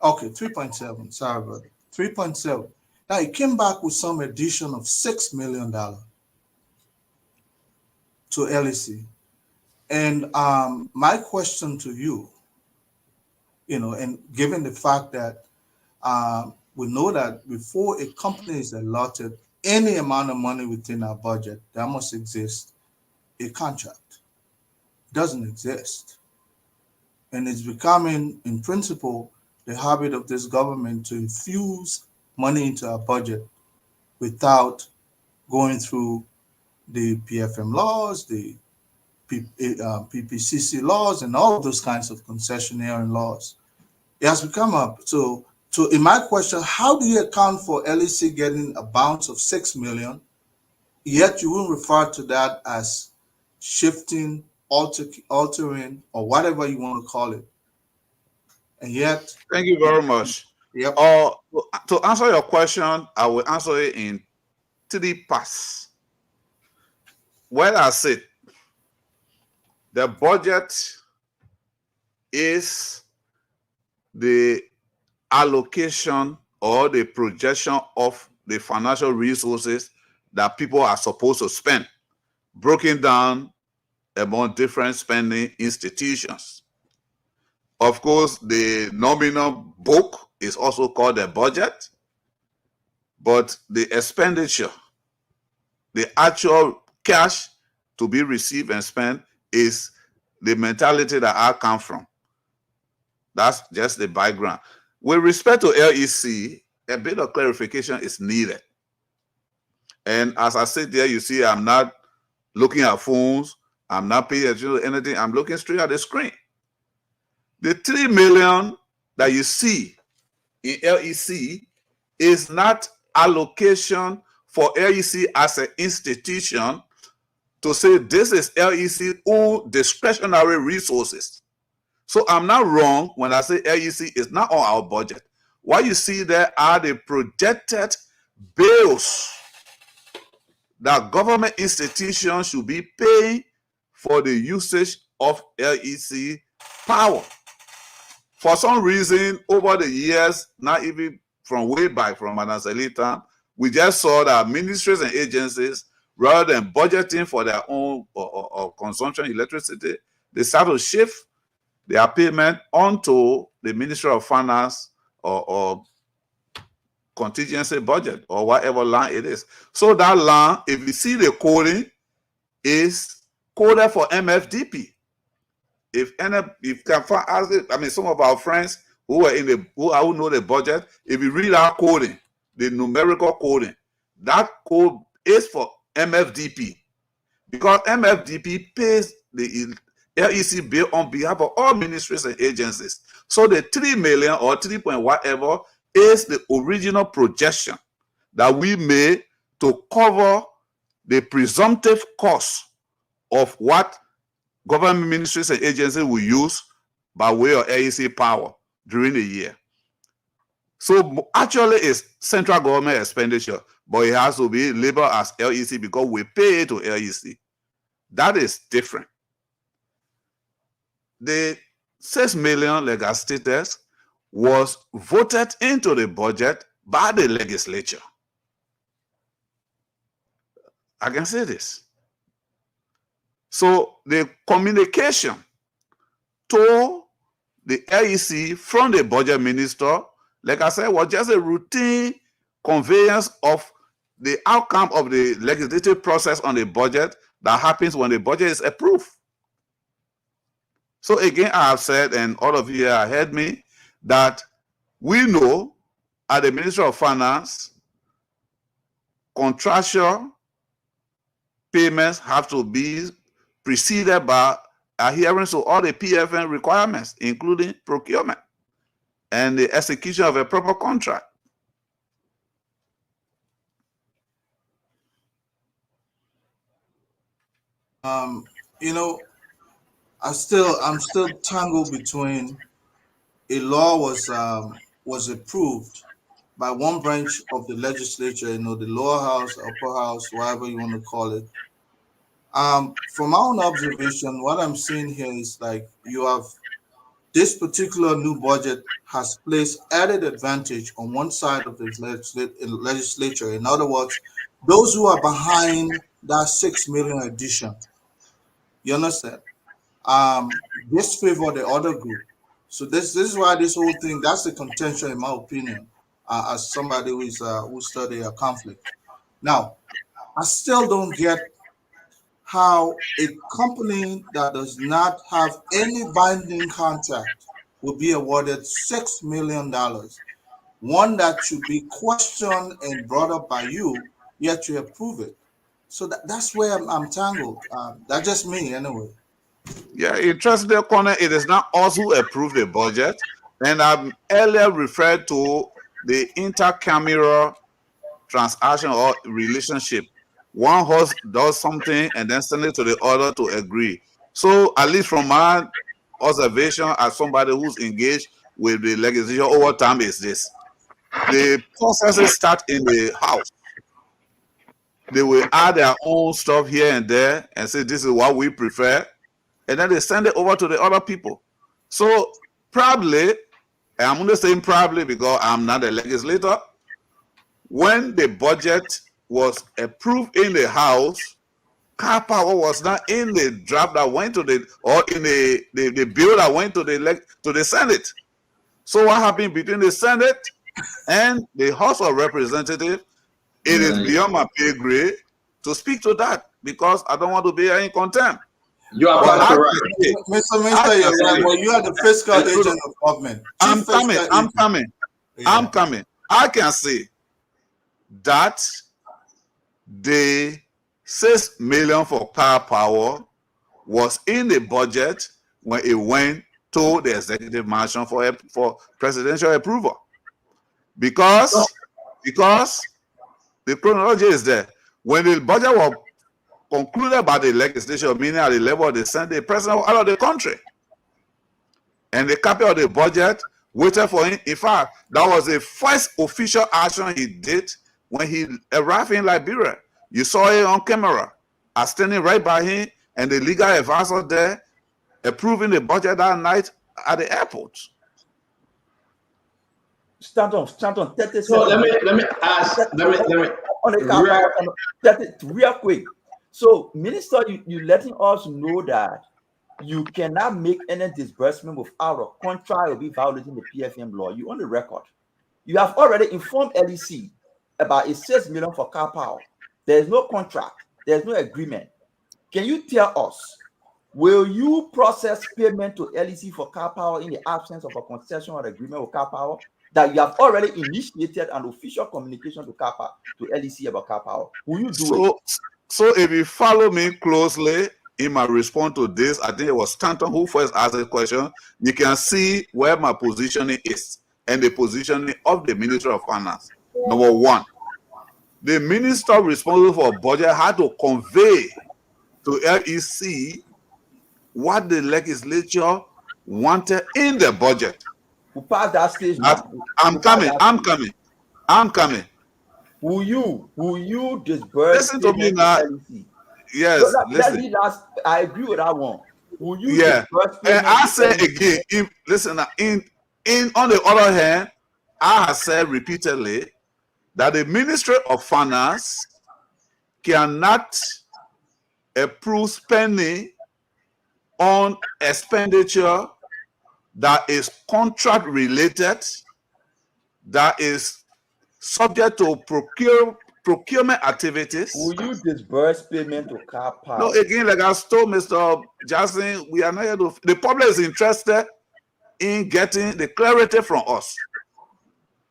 Okay, 3.7. Sorry about it. 3.7. Now, it came back with some addition of $6 million to LEC. And my question to you, and given the fact that we know that before a company is allotted any amount of money within our budget, there must exist a contract. It doesn't exist. And it's becoming, in principle, the habit of this government to infuse money into our budget without going through the PFM laws, the PPCC laws, and all of those kinds of concessionaire laws. It has become up. So in my question, how do you account for LEC getting a bounce of $6 million, yet you will refer to that as shifting, altering, or whatever you want to call it? And yet... Thank you very much. Yep. To answer your question, I will answer it in 3 parts. Where I sit, the budget is the allocation or the projection of the financial resources that people are supposed to spend, broken down among different spending institutions. Of course, the nominal book is also called the budget, but the expenditure, the actual cash to be received and spent, is the mentality that I come from. That's just the background. With respect to LEC, a bit of clarification is needed. And as I sit there, you see I'm not looking at phones, I'm not paying attention to anything, I'm looking straight at the screen. The 3 million that you see in LEC is not allocation for LEC as an institution to say this is LEC own discretionary resources. So I'm not wrong when I say LEC is not on our budget. What you see there are the projected bills that government institutions should be paying for the usage of LEC power. For some reason, over the years, not even from way back from Madam time, we just saw that ministries and agencies, rather than budgeting for their own or consumption electricity, they start to shift their payment onto the Ministry of Finance or contingency budget or whatever line it is. So that line, if you see the coding, is coded for MFDP. If can find, I mean, some of our friends who are who know the budget, if you read our coding, the numerical coding, that code is for MFDP, because MFDP pays the LEC bill on behalf of all ministries and agencies. So the 3 million or 3 point whatever is the original projection that we made to cover the presumptive cost of what government ministries and agencies will use by way of LEC power during the year. So actually it's central government expenditure, but it has to be labeled as LEC because we pay it to LEC. That is different. The 6 million, like I stated, was voted into the budget by the legislature. I can say this. So the communication to the LEC from the budget minister, like I said, was just a routine conveyance of the outcome of the legislative process on the budget that happens when the budget is approved. So again, I have said, and all of you have heard me, that we know at the Ministry of Finance, contractual payments have to be preceded by adherence to all the PFN requirements, including procurement and the execution of a proper contract. You know, I'm still tangled between a law was approved by one branch of the legislature, you know, the lower house, upper house, whatever you want to call it. From my own observation, what I'm seeing here is like you have this particular new budget has placed added advantage on one side of the legislature. In other words, those who are behind that 6 million addition. You understand? Disfavor the other group. So this is why this whole thing, that's the contention in my opinion, as somebody who study a conflict. Now, I still don't get how a company that does not have any binding contract will be awarded $6 million, one that should be questioned and brought up by you, yet you approve it. So that's where I'm tangled. That's just me anyway. Yeah, interesting corner. It is not us who approve the budget, and I've earlier referred to the intercameral transaction or relationship. One host does something and then send it to the other to agree. So, at least from my observation as somebody who's engaged with the legislation over time, is this: the processes start in the house. They will add their own stuff here and there and say this is what we prefer. And then they send it over to the other people. So probably, I'm only saying probably because I'm not a legislator, when the budget was approved in the House, car power was not in the draft that went to the, or in the bill that went to the Senate. So what happened between the Senate and the House of Representatives, it is beyond my pay grade to speak to that because I don't want to be in contempt. You are correct. Mr. Minister, you're right. Well, you are the fiscal agent of government. I'm coming. I can say that the 6 million for car power was in the budget when it went to the executive mansion for presidential approval. Because the chronology is there. When the budget was concluded by the legislature, meaning at the level of the Senate, the president was out of the country. And the copy of the budget waited for him. In fact, that was the first official action he did when he arrived in Liberia. You saw it on camera. I was standing right by him and the legal advisor there approving the budget that night at the airport. Stanton, 30 so let me ask, real quick. So, Minister, you letting us know that you cannot make any disbursement without a contract or be violating the PFM law. You on the record. You have already informed LEC about a 6 million for car power. There is no contract. There is no agreement. Can you tell us, will you process payment to LEC for car power in the absence of a concession or agreement with car power that you have already initiated an official communication to car power, to LEC about car power? Will you do it? So if you follow me closely in my response to this, I think it was Stanton who first asked the question. You can see where my positioning is and the positioning of the Ministry of Finance. Number one, the minister responsible for budget had to convey to LEC what the legislature wanted in the budget. Who passed that stage? I'm coming. Will you disburse? Listen to me now. Yes, so listen. I agree with that one. Will you? Yeah, and I say again. Listen, on the other hand, I have said repeatedly that the Ministry of Finance cannot approve spending on expenditure that is contract related, that is subject to procurement activities. Will you disburse payment to car park? No, again, like I told Mr. Jackson, we are not here to, the public is interested in getting the clarity from us.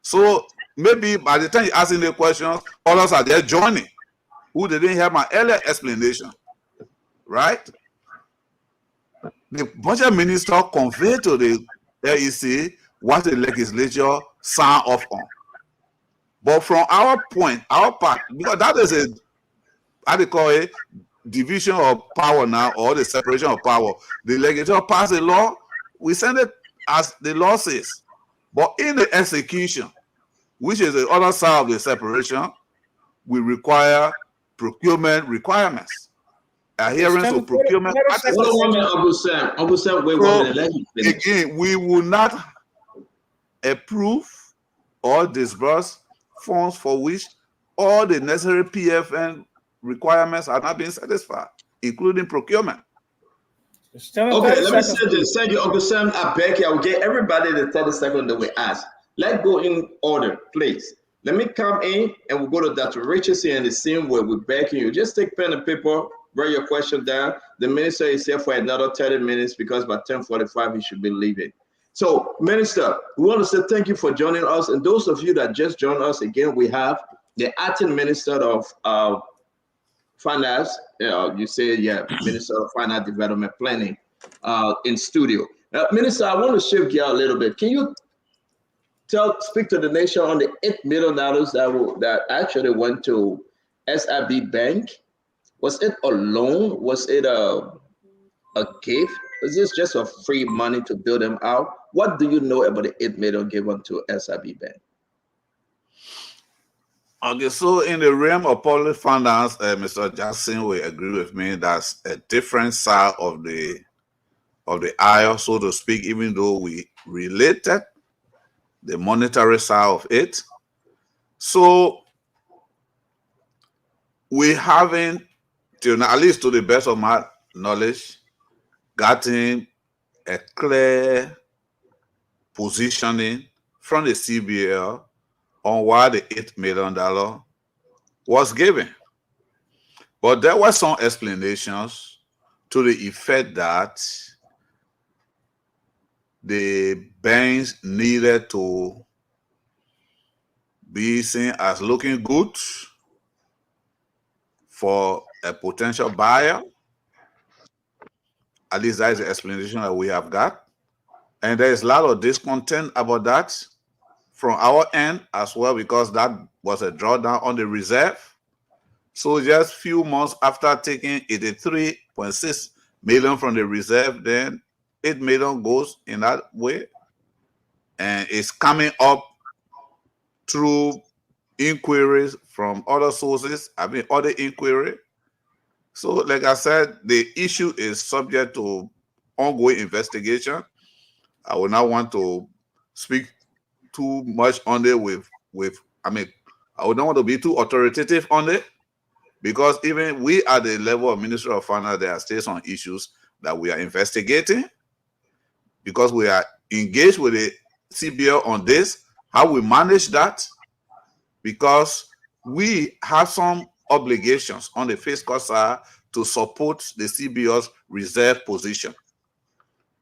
So maybe by the time you're asking the questions, others are there joining who didn't hear my earlier explanation, right? The budget minister conveyed to the LEC what the legislature signed off on. But from our point, our part, because that is a, how do you call it, division of power now, or the separation of power. The legislature passed a law, we send it as the law says. But in the execution, which is the other side of the separation, we require procurement requirements. Adherence to procurement. Again, we will not approve or disburse funds for which all the necessary PFN requirements are not being satisfied, including procurement. Okay, let me say this. Send you, Uncle Sam, I beg you, I will get everybody the 30 seconds that we ask. Let's go in order, please. Let me come in and we'll go to Dr. Richardson in the same way. We're backing you. Just take pen and paper, write your question down. The minister is here for another 30 minutes because by 10:45 he should be leaving. So, Minister, we want to say thank you for joining us. And those of you that just joined us, again, we have the acting Minister of Finance, you say, yeah, Minister of Finance Development Planning in studio. Minister, I want to shift gear a little bit. Can you speak to the nation on the $8 million that actually went to SIB Bank? Was it a loan? Was it a gift? Is this just a free money to build them out? What do you know about the $8 million given to SIB Bank? Okay, so in the realm of public finance, Mr. Jackson will agree with me that's a different side of the aisle, so to speak, even though we related the monetary side of it. So we haven't, till now, at least to the best of my knowledge, gotten a clear positioning from the CBL on why the $8 million was given. But there were some explanations to the effect that the banks needed to be seen as looking good for a potential buyer. At least that is the explanation that we have got. And there is a lot of discontent about that from our end as well, because that was a drawdown on the reserve. So just a few months after taking 83.6 million from the reserve, then 8 million goes in that way. And it's coming up through inquiries from other sources, other inquiry. So like I said, the issue is subject to ongoing investigation. I will not want to speak too much on it I would not want to be too authoritative on it, because even we at the level of Ministry of Finance, there are still some issues that we are investigating, because we are engaged with the CBL on this, how we manage that, because we have some obligations on the fiscal side to support the CBL's reserve position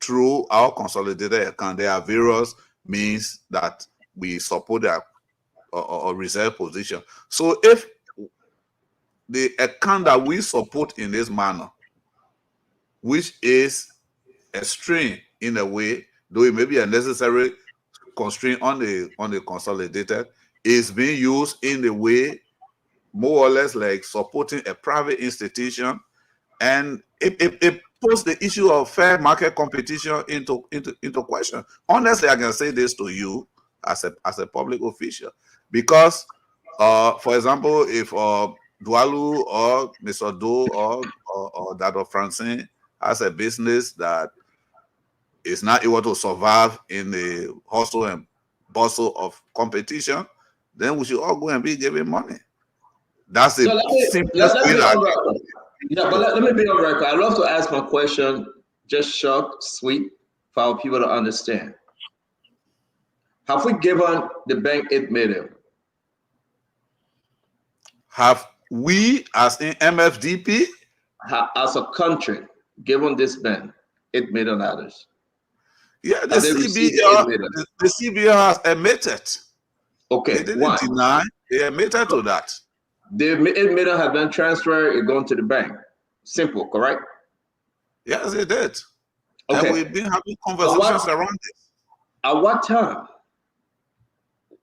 through our consolidated account. There are various means that we support their reserve position. So if the account that we support in this manner, which is a strain in a way, though it may be a necessary constraint on the consolidated, is being used in the way more or less like supporting a private institution, and it puts the issue of fair market competition into question. Honestly, I can say this to you as a public official, because for example, if Dualu or Mr. Do or Dr. Francine has a business that is not able to survive in the hustle and bustle of competition, then we should all go and be giving money. That's the simplest way. Let me be on record. I'd love to ask my question just short, sweet, for our people to understand. Have we given the bank $8 million? Have we, as in MFDP, as a country, given this ban $8 million? Yeah, the CBL has admitted. Okay, they didn't deny. They admitted to that. The $8 million have been transferred. It gone to the bank. Simple, correct? Yes, it did. Okay. And we've been having conversations around it. At what time?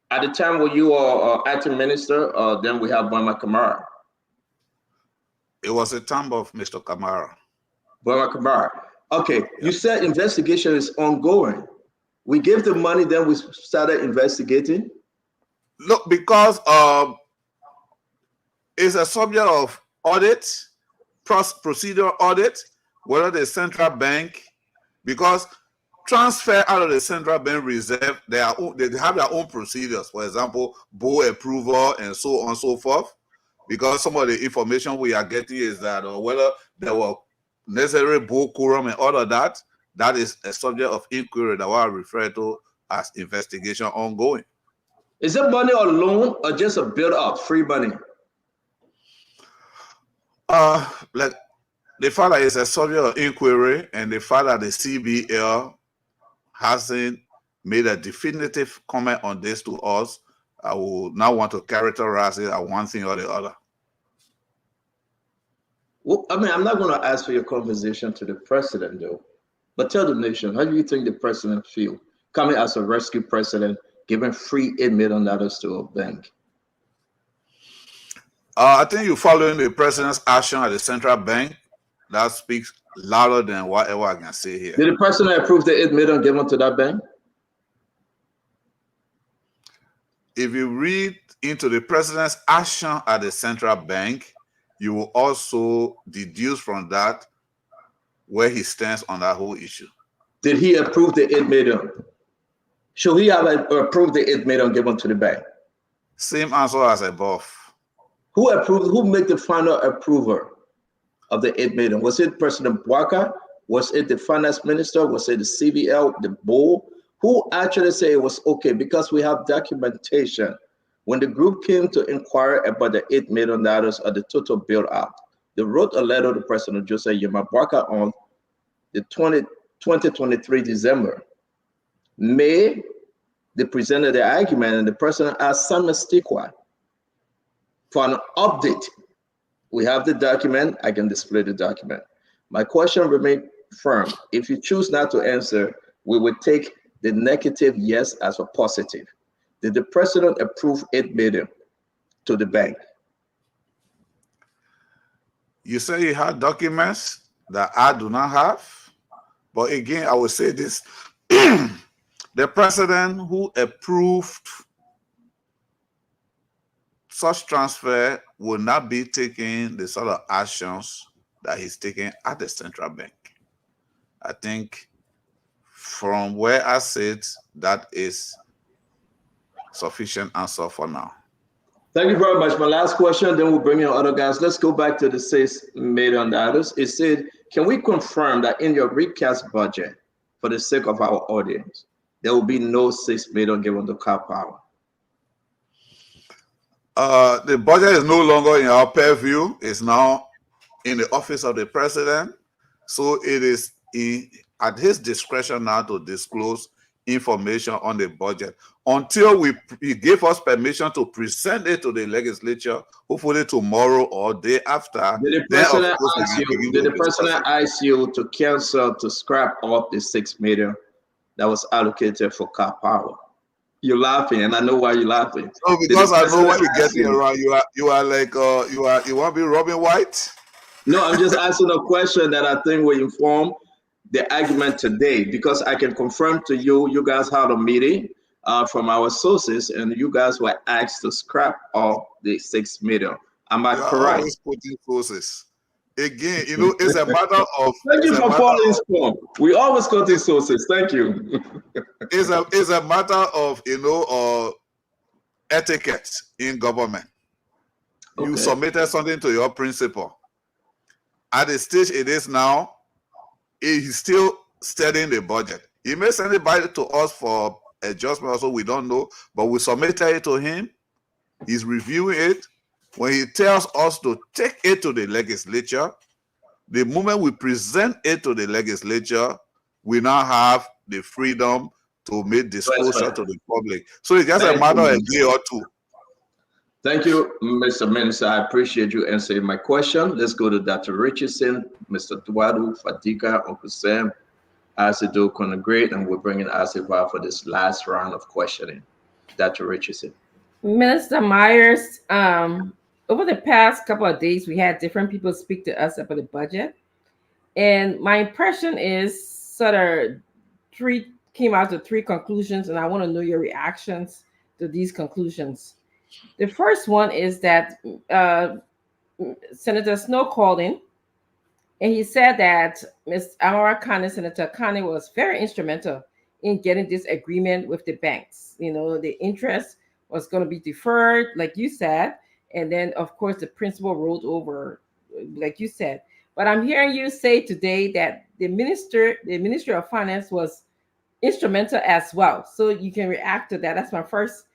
At the time when you are acting minister, then we have Burma Kamara. It was a time of Mr. Kamara. Burma Kamara. Okay, you said investigation is ongoing. We gave the money, then we started investigating. Look, because it's a subject of audit, procedure audit, whether the central bank, because transfer out of the central bank reserve, they have their own procedures. For example, board approval and so on and so forth. Because some of the information we are getting is that whether there were necessary board quorum and all of that, that is a subject of inquiry that I refer to as investigation ongoing. Is it money or loan or just a build up, free money? Like the fact that it's a subject of inquiry and the fact that the CBL hasn't made a definitive comment on this to us, I will now want to characterize it as one thing or the other. Well, I mean, I'm not going to ask for your conversation to the president, though, but tell the nation, how do you think the president feel coming as a rescue president, giving free $8 million to a bank? I think you're following the president's action at the central bank. That speaks louder than whatever I can say here. Did the president approve the $8 million given to that bank? If you read into the president's action at the central bank, you will also deduce from that where he stands on that whole issue. Did he approve the $8 million? Should he have approved the $8 million given to the bank? Same answer as above. Who approved? Who made the final approval of the $8 million? Was it President Bwaka? Was it the finance minister? Was it the CBL, the board? Who actually said it was okay? Because we have documentation. When the group came to inquire about the $8 million of the total build out, they wrote a letter to President Joseph Yema Bwaka on the 2023 December. May, they presented the argument and the president asked Sam Stikwa for an update. We have the document. I can display the document. My question remains firm. If you choose not to answer, we will take the negative yes as a positive. Did the president approve $8 million to the bank? You say you have documents that I do not have, but again, I will say this. The president who approved such transfer will not be taking the sort of actions that he's taking at the central bank. I think from where I sit, that is sufficient answer for now. Thank you very much. My last question, then we'll bring in other guys. Let's go back to the $6 million. It said, can we confirm that in your recast budget, for the sake of our audience, there will be no $6 million given to Car Power? The budget is no longer in our purview. It's now in the office of the president. So it is at his discretion now to disclose information on the budget until he gave us permission to present it to the legislature, hopefully tomorrow or day after. Did the president ask you to cancel, to scrap off the $6 million that was allocated for Car Power? You're laughing, and I know why you're laughing. No, because I know why you're getting around. You are like you want to be Robin White? No, I'm just asking a question that I think will inform the argument today, because I can confirm to you, you guys had a meeting from our sources, and you guys were asked to scrap all the $6 million. Am I correct? Always putting sources. Again, it's a matter of. Thank you for following storm. We always got these sources. Thank you. It's a matter of etiquette in government. Okay. You submitted something to your principal. At the stage it is now, he's still studying the budget. He may send it back to us for adjustment, also we don't know, but we submitted it to him. He's reviewing it. when he tells us to take it to the legislature, the moment we present it to the legislature, we now have the freedom to make disclosure to the public. So it's just a matter of a day or two. Thank you, Mr. Minister. I appreciate you answering my question. Let's go to Dr. Richardson, Mr. Duadu, Fadiga, Uncle Sam, Asido Konagreat, and we're bringing Asiva for this last round of questioning. Dr. Richardson. Minister Myers, over the past couple of days, we had different people speak to us about the budget. And my impression is sort of came out to three conclusions, and I want to know your reactions to these conclusions. The first one is that Senator Snow called in, and he said that Ms. Amara Kane, Senator Kane, was very instrumental in getting this agreement with the banks. You know, the interest was going to be deferred, like you said, and then, of course, the principal rolled over, like you said. But I'm hearing you say today that the Ministry of Finance was instrumental as well. So you can react to that. That's my first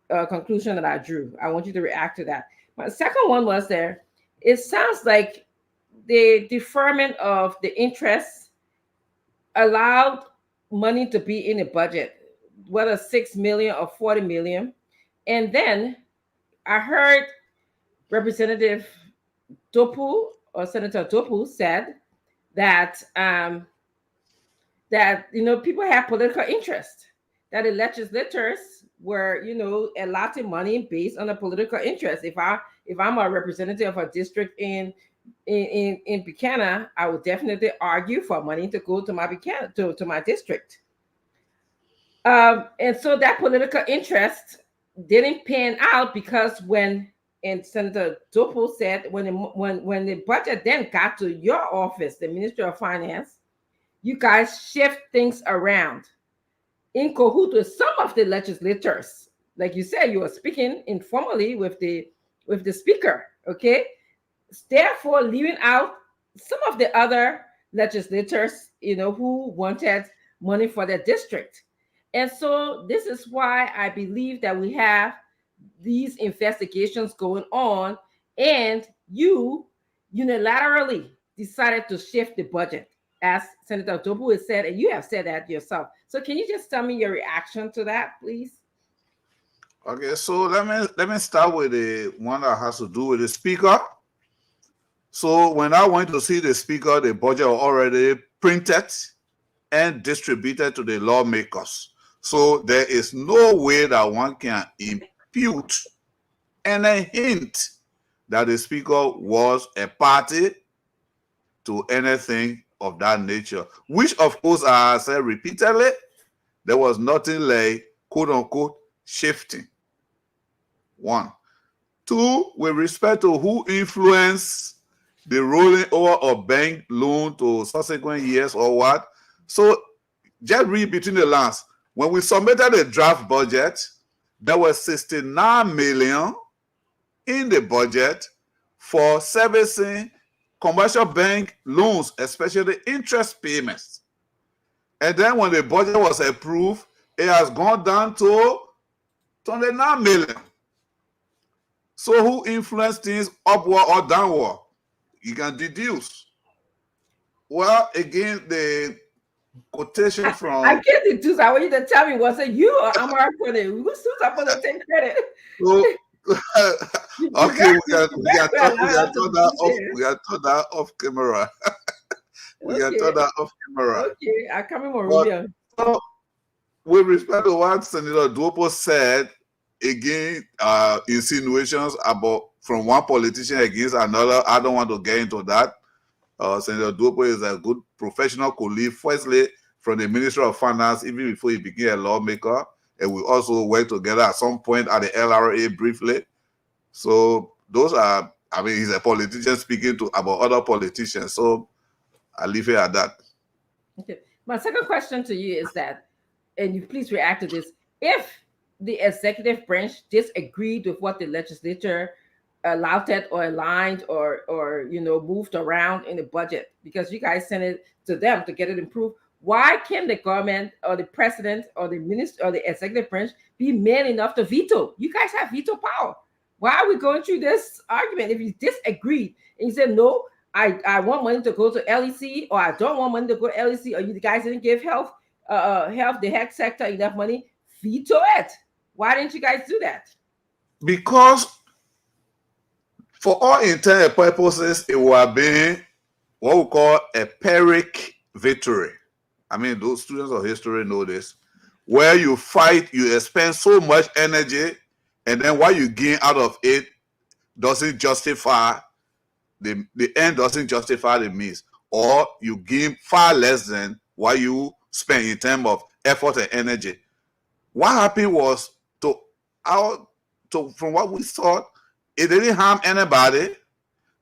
conclusion that I drew. I want you to react to that. My second one was it sounds like the deferment of the interest allowed money to be in the budget, whether 6 million or 40 million. And then I heard Representative Dopu or Senator Dopu said that people have political interest, that the legislators were, allotting money based on a political interest. If I'm a representative of a district in Buchanan, I would definitely argue for money to go to my Buchanan, to my district. And so that political interest didn't pan out because and Senator Dopu said when the budget then got to your office, the Ministry of Finance, you guys shift things around in cahoots with some of the legislators. Like you said, you were speaking informally with the speaker, okay? Therefore, leaving out some of the other legislators, who wanted money for their district. And so this is why I believe that we have these investigations going on, and you unilaterally decided to shift the budget, as Senator Dobu has said, and you have said that yourself. So can you just tell me your reaction to that, please? Okay, so let me start with the one that has to do with the speaker. So when I went to see the speaker, the budget was already printed and distributed to the lawmakers. So there is no way that one can impute any hint that the speaker was a party to anything of that nature, which of course, I said repeatedly, there was nothing like quote unquote shifting. One. Two, with respect to who influenced the rolling over of bank loan to subsequent years or what. So just read between the lines. When we submitted the draft budget, there was 69 million in the budget for servicing commercial bank loans, especially interest payments. And then when the budget was approved, it has gone down to 29 million. So who influenced things upward or downward? You can deduce. Well, again, the quotation from... I can't deduce. I want you to tell me, was it you or Amara Kane? Who's supposed to take credit? So, okay, we got that off camera. We got that off camera. Okay, I come in more. So, with respect to what Senator Duopo said, again, insinuations about from one politician against another, I don't want to get into that. Senator Duopo is a good professional colleague, firstly from the Ministry of Finance, even before he became a lawmaker, and we also worked together at some point at the LRA briefly. So those are, he's a politician speaking about other politicians. So I'll leave it at that. Okay. My second question to you is that, and you please react to this, if the executive branch disagreed with what the legislature allowed or aligned or moved around in the budget, because you guys sent it to them to get it improved, why can the government or the president or the minister or the executive branch be man enough to veto? You guys have veto power. Why are we going through this argument? If you disagree and you said, no, I want money to go to LEC, or I don't want money to go to LEC, or you guys didn't give health, the health sector enough money, veto it. Why didn't you guys do that? Because for all intents and purposes, it will have been what we call a Pyrrhic victory. I mean, those students of history know this, where you fight, you expend so much energy, and then what you gain out of it doesn't justify the end, doesn't justify the means, or you gain far less than what you spend in terms of effort and energy. What happened was, from what we saw, it didn't harm anybody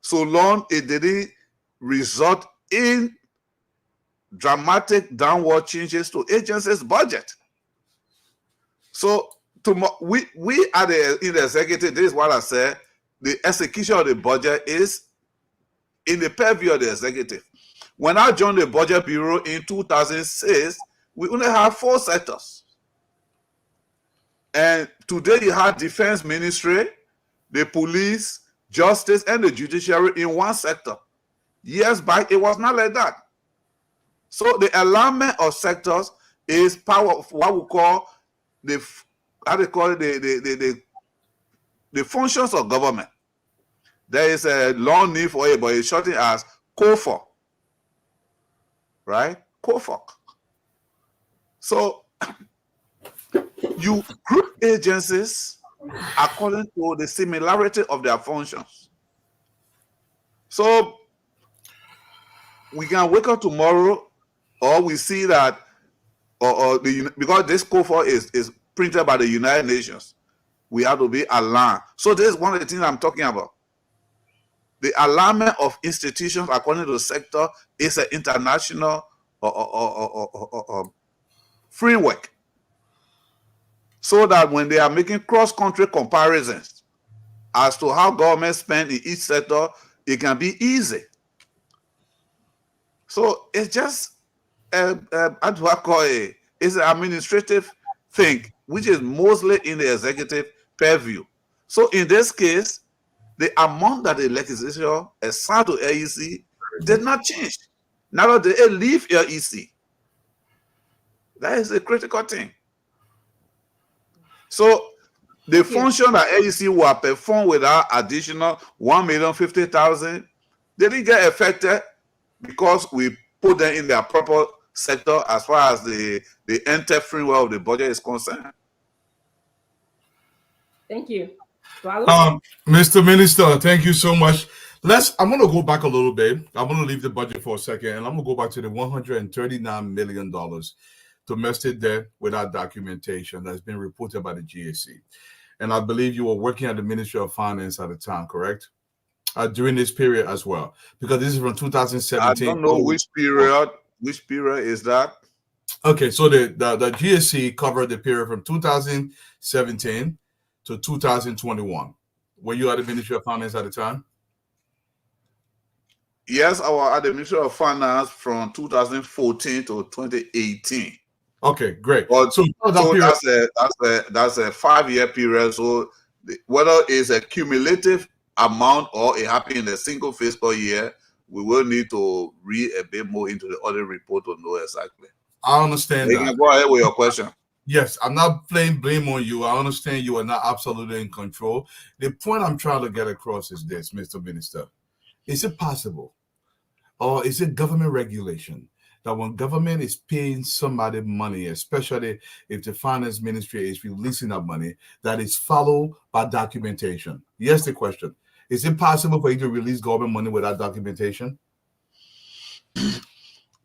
so long it didn't result in dramatic downward changes to agencies' budget. So we in the executive, this is what I said, the execution of the budget is in the purview of the executive. When I joined the Budget Bureau in 2006, we only have 4 sectors. And today you have Defense Ministry, the police, justice, and the judiciary in one sector. Years back, it was not like that. So the alignment of sectors is part of what we call the functions of government. There is a long name for it, but it's shortened as COFOC, right? COFOC. So you group agencies according to the similarity of their functions. So we can wake up tomorrow, or we see that, because this COFOC is printed by the United Nations, we have to be aligned. So this is one of the things I'm talking about. The alignment of institutions according to the sector is an international framework, so that when they are making cross-country comparisons as to how government spend in each sector, it can be easy. So it's just it's an administrative thing, which is mostly in the executive purview. So in this case, the amount that the legislature assigned to LEC did not change. Now did it leave LEC. That is a critical thing. So the function that LEC will perform without additional 1,050,000, they didn't get affected because we put them in their proper sector as far as the enter framework of the budget is concerned. Thank you. Mr. Minister, thank you so much. I'm going to go back a little bit. I'm going to leave the budget for a second, and I'm going to go back to the $139 million domestic debt without documentation that's been reported by the GAC. And I believe you were working at the Ministry of Finance at the time, correct? During this period as well, because this is from 2017. I don't know which period. Which period is that? Okay, so the GAC covered the period from 2017 to 2021. Were you at the Ministry of Finance at the time? Yes, I was at the Ministry of Finance from 2014 to 2018. Okay, great. But so that's a 5-year period. So whether it's a cumulative amount or it happened in a single fiscal year, we will need to read a bit more into the audit report to know exactly. I understand that. You can go ahead with your question. Yes, I'm not playing blame on you. I understand you are not absolutely in control. The point I'm trying to get across is this, Mr. Minister. Is it possible, or is it government regulation, that when government is paying somebody money, especially if the finance ministry is releasing that money, that is followed by documentation? Yes, the question. Is it possible for you to release government money without documentation?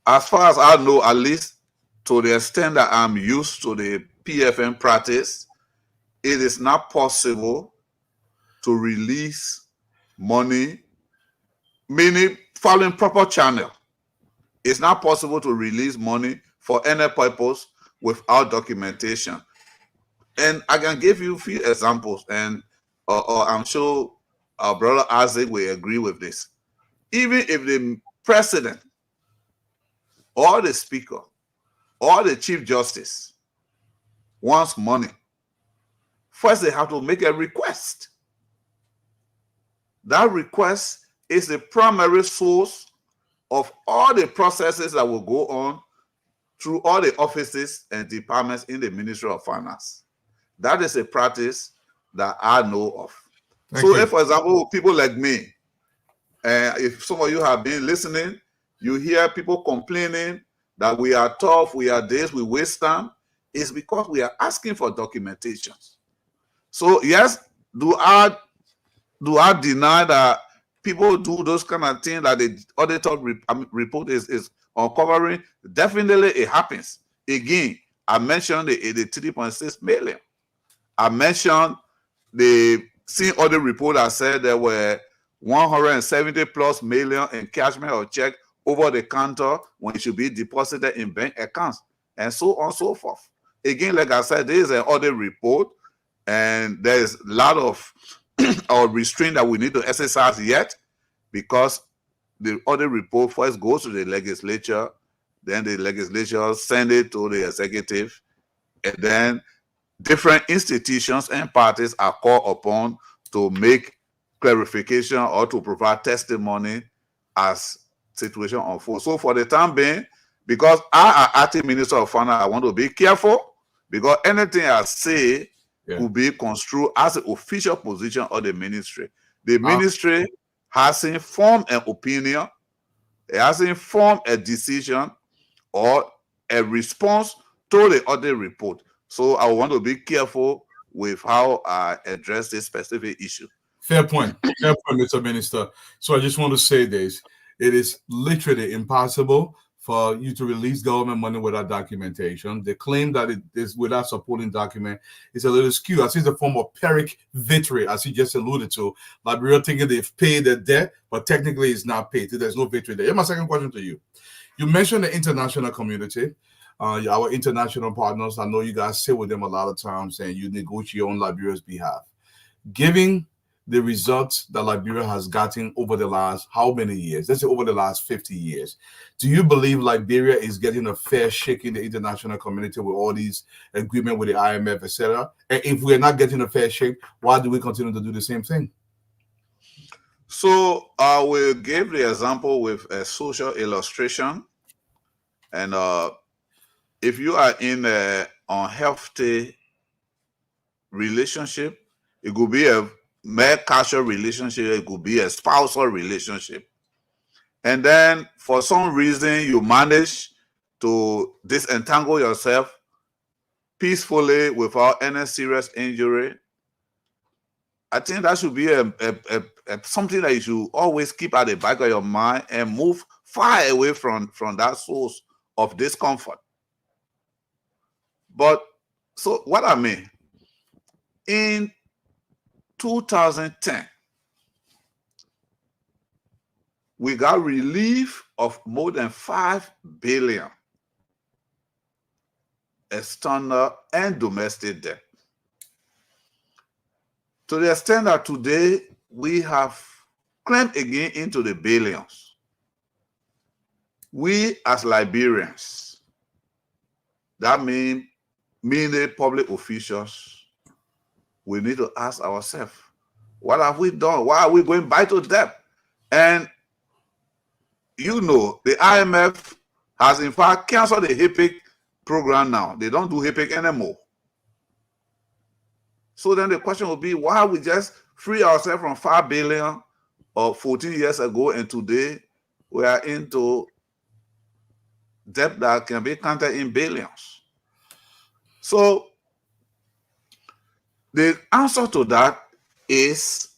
As far as I know, at least to the extent that I'm used to the PFM practice, it is not possible to release money, meaning following proper channel. It's not possible to release money for any purpose without documentation. And I can give you a few examples, and I'm sure our brother Isaac will agree with this. Even if the president or the speaker or the chief justice wants money, first they have to make a request. that request is the primary source of all the processes that will go on through all the offices and departments in the Ministry of Finance. That is a practice that I know of. If, for example, people like me, if some of you have been listening, you hear people complaining that we are tough, we are this, we waste time, it's because we are asking for documentation. So yes, do I deny that people do those kind of things that the auditor report is uncovering? Definitely it happens. Again, I mentioned the 83.6 million. I mentioned the seen audit report that said there were 170 plus million in encashment or check over the counter when it should be deposited in bank accounts, and so on and so forth. Again, like I said, this is an audit report, and there's a lot of restraint that we need to exercise yet, because the audit report first goes to the legislature, then the legislature send it to the executive, and then different institutions and parties are called upon to make clarification or to provide testimony as situation unfolds. So for the time being, because I am acting Minister of Finance, I want to be careful, because anything I say could be construed as an official position of the ministry. The ministry hasn't formed an opinion, it hasn't formed a decision or a response to the audit report. So I want to be careful with how I address this specific issue. Fair point. Fair point, Mr. Minister. So I just want to say this. It is literally impossible for you to release government money without documentation. The claim that it is without supporting document is a little skewed. I see it's a form of Pyrrhic victory, as you just alluded to. Liberia thinking they've paid their debt, but technically it's not paid. There's no victory there. Here's my second question to you. You mentioned the international community. Our international partners, I know you guys sit with them a lot of times and you negotiate on Liberia's behalf. Given the results that Liberia has gotten over the last how many years? Let's say over the last 50 years. Do you believe Liberia is getting a fair shake in the international community with all these agreements with the IMF, etc.? And if we're not getting a fair shake, why do we continue to do the same thing? So I will give the example with a social illustration. And if you are in an unhealthy relationship, it could be a mere casual relationship, it could be a spousal relationship. And then for some reason you manage to disentangle yourself peacefully without any serious injury. I think that should be something that you should always keep at the back of your mind and move far away from that source of discomfort. But so what I mean, in 2010, we got relief of more than 5 billion external and domestic debt. To the extent that today we have climbed again into the billions. We as Liberians, that means mainly public officials, we need to ask ourselves, what have we done? Why are we going back to debt? And you know, the IMF has in fact canceled the HIPIC program now. They don't do HIPIC anymore. So then the question will be, why we just free ourselves from 5 billion or 14 years ago, and today we are into debt that can be counted in billions. So the answer to that is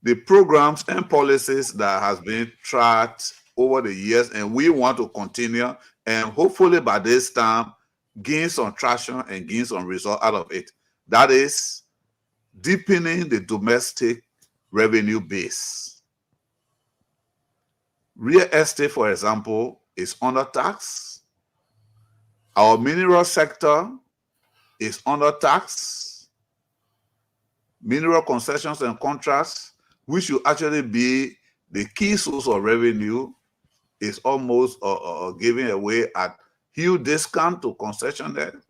the programs and policies that has been tracked over the years, and we want to continue, and hopefully by this time gain some traction and gain some result out of it. That is deepening the domestic revenue base. Real estate, for example, is under tax. Our mineral sector is under tax. Mineral concessions and contracts, which should actually be the key source of revenue, is almost giving away at huge discount to concession there.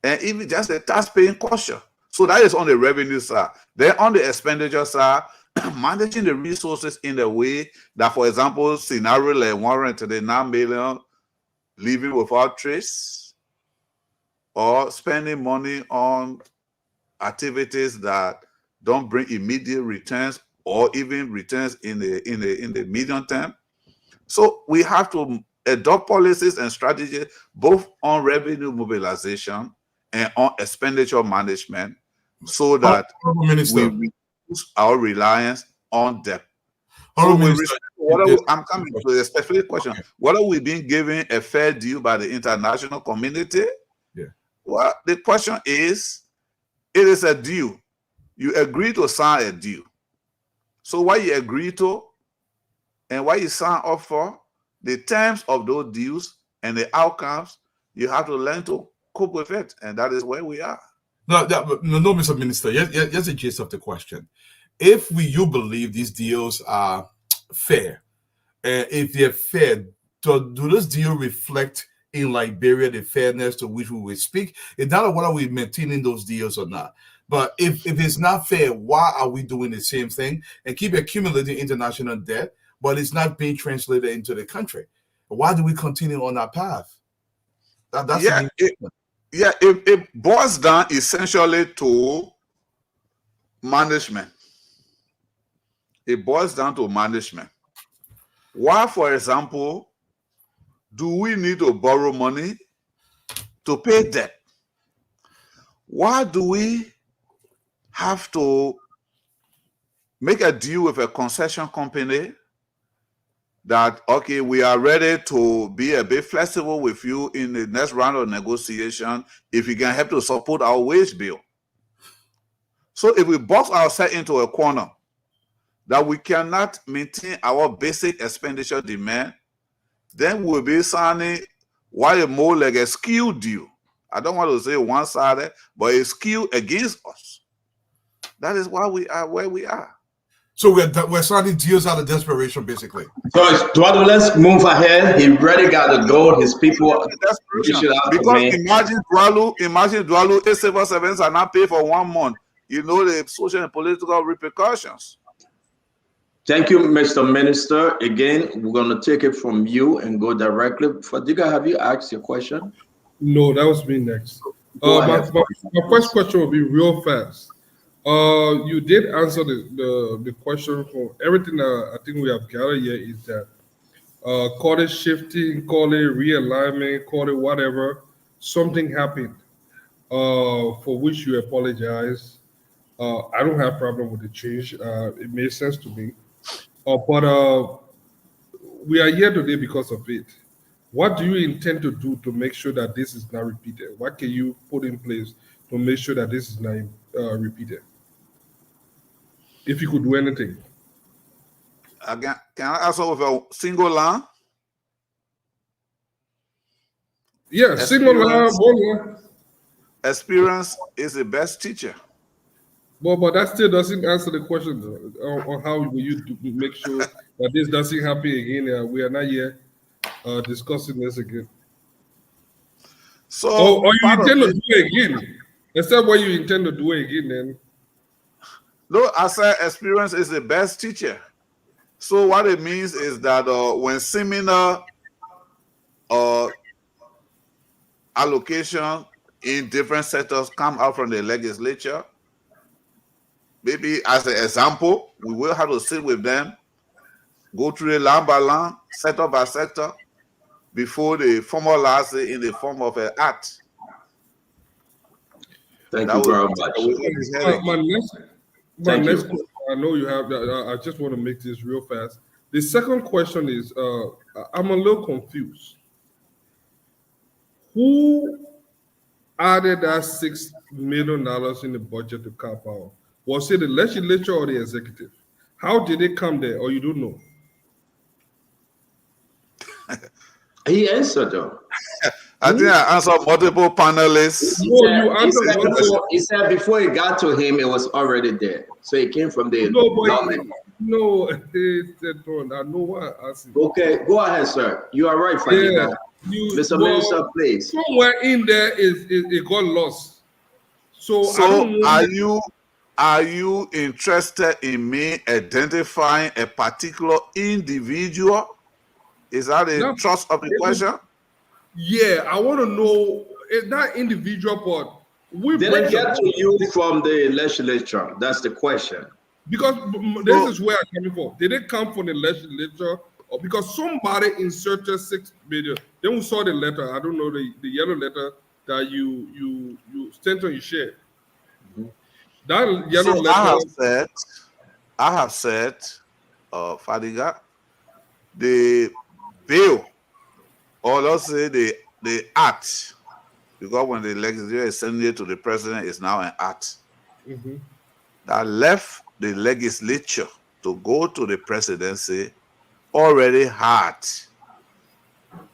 And even just a tax-paying culture. So that is on the revenue side. Then on the expenditure side, managing the resources in a way that, for example, scenario like warrant the 9 million leaving without trace, or spending money on activities that don't bring immediate returns or even returns in the medium term. So we have to adopt policies and strategies both on revenue mobilization and on expenditure management, so that we reduce our reliance on debt. So I'm coming to the specific question. What are we being given a fair deal by the international community? Yeah. Well, the question is, it is a deal. You agree to sign a deal. So what you agree to and what you sign up for, the terms of those deals and the outcomes, you have to learn to cope with it. And that is where we are. No, Mr. Minister, here's the gist of the question. If you believe these deals are fair, if they're fair, do those deals reflect in Liberia the fairness to which we will speak? It's not whether we're maintaining those deals or not. But if it's not fair, why are we doing the same thing and keep accumulating international debt, but it's not being translated into the country? Why do we continue on that path? It boils down essentially to management. It boils down to management. Why, for example, do we need to borrow money to pay debt? Why do we have to make a deal with a concession company that, okay, we are ready to be a bit flexible with you in the next round of negotiation if you can help to support our wage bill? So if we box ourselves into a corner that we cannot maintain our basic expenditure demand, then we'll be signing what is more like a skewed deal. I don't want to say one-sided, but it's skewed against us. That is why we are where we are. So we're signing deals out of desperation, basically. So Eduardo, let's move ahead. He already got the goal. His people. Because imagine Dwalu, a civil servants are not paid for 1 month. You know the social and political repercussions. Thank you, Mr. Minister. Again, we're going to take it from you and go directly. Fadiga, have you asked your question? No, that was me next. My first question will be real fast. You did answer the question for everything I think we have gathered here is that call it shifting, call it realignment, call it whatever, something happened for which you apologize. I don't have problem with the change. It makes sense to me. But we are here today because of it. What do you intend to do to make sure that this is not repeated? What can you put in place to make sure that this is not repeated? If you could do anything. Again, can I answer with a single line? Yeah, single line. Experience is the best teacher. Well, but that still doesn't answer the question on how will you make sure that this doesn't happen again. We are not here discussing this again. So, or you intend to do it again? Except what you intend to do it again, then. No, I said experience is the best teacher. So what it means is that when similar allocation in different sectors come out from the legislature, maybe as an example, we will have to sit with them, go through the line by line, sector by sector, before they formalize it in the form of an act. Thank you very much. My next question, I know you have. I just want to make this real fast. The second question is, I'm a little confused. Who added that $6 million in the budget to cap out? Was it the legislature or the executive? How did it come there, or you don't know? He answered though. I think I answered multiple panelists. He said before it got to him, it was already there. So it came from the government. No, I know why I asked you. Okay, go ahead, sir. You are right, Fadiga. Mr. Minister, please. Somewhere in there it got lost. So I don't know. Are you interested in me identifying a particular individual? Is that a thrust of the question? Yeah, I want to know that individual part. Did it get to you from the legislature? That's the question. Because this is where I'm coming from. Did it come from the legislature? Or because somebody inserted 6 million. Then we saw the letter. I don't know the yellow letter that you sent on your share. That yellow letter. I have said, Fadiga, the bill, or let's say the act, because when the legislature is sending it to the president, it's now an act that left the legislature to go to the presidency already had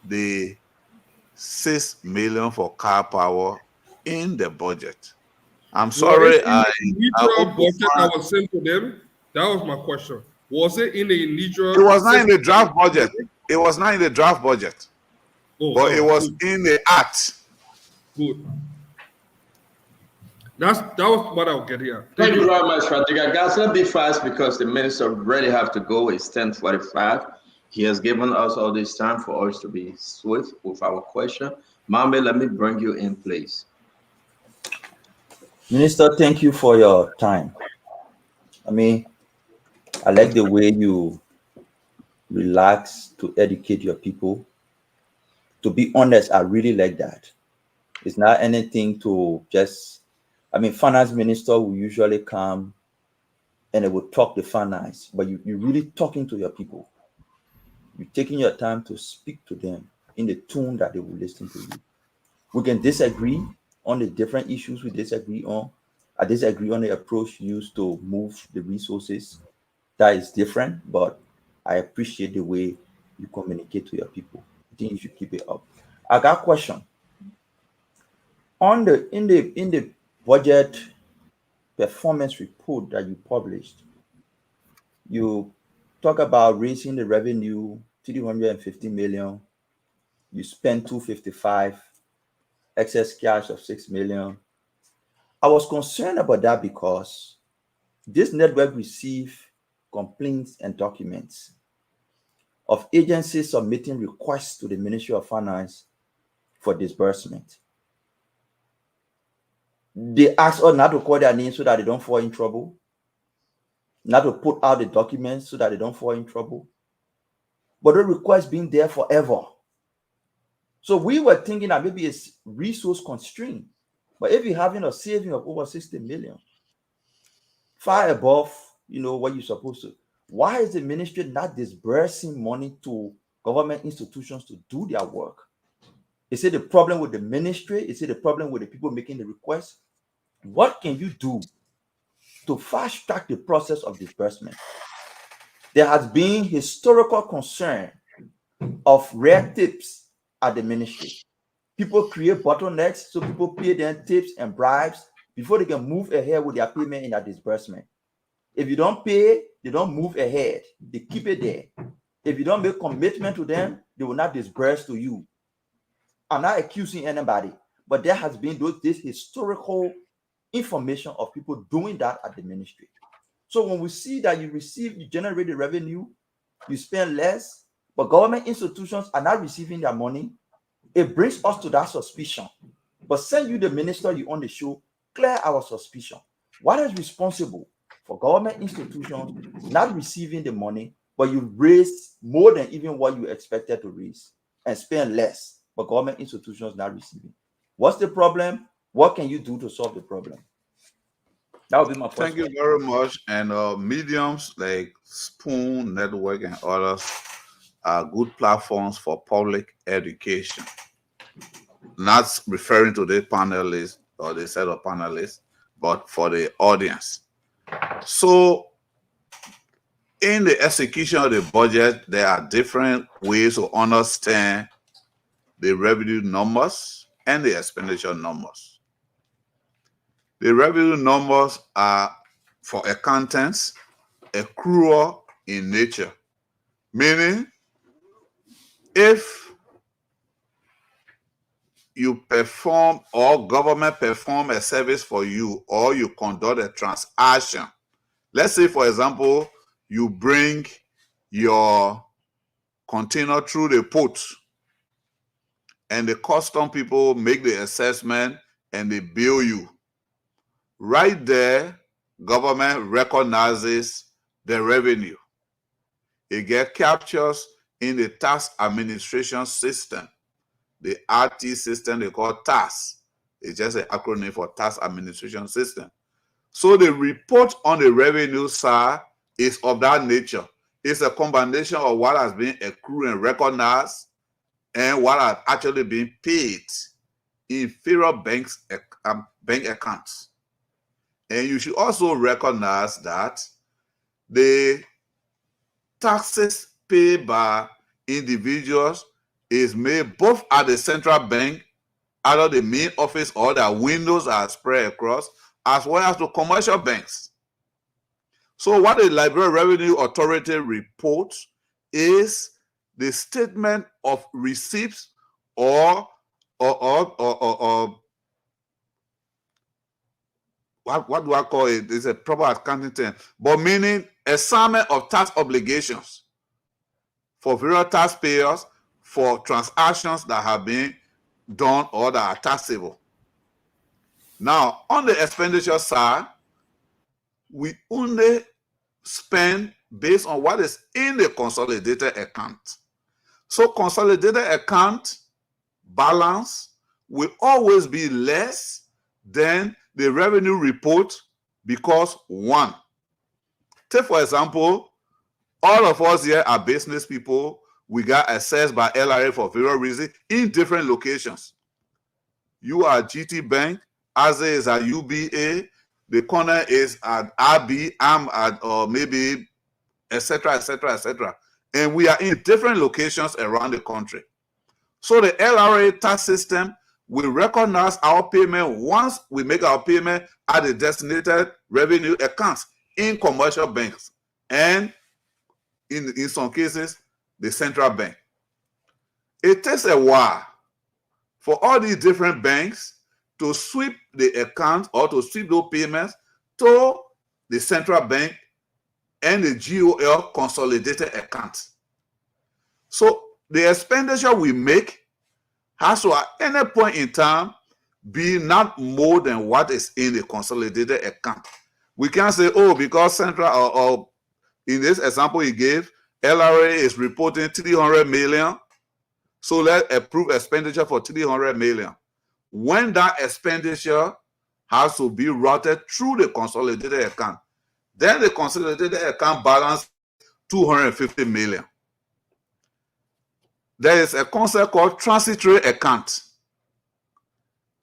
the 6 million for car power in the budget. I'm sorry. I was sent to them. That was my question. Was it in the initial? It was not in the draft budget. It was not in the draft budget. But it was in the act. Good. That was what I'll get here. Thank you very much, Fadiga. Guys, let's be fast because the minister really have to go. It's 10:45. He has given us all this time for us to be swift with our question. Mame, let me bring you in, please. Minister, thank you for your time. I mean, I like the way you relax to educate your people. To be honest, I really like that. It's not anything to just, I mean, finance minister will usually come and they will talk the finance, but you're really talking to your people. You're taking your time to speak to them in the tone that they will listen to you. We can disagree on the different issues we disagree on. I disagree on the approach used to move the resources. That is different, but I appreciate the way you communicate to your people. I think you should keep it up. I got a question. In the budget performance report that you published, you talk about raising the revenue 350 million. You spent 255, excess cash of 6 million. I was concerned about that because this network received complaints and documents of agencies submitting requests to the Ministry of Finance for disbursement. They ask us not to call their names so that they don't fall in trouble, not to put out the documents so that they don't fall in trouble. But the request being there forever. So we were thinking that maybe it's resource constraint. But if you're having a saving of over 60 million, far above, what you're supposed to, why is the ministry not disbursing money to government institutions to do their work? Is it the problem with the ministry? Is it the problem with the people making the request? What can you do to fast track the process of disbursement? There has been historical concern of rare tips at the ministry. People create bottlenecks, so people pay them tips and bribes before they can move ahead with their payment in their disbursement. If you don't pay, they don't move ahead. They keep it there. If you don't make commitment to them, they will not disburse to you. I'm not accusing anybody, but there has been this historical information of people doing that at the ministry. So when we see that you generate the revenue, you spend less, but government institutions are not receiving their money, it brings us to that suspicion. But send you the minister you on the show, clear our suspicion. What is responsible for government institutions not receiving the money, but you raise more than even what you expected to raise and spend less, but government institutions not receiving? What's the problem? What can you do to solve the problem? That would be my first Thank you very much. And mediums like Spoon Network and others are good platforms for public education. Not referring to the panelists or the set of panelists, but for the audience. So in the execution of the budget, there are different ways to understand the revenue numbers and the expenditure numbers. The revenue numbers are, for accountants, accrual in nature, meaning if you perform or government perform a service for you, or you conduct a transaction. Let's say, for example, you bring your container through the port and the custom people make the assessment and they bill you. Right there, government recognizes the revenue. It gets captures in the tax administration system, the RT system they call TAS. It's just an acronym for tax administration system. So the report on the revenue side is of that nature. It's a combination of what has been accrued and recognized and what has actually been paid in federal bank accounts. And you should also recognize that the taxes paid by individuals is made both at the central bank, either the main office or their windows are spread across, as well as to commercial banks. So what the Liberia Revenue Authority reports is the statement of receipts or what do I call it? It's a proper accounting term, but meaning assignment of tax obligations for various taxpayers for transactions that have been done or that are taxable. Now, on the expenditure side, we only spend based on what is in the consolidated account. So consolidated account balance will always be less than the revenue report because, one, take for example, all of us here are business people. We got assessed by LRA for various reasons in different locations. You are GT Bank, Aze is at UBA, the corner is at RB, I'm at maybe etc., etc., etc. And we are in different locations around the country. So the LRA tax system will recognize our payment once we make our payment at the designated revenue accounts in commercial banks and in some cases, the central bank. It takes a while for all these different banks to sweep the account or to sweep those payments to the central bank and the GOL consolidated account. So the expenditure we make has to at any point in time be not more than what is in the consolidated account. We can't say, oh, because central or in this example he gave, LRA is reporting 300 million, so let's approve expenditure for 300 million. When that expenditure has to be routed through the consolidated account, then the consolidated account balance 250 million. There is a concept called transitory account.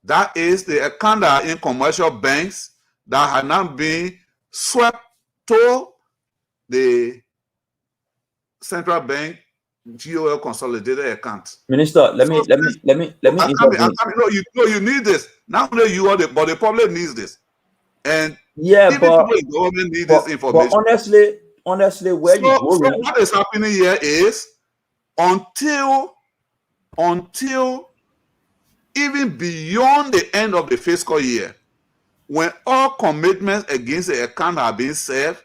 That is the account that are in commercial banks that have not been swept to the central bank GOL consolidated account. Minister, let me intervene. No, you need this. Not only you are but the public needs this. And yeah, even people in government need this information. But honestly, where you go? So what is happening here is until even beyond the end of the fiscal year, when all commitments against the account have been served,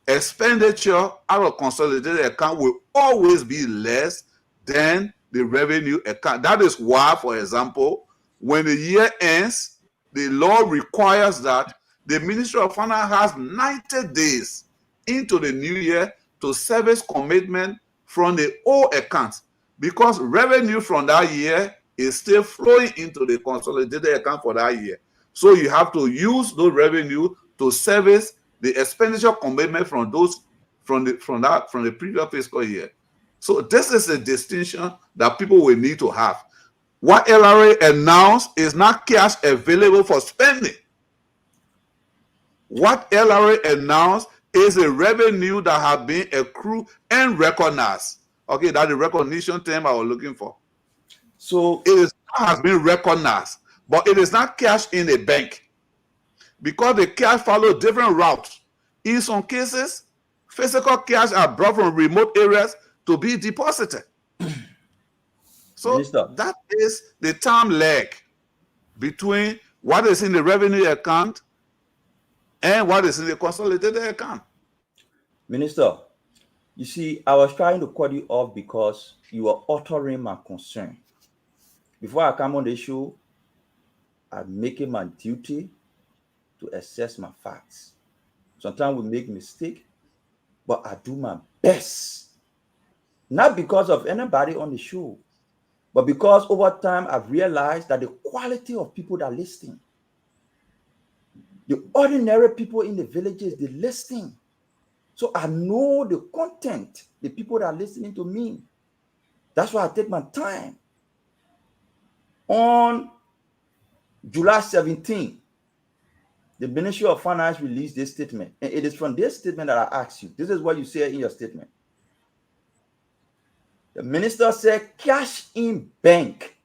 expenditure out of consolidated account will always be less than the revenue account. That is why, for example, when the year ends, the law requires that the Ministry of Finance has 90 days into the new year to service commitment from the old accounts, because revenue from that year is still flowing into the consolidated account for that year. So you have to use those revenue to service the expenditure commitment from the previous fiscal year. So this is a distinction that people will need to have. What LRA announced is not cash available for spending. What LRA announced is a revenue that has been accrued and recognized. Okay, that's the recognition term I was looking for. So it has been recognized, but it is not cash in a bank, because the cash follows different routes. In some cases, physical cash are brought from remote areas to be deposited. So Minister, that is the time lag between what is in the revenue account and what is in the consolidated account. Minister, you see, I was trying to cut you off because you were uttering my concern. Before I come on the show, I'm making my duty to assess my facts. Sometimes we make mistakes, but I do my best. Not because of anybody on the show, but because over time I've realized that the quality of people that are listening, the ordinary people in the villages, they're listening. So I know the content, the people that are listening to me. That's why I take my time. On July 17, the Ministry of Finance released this statement. And it is from this statement that I asked you. This is what you say in your statement. The minister said cash in bank.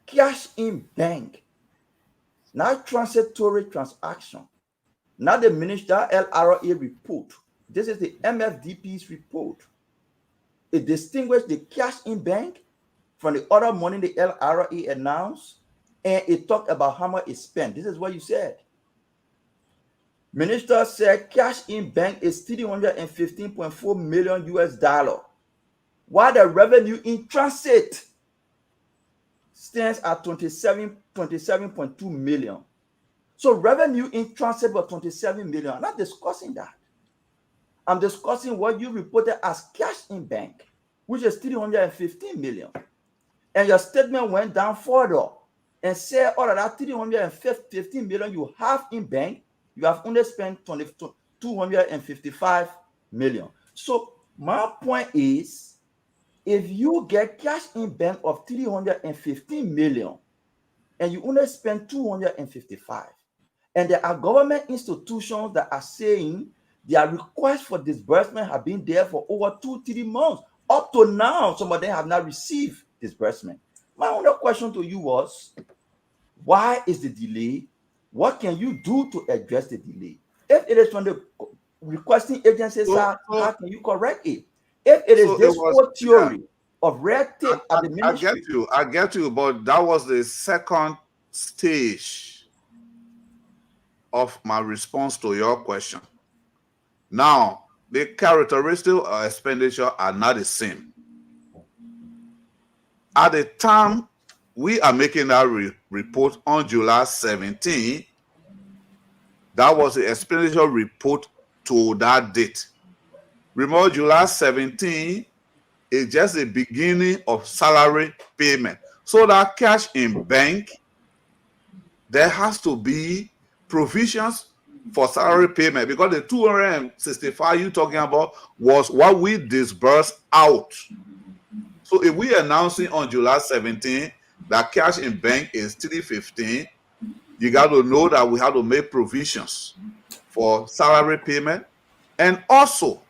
Cash in bank. Not transitory transaction. Not the minister LRA report. This is the MFDP's report. It distinguished the cash in bank from the other money the LRA announced, and it talked about how much it spent. This is what you said. Minister said cash in bank is $315.4 million US, while the revenue in transit stands at 27.2 million. So revenue in transit was 27 million. I'm not discussing that. I'm discussing what you reported as cash in bank, which is 315 million. And your statement went down further and said, out of that 315 million you have in bank, you have only spent 255 million. So my point is, if you get cash in bank of 315 million and you only spend 255, and there are government institutions that are saying their requests for disbursement have been there for over 2-3 months. Up to now, some of them have not received disbursement. My only question to you was, why is the delay? What can you do to address the delay? If it is from the requesting agencies, how can you correct it? If it is this whole theory of red tape at the ministry. I get you, but that was the second stage of my response to your question. Now, the characteristics of expenditure are not the same. At the time we are making that report on July 17, that was the expenditure report to that date. Remember, July 17 is just the beginning of salary payment. So that cash in bank, there has to be provisions for salary payment, because the 265 you're talking about was what we disbursed out. So if we announcing on July 17 that cash in bank is 315, you got to know that we have to make provisions for salary payment. And also,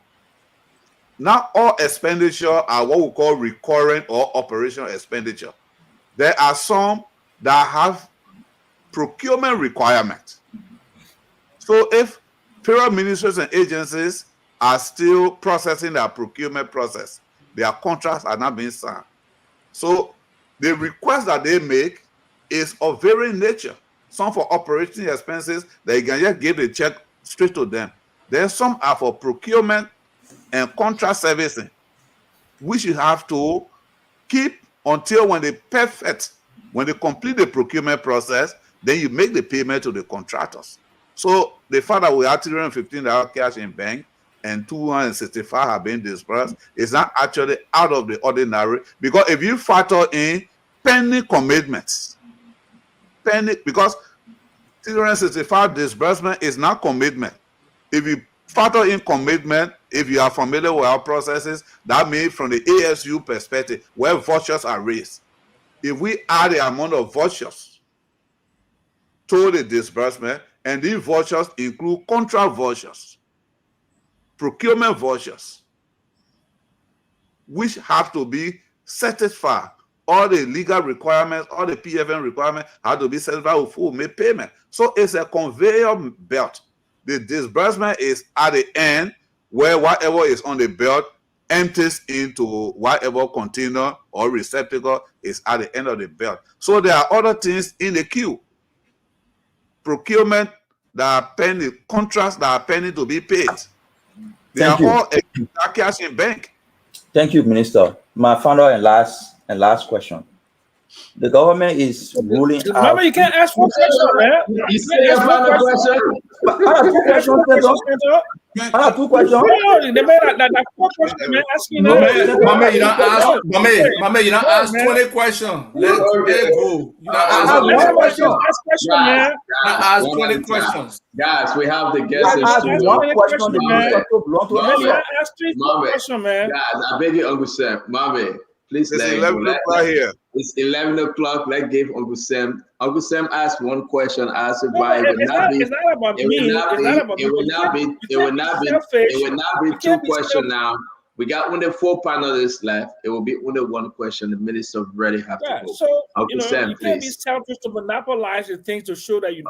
not all expenditure are what we call recurrent or operational expenditure. There are some that have procurement requirements. So if federal ministries and agencies are still processing their procurement process, their contracts are not being signed. So the request that they make is of varying nature. Some for operating expenses, they can just give the check straight to them. Then some are for procurement and contract servicing, which you have to keep until when they perfect, when they complete the procurement process, then you make the payment to the contractors. So the fact that we have $315 cash in bank and 265 have been disbursed is not actually out of the ordinary, because if you factor in pending commitments, because 365 disbursement is not commitment. If you factor in commitment, if you are familiar with our processes, that means from the ASU perspective, where vouchers are raised, if we add the amount of vouchers to the disbursement, and these vouchers include contract vouchers, procurement vouchers, which have to be satisfied. All the legal requirements, all the PFN requirements have to be satisfied with full May payment. So it's a conveyor belt. The disbursement is at the end, where whatever is on the belt empties into whatever container or receptacle is at the end of the belt. So there are other things in the queue. Procurement that are pending, contracts that are pending to be paid. They Thank are you. all cash in bank. Thank you, Minister. My final and last question. The government is ruling out. Remember, you can't ask one question, man. You say your final question? I have two questions. I have two questions. No, they made that four question, man. Asking No, Mame, you don't ask. Mame, you don't ask 20 questions. Let it go. You don't ask one question. Man. You don't ask 20 questions. Guys, we have the guests. I ask one question. The minister to belong to us. Ask three questions, man. Guys, I beg you, Uncle Sam. Mame, please It's let 11 o'clock here. It's 11 o'clock. Let's give Uncle Sam. Uncle Sam asked one question. Asked it by. It's not about me. It will not be two questions now. We got only 4 panelists left. It will be only one question. The minister already have to go. So Uncle Sam, you can't be please. selfish to monopolize the things to show that you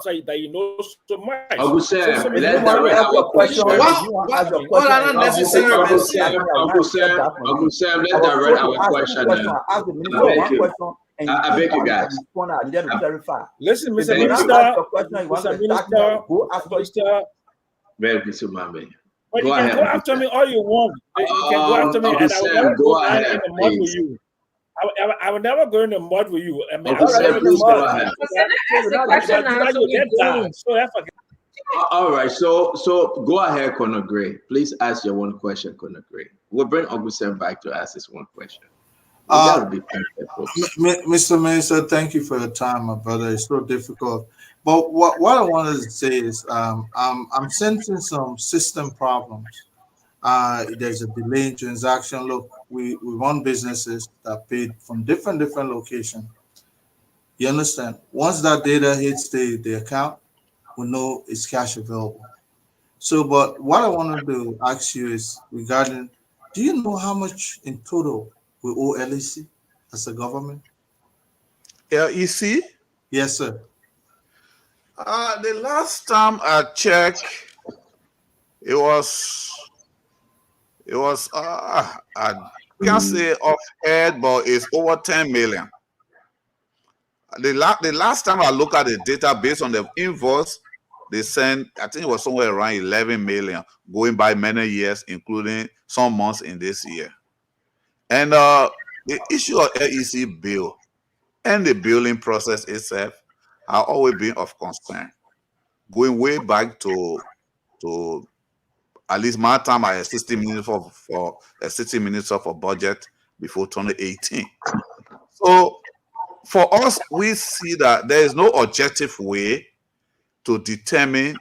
know so much. Uncle Sam, let's want to direct ask our your question. question. What are not necessary? Uncle Sam, let's direct our question now. I ask the minister one question. I beg you guys. Listen, Mr. Minister, Very good, so Mame. but you can go after me all you want. You can go after me, and I will never go in the mud with you. I will never go in the mud with you. I mean, Uncle Sam, please go ahead. All right, so go ahead, Conor Gray. Please ask your one question, Conor Gray. We'll bring Uncle Sam back to ask this one question. Be perfect, Mr. Minister, thank you for your time, my brother. It's so difficult. But what I wanted to say is I'm sensing some system problems. There's a delay in transaction. Look, we run businesses that paid from different locations. You understand? Once that data hits the account, we know it's cash available. So, but what I wanted to ask you is regarding, do you know how much in total we owe LEC as a government? LEC? Yes, sir. The last time I checked, it was I can't say offhand, but it's over 10 million. The last time I looked at the data based on the invoice, they sent, I think it was somewhere around 11 million, going by many years, including some months in this year. And the issue of LEC bill and the billing process itself have always been of concern. Going way back to at least my time, I had 60 minutes for 60 minutes of a budget before 2018. So for us, we see that there is no objective way to determine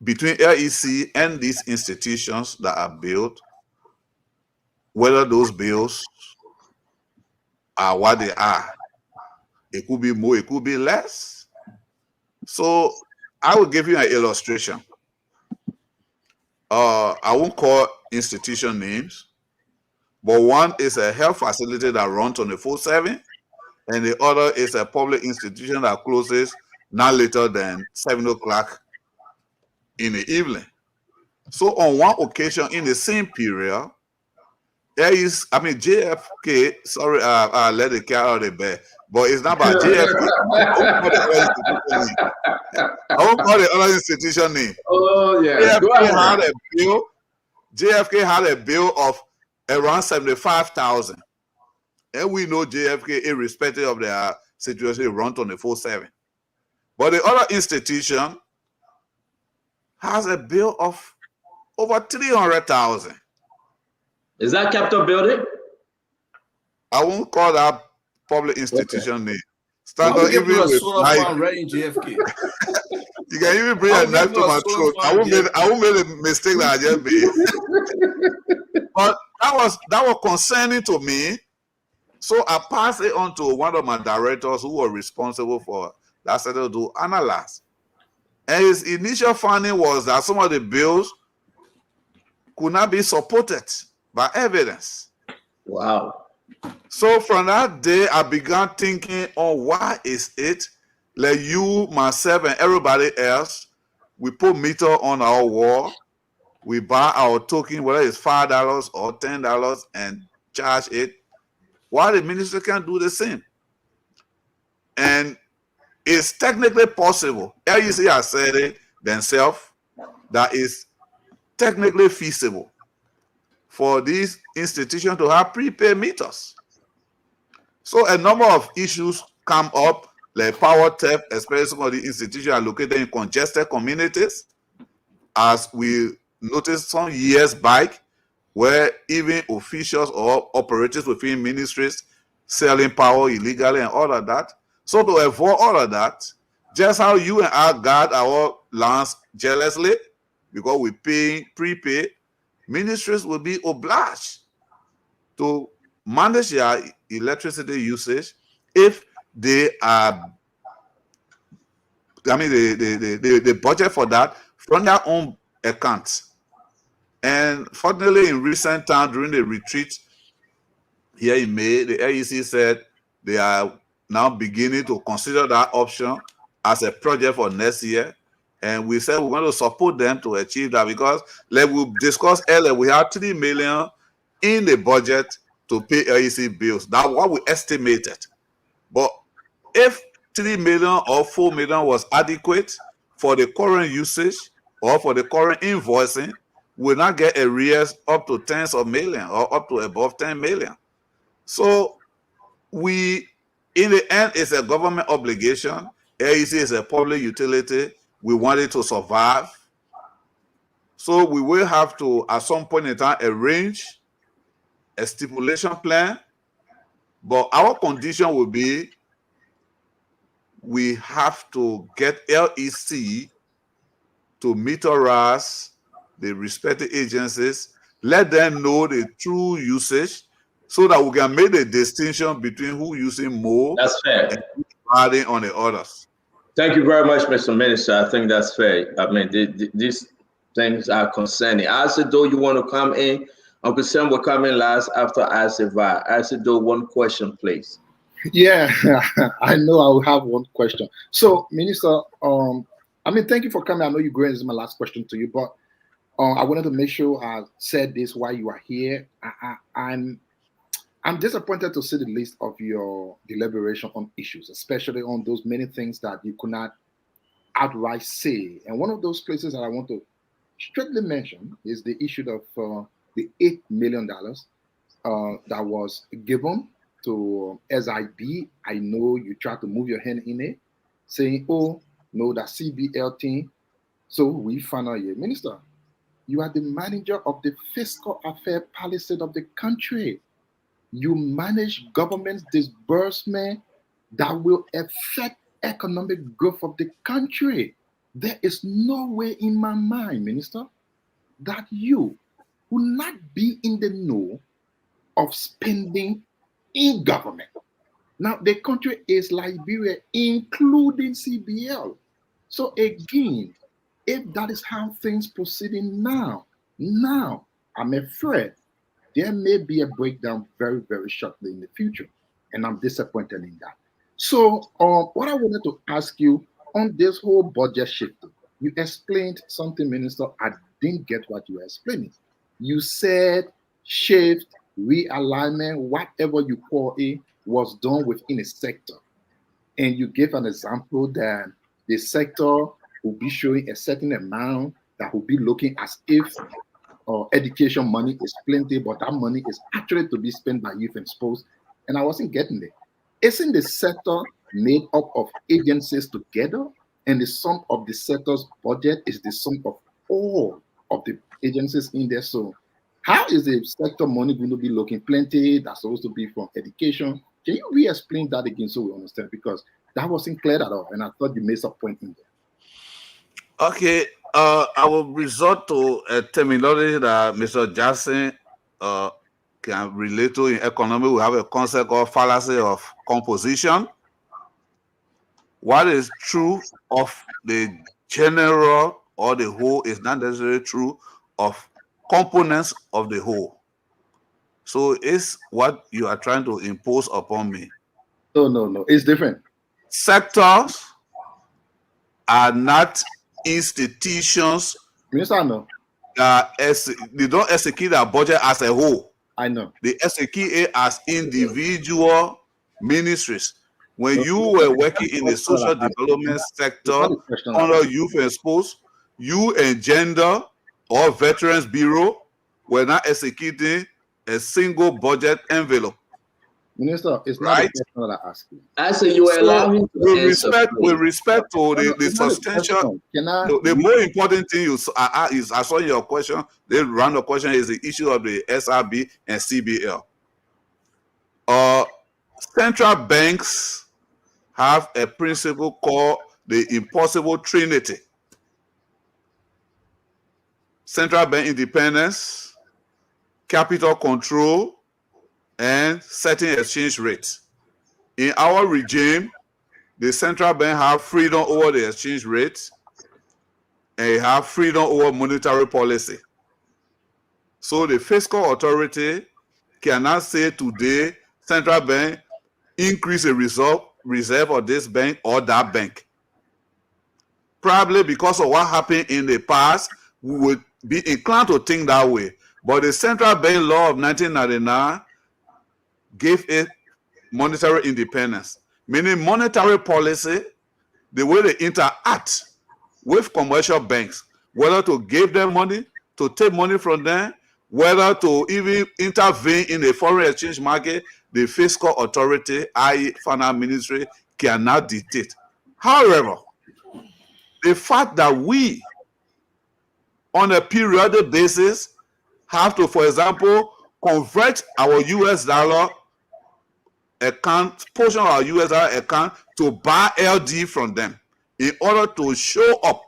between LEC and these institutions that are built whether those bills are what they are. It could be more, it could be less. So I will give you an illustration. I won't call institution names, but one is a health facility that runs 24/7, and the other is a public institution that closes not later than 7 o'clock in the evening. So on one occasion in the same period, JFK, sorry, let the cat out of the bed, but it's not about JFK. I won't call the other institution name. Oh, yeah. JFK had a bill of around 75,000. And we know JFK, irrespective of their situation, run 24/7. But the other institution has a bill of over 300,000. Is that Capitol Building? I won't call that public institution name. Standard even with in JFK. You can even bring a knife to my throat. I won't make a mistake that I just made. But that was concerning to me. So I passed it on to one of my directors who were responsible for that settle to analyze. And his initial finding was that some of the bills could not be supported by evidence. Wow. So from that day, I began thinking, why is it like you, myself, and everybody else, we put meter on our wall, we buy our token, whether it's $5 or $10, and charge it. Why the ministry can't do the same? And it's technically possible. LEC has said it themselves that is technically feasible for these institutions to have prepaid meters. So a number of issues come up, like power theft, especially some of the institutions are located in congested communities, as we noticed some years back, where even officials or operators within ministries selling power illegally and all of that. So to avoid all of that, just how you and I guard our lands jealously, because we pay prepaid, ministries will be obliged to manage their electricity usage if they are, they budget for that from their own accounts. And fortunately, in recent times, during the retreat here in May, the LEC said they are now beginning to consider that option as a project for next year. And we said we're going to support them to achieve that, because like we discussed earlier, we have $3 million in the budget to pay LEC bills. That's what we estimated. But if $3 million or $4 million was adequate for the current usage or for the current invoicing, we'll not get arrears up to tens of millions or up to above 10 million. So we, in the end, it's a government obligation. LEC is a public utility. We want it to survive. So we will have to, at some point in time, arrange a stipulation plan. But our condition will be, we have to get LEC to meterize the respective agencies, let them know the true usage, so that we can make the distinction between who using more. That's fair. And who adding on the others. Thank you very much, Mr. Minister. I think that's fair. I mean, these things are concerning. Asido, you want to come in? Uncle Sam will come in last after Asiva. Asido, one question, please. Yeah, I know I will have one question. So, Minister, thank you for coming. I know you're going. This is my last question to you, but I wanted to make sure I said this while you are here. I'm disappointed to see the list of your deliberation on issues, especially on those many things that you could not outright say. And one of those places that I want to strictly mention is the issue of the $8 million that was given to SIB. I know you tried to move your hand in it, saying, oh, no, that CBL thing. So we found out here, Minister, you are the manager of the fiscal affair policy of the country. You manage government disbursement that will affect economic growth of the country. There is no way in my mind, Minister, that you will not be in the know of spending in government. Now, the country is Liberia, including CBL. So again, if that is how things proceeding now, I'm afraid there may be a breakdown very, very shortly in the future. And I'm disappointed in that. So what I wanted to ask you on this whole budget shift, you explained something, Minister. I didn't get what you were explaining. You said shift, realignment, whatever you call it, was done within a sector. And you gave an example that the sector will be showing a certain amount that will be looking as if education money is plenty, but that money is actually to be spent by youth and sports. And I wasn't getting it. Isn't the sector made up of agencies together? And the sum of the sector's budget is the sum of all of the agencies in there. So how is the sector money going to be looking plenty? That's supposed to be from education. Can you re-explain that again so we understand? Because that wasn't clear at all. And I thought you made some point in there. Okay. I will resort to a terminology that Mr. Jackson can relate to in economy. We have a concept called fallacy of composition. What is true of the general or the whole is not necessarily true of components of the whole. So it's what you are trying to impose upon me. No. It's different. Sectors are not institutions. Minister, no. they don't execute their budget as a whole. I know. They execute it as individual ministries. When you were working in the social development sector under Youth and Sports, you and Gender or Veterans Bureau were not executing a single budget envelope. Minister, it's not the question that I ask you. I say you allow him to with respect to the substantial, the more important thing is I saw your question. The round of question is the issue of the SRB and CBL. Central banks have a principle called the impossible trinity: central bank independence, capital control, and setting exchange rates. In our regime, the central bank have freedom over the exchange rate and have freedom over monetary policy. So the fiscal authority cannot say today, central bank increase a reserve of this bank or that bank. Probably because of what happened in the past, we would be inclined to think that way. But the central bank law of 1999 gave it monetary independence, meaning monetary policy, the way they interact with commercial banks, whether to give them money, to take money from them, whether to even intervene in the foreign exchange market, the fiscal authority, i.e. finance ministry, cannot dictate. However, the fact that we, on a periodic basis, have to, for example, convert our US dollar account, portion of our US dollar account, to buy LD from them in order to show up,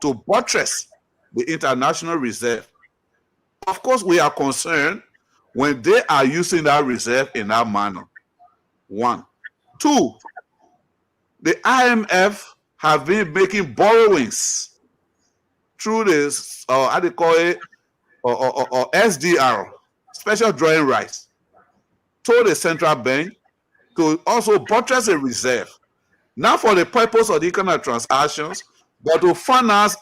to buttress the international reserve. Of course, we are concerned when they are using that reserve in that manner. 1. 2, the IMF have been making borrowings through this, how they call it, or SDR, special drawing rights, to the central bank to also buttress a reserve, not for the purpose of the economic transactions, but to finance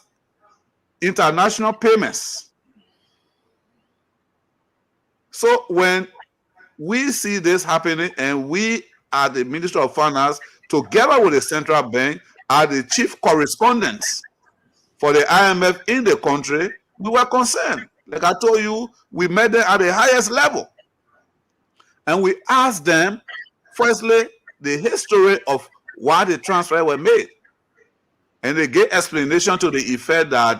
international payments. So when we see this happening, and we at the Ministry of Finance, together with the central bank, are the chief correspondents for the IMF in the country, we were concerned. Like I told you, we met them at the highest level. And we asked them, firstly, the history of why the transfer were made. And they gave explanation to the effect that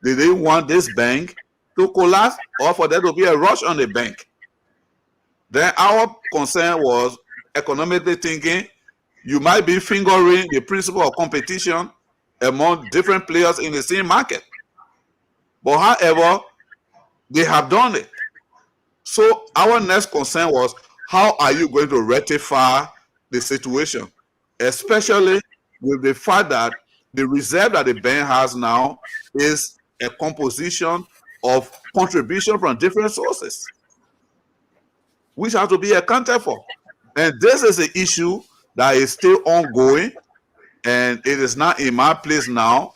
they didn't want this bank to collapse or for there to be a rush on the bank. Then our concern was economically thinking, you might be fingering the principle of competition among different players in the same market. But however, they have done it. So our next concern was, how are you going to rectify the situation? Especially with the fact that the reserve that the bank has now is a composition of contribution from different sources, which have to be accounted for. And this is an issue that is still ongoing, and it is not in my place now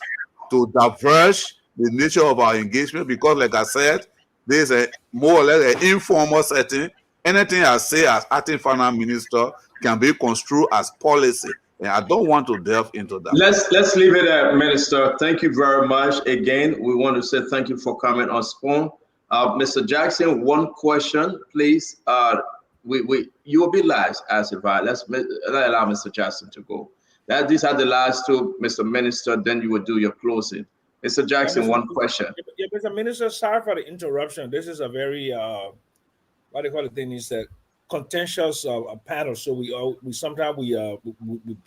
to diverge the nature of our engagement, because like I said, there's a more or less an informal setting. Anything I say as acting finance minister can be construed as policy, and I don't want to delve into that. Let's leave it at Minister. Thank you very much. Again, we want to say thank you for coming on Spoon. Mr. Jackson, one question, please. You will be last as advised. Let's allow Mr. Jackson to go. These are the last two, Mr. Minister. Then you will do your closing. Mr. Jackson, one question. Yeah, Mr. Minister, sorry for the interruption. This is a very what do you call it? Thing is that contentious panel. So we sometimes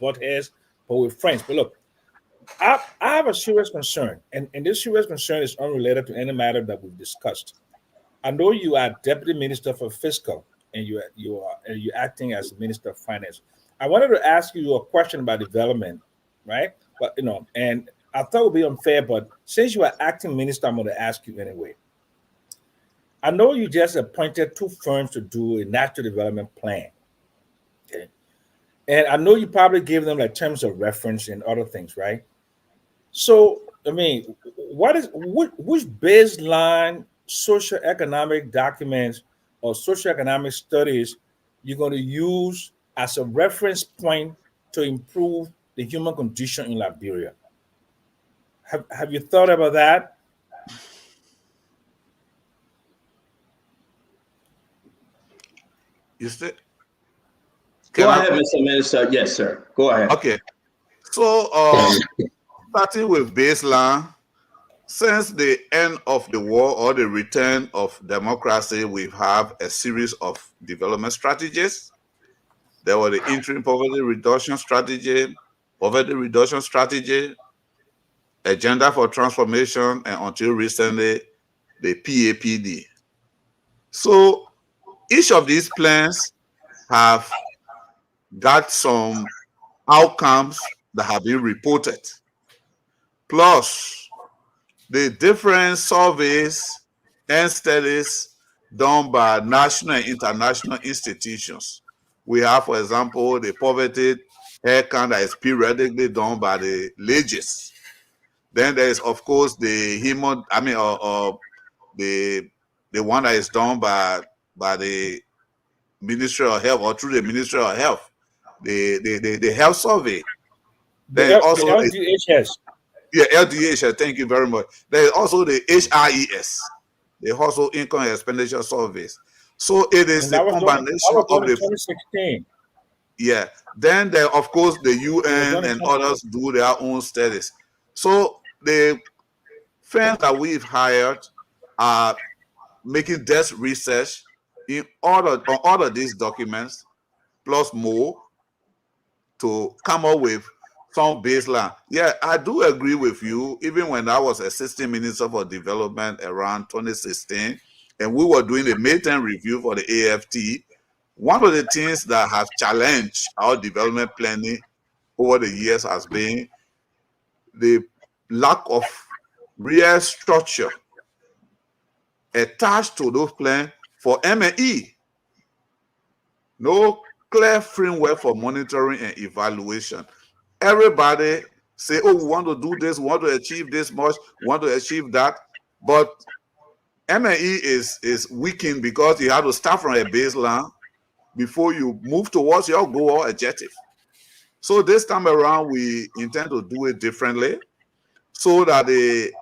butt heads, but we're friends. But look, I have a serious concern, and this serious concern is unrelated to any matter that we've discussed. I know you are Deputy Minister for Fiscal, and you're acting as Minister of Finance. I wanted to ask you a question about development, right? But and I thought it would be unfair, but since you are acting minister, I'm going to ask you anyway. I know you just appointed 2 firms to do a national development plan. Okay. And I know you probably gave them like terms of reference and other things, right? So I mean, which baseline socioeconomic documents or socioeconomic studies you're going to use as a reference point to improve the human condition in Liberia? Have you thought about that? You see? Go ahead, Mr. Minister. Yes, sir. Go ahead. Okay. So, starting with baseline, since the end of the war or the return of democracy, we have a series of development strategies. There was the interim poverty reduction strategy, agenda for transformation, and until recently, the PAPD. So each of these plans have got some outcomes that have been reported, plus the different surveys and studies done by national and international institutions. We have, for example, the poverty head count that is periodically done by the LAGES. Then there is, of course, the the one that is done by the Ministry of Health or through the Ministry of Health, the health survey. Then also LDHS. Yeah, LDHS. Thank you very much. There is also the HIES, the Household Income and Expenditure Surveys. So it is the combination of the 2016. Yeah. Then there, of course, the UN and others do their own studies. So the firms that we've hired are making desk research on all of these documents, plus more, to come up with some baseline. Yeah, I do agree with you. Even when I was Assistant Minister for Development around 2016, and we were doing the midterm review for the AFT, one of the things that has challenged our development planning over the years has been the lack of real structure attached to those plans for M&E. No clear framework for monitoring and evaluation. Everybody say, oh, we want to do this, we want to achieve this much, we want to achieve that. But M&E is weakened because you have to start from a baseline before you move towards your goal or objective. So this time around, we intend to do it differently so that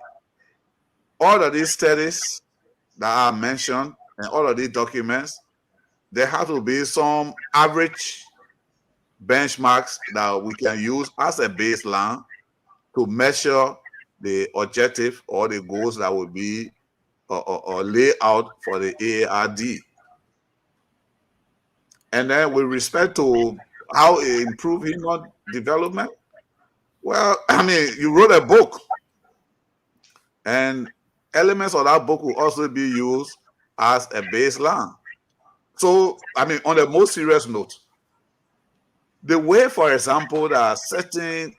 all of these studies that are mentioned and all of these documents, there have to be some average benchmarks that we can use as a baseline to measure the objective or the goals that will be or lay out for the AARD. And then with respect to how it improve human development, well, I mean, you wrote a book, and elements of that book will also be used as a baseline. So, I mean, on a more serious note, the way, for example, that certain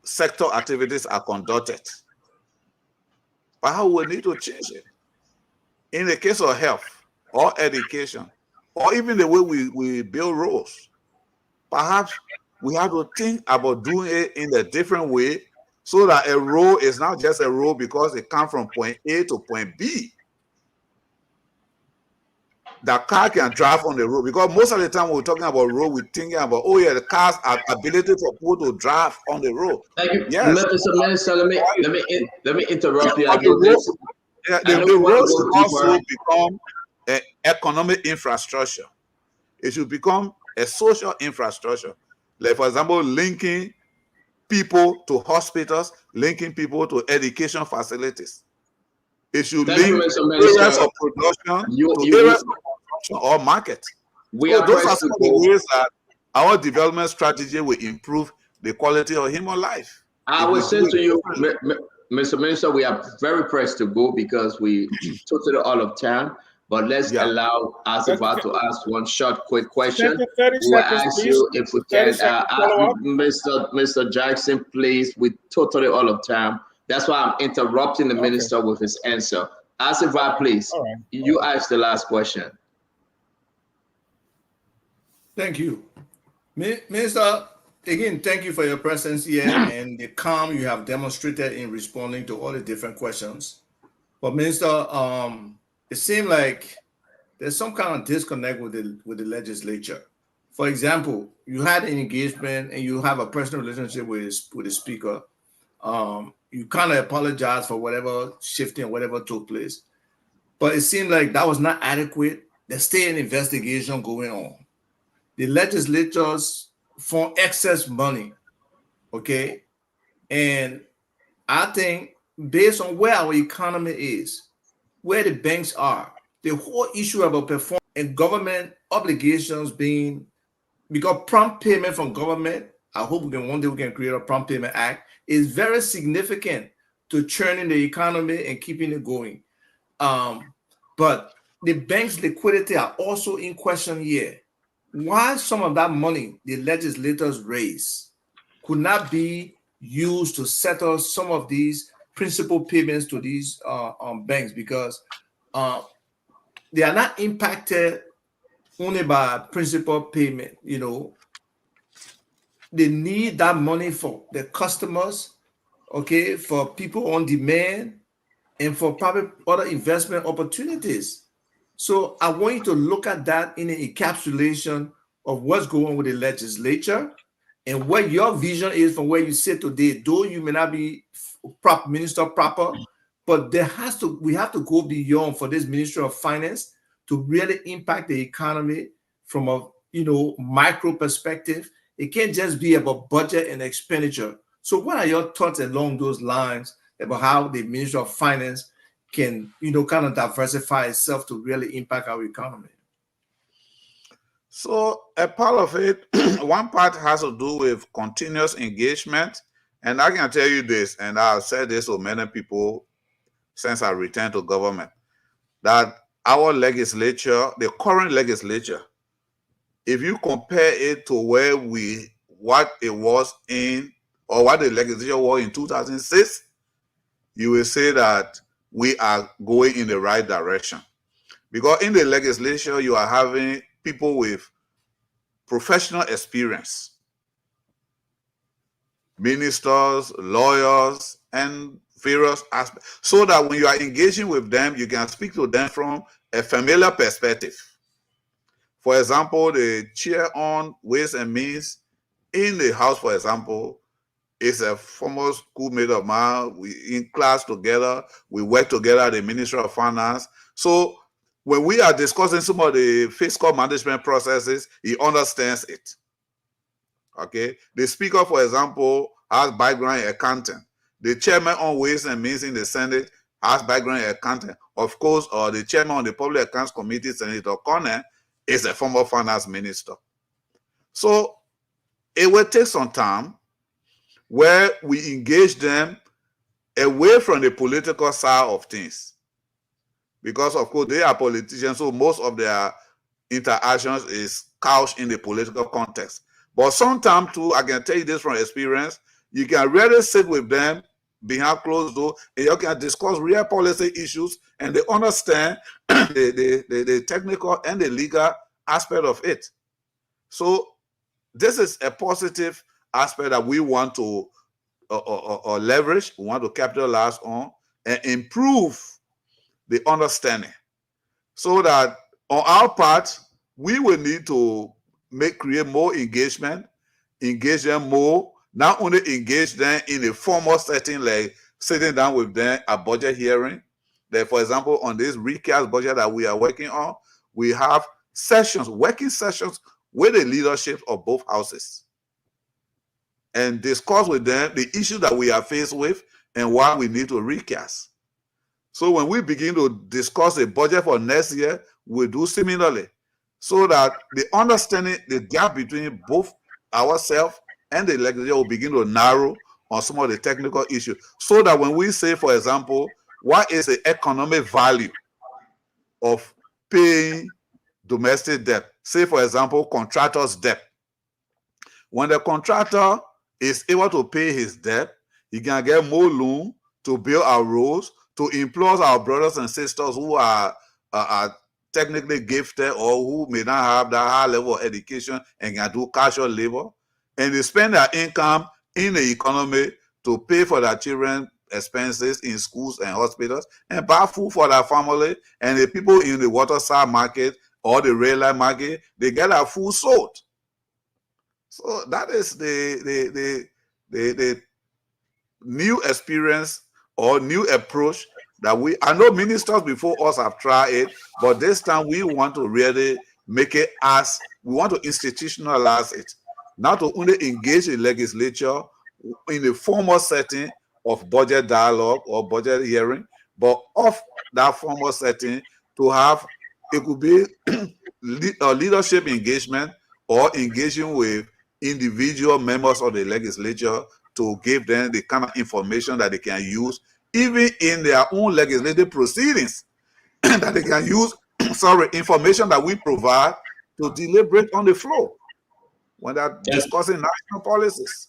sector activities are conducted, perhaps we need to change it. In the case of health or education, or even the way we build roads, perhaps we have to think about doing it in a different way so that a road is not just a road because it comes from point A to point B. The car can drive on the road, because most of the time we're talking about road, we're thinking about, oh yeah, the car's ability for people to drive on the road. Thank you. Yes. Mr. Minister, let me interrupt you. The road should also become an economic infrastructure. It should become a social infrastructure. Like, for example, linking people to hospitals, linking people to education facilities. It should link areas of production to areas of consumption or market. So those are some of the ways that our development strategy will improve the quality of human life. I will say to you, Mr. Minister, we are very pressed to go because we totally all of time. But let's allow Asifa to ask one short, quick question. We'll ask you if we can ask Mr. Jackson, please. We totally all of time. That's why I'm interrupting the minister with his answer. Asifa, please. Right. You ask the last question. Thank you. Minister, again, thank you for your presence here and the calm you have demonstrated in responding to all the different questions. But Minister, it seemed like there's some kind of disconnect with the legislature. For example, you had an engagement and you have a personal relationship with the speaker. You kind of apologize for whatever shifting, whatever took place. But it seemed like that was not adequate. There's still an investigation going on. The legislatures for excess money, okay? And I think based on where our economy is, where the banks are, the whole issue about performance and government obligations being, because prompt payment from government, I hope one day we can create a prompt payment act, is very significant to churning the economy and keeping it going. But the bank's liquidity are also in question here. Why some of that money the legislators raise could not be used to settle some of these principal payments to these banks, because they are not impacted only by principal payment. You know, they need that money for the customers, okay, for people on demand, and for probably other investment opportunities. So I want you to look at that in an encapsulation of what's going on with the legislature and what your vision is from where you sit today. Though you may not be minister proper, but we have to go beyond for this Ministry of Finance to really impact the economy from a micro perspective. It can't just be about budget and expenditure. So what are your thoughts along those lines about how the Ministry of Finance can, kind of diversify itself to really impact our economy? So a part of it, one part has to do with continuous engagement. And I can tell you this, and I've said this to many people since I returned to government, that our legislature, the current legislature, if you compare it to what it was in, or what the legislature was in 2006, you will say that we are going in the right direction. Because in the legislature, you are having people with professional experience, ministers, lawyers, and various aspects, so that when you are engaging with them, you can speak to them from a familiar perspective. For example, the chair on Ways and Means in the House, for example, is a former schoolmate of mine. We in class together, we work together at the Ministry of Finance. So when we are discussing some of the fiscal management processes, he understands it. Okay. The speaker, for example, has background in accounting. The chairman on Ways and Means in the Senate has background in accounting. Of course, the chairman on the Public Accounts Committee, Senator Connor, is a former finance minister. So it will take some time where we engage them away from the political side of things. Because, of course, they are politicians, so most of their interactions is couched in the political context. But sometimes, too, I can tell you this from experience, you can really sit with them behind closed doors, and you can discuss real policy issues, and they understand the technical and the legal aspect of it. So this is a positive aspect that we want to leverage, we want to capitalize on, and improve the understanding, so that on our part, we will need to create more engagement, engage them more, not only engage them in a formal setting like sitting down with them at budget hearing. That, for example, on this recast budget that we are working on, we have sessions, working sessions with the leadership of both houses, and discuss with them the issue that we are faced with and why we need to recast. So when we begin to discuss a budget for next year, we'll do similarly, so that the understanding, the gap between both ourselves and the legislature will begin to narrow on some of the technical issues, so that when we say, for example, what is the economic value of paying domestic debt, say, for example, contractor's debt. When the contractor is able to pay his debt, he can get more loan to build our roads, to employ our brothers and sisters who are technically gifted or who may not have that high level of education and can do casual labor. and they spend their income in the economy to pay for their children's expenses in schools and hospitals and buy food for their family. And the people in the waterside market or the rail line market, they get their food sold. So that is the new experience or new approach that I know ministers before us have tried it, but this time we want to really make it we want to institutionalize it. Not to only engage the legislature in the formal setting of budget dialogue or budget hearing, but of that formal setting to have, it could be leadership engagement or engaging with individual members of the legislature to give them the kind of information that they can use, even in their own legislative proceedings, that they can use, information that we provide to deliberate on the floor when they're discussing national policies.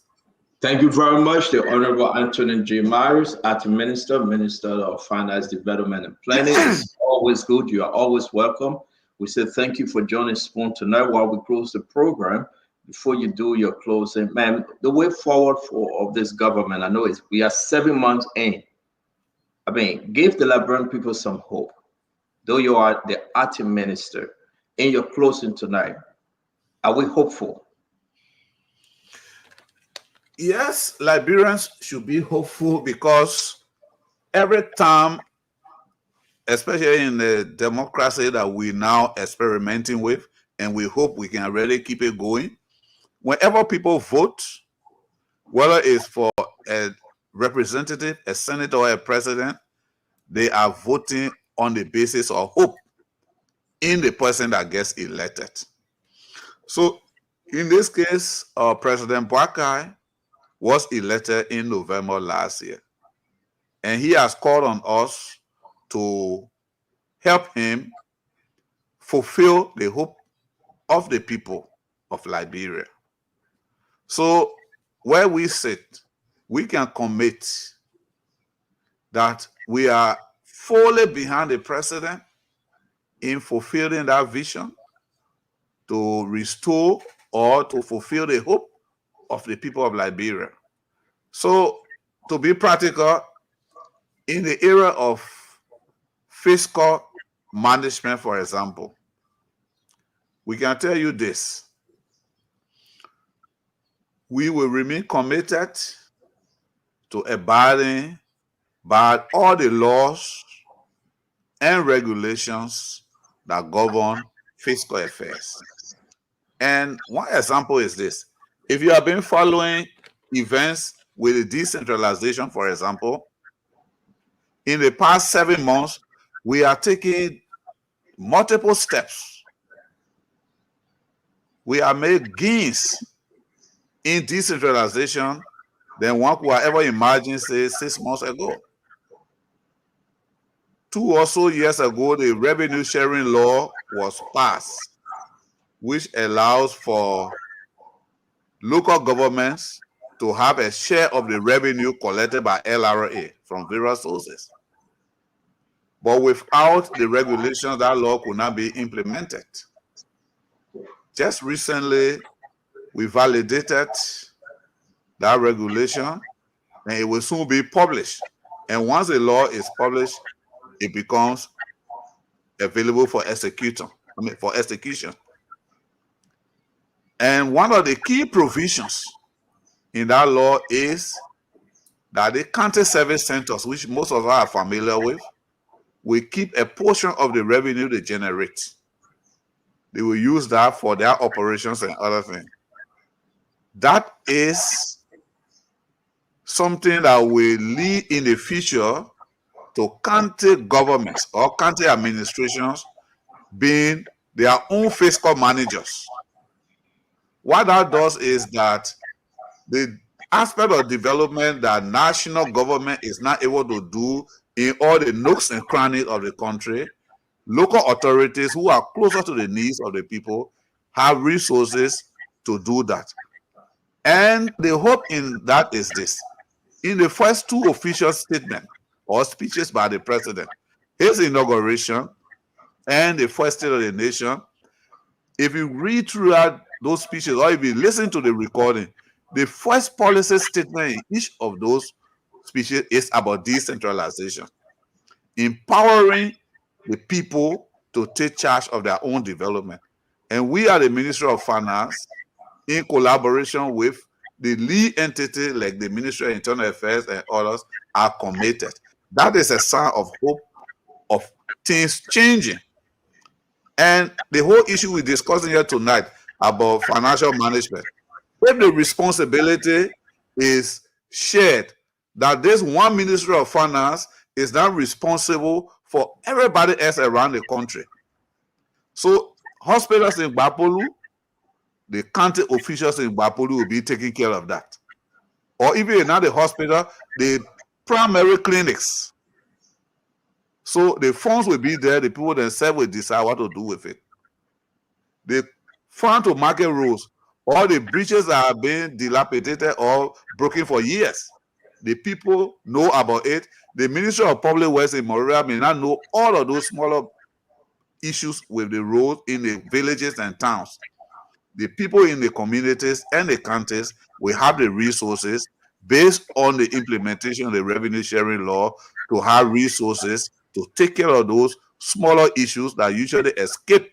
Thank you very much, the Honorable Anthony J. Myers, Acting Minister of Finance, Development and Planning. It's always good. You are always welcome. We say thank you for joining Spoon tonight while we close the program. Before you do your closing, ma'am, the way forward of this government, I know we are 7 months in. I mean, give the Liberian people some hope. Though you are the Acting Minister, in your closing tonight, are we hopeful? Yes, Liberians should be hopeful because every time, especially in the democracy that we're now experimenting with, and we hope we can really keep it going, whenever people vote, whether it's for a representative, a senator, or a president, they are voting on the basis of hope in the person that gets elected. So in this case, President Buakai was elected in November last year. And he has called on us to help him fulfill the hope of the people of Liberia. So where we sit, we can commit that we are fully behind the president in fulfilling that vision to restore or to fulfill the hope of the people of Liberia. So to be practical, in the area of fiscal management, for example, we can tell you this. We will remain committed to abiding by all the laws and regulations that govern fiscal affairs. And one example is this. If you have been following events with the decentralization, for example, in the past 7 months, we are taking multiple steps. We have made gains in decentralization than one could have ever imagined, say, 6 months ago. 2 or so years ago, the revenue sharing law was passed, which allows for local governments to have a share of the revenue collected by LRA from various sources. But without the regulations, that law could not be implemented. Just recently, we validated that regulation, and it will soon be published. And once the law is published, it becomes available for execution. And one of the key provisions in that law is that the county service centers, which most of us are familiar with, will keep a portion of the revenue they generate. They will use that for their operations and other things. That is something that will lead in the future to county governments or county administrations being their own fiscal managers. What that does is that the aspect of development that national government is not able to do in all the nooks and crannies of the country, local authorities who are closer to the needs of the people have resources to do that. And the hope in that is this. In the first 2 official statements or speeches by the president, his inauguration and the first State of the Nation, if you read throughout those speeches, or if you listen to the recording, the first policy statement in each of those speeches is about decentralization, empowering the people to take charge of their own development. And we are the Ministry of Finance, in collaboration with the lead entity like the Ministry of Internal Affairs and others, are committed. That is a sign of hope of things changing. And the whole issue we're discussing here tonight about financial management, if the responsibility is shared, that this one Ministry of Finance is not responsible for everybody else around the country. So hospitals in Bapolu, the county officials in Bapolu will be taking care of that. Or even another hospital, the primary clinics. So the funds will be there, the people themselves will decide what to do with it. The farm to market roads, all the bridges that are being dilapidated or broken for years, the people know about it. The Ministry of Public Works in Monrovia may not know all of those smaller issues with the roads in the villages and towns. The people in the communities and the counties will have the resources based on the implementation of the revenue sharing law to have resources to take care of those smaller issues that usually escape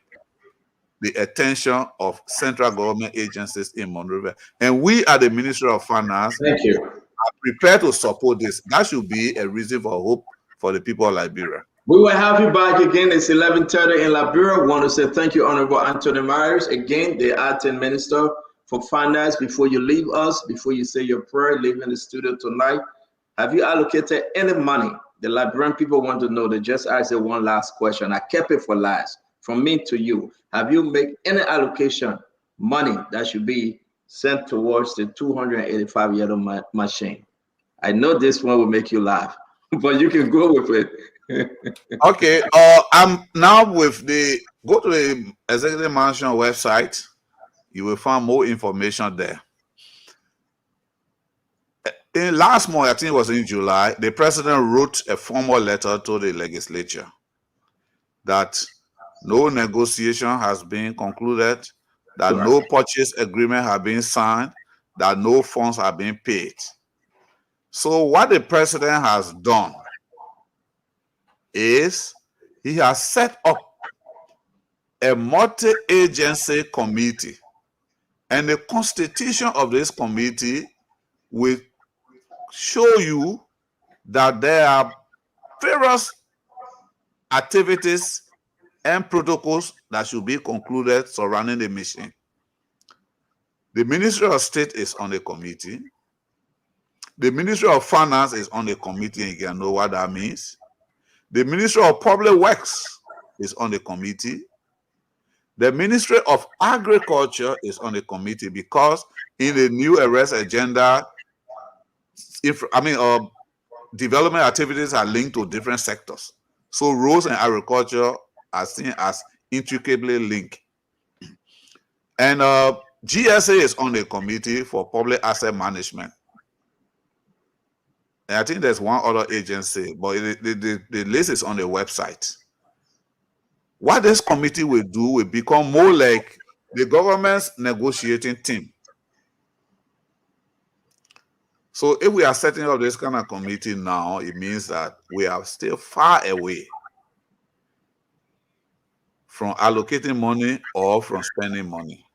the attention of central government agencies in Monrovia. And we at the Ministry of Finance are prepared to support this. That should be a reason for hope for the people of Liberia. We will have you back again. It's 11:30 in Liberia. I want to say thank you, Honorable Anthony Myers, again, the Acting Minister for Finance. Before you leave us, before you say your prayer, leaving the studio tonight, have you allocated any money? The Liberian people want to know. They just asked you one last question. I kept it for last. From me to you, have you made any allocation money that should be sent towards the 285-year-old machine? I know this one will make you laugh, but you can go with it. Okay, I'm now with go to the Executive Mansion website. You will find more information there. In last month, I think it was in July, the president wrote a formal letter to the legislature that no negotiation has been concluded, that no purchase agreement has been signed, that no funds have been paid. So what the president has done is he has set up a multi-agency committee, and the constitution of this committee will show you that there are various activities and protocols that should be concluded surrounding the mission. The Ministry of State is on the committee. The Ministry of Finance is on the committee, and you can know what that means. The Ministry of Public Works is on the committee. The Ministry of Agriculture is on the committee because in the new arrest agenda, development activities are linked to different sectors. So roads and agriculture are seen as intricately linked. And GSA is on the committee for public asset management. And I think there's one other agency, but the list is on the website. What this committee will do will become more like the government's negotiating team. So if we are setting up this kind of committee now, it means that we are still far away from allocating money or from spending money.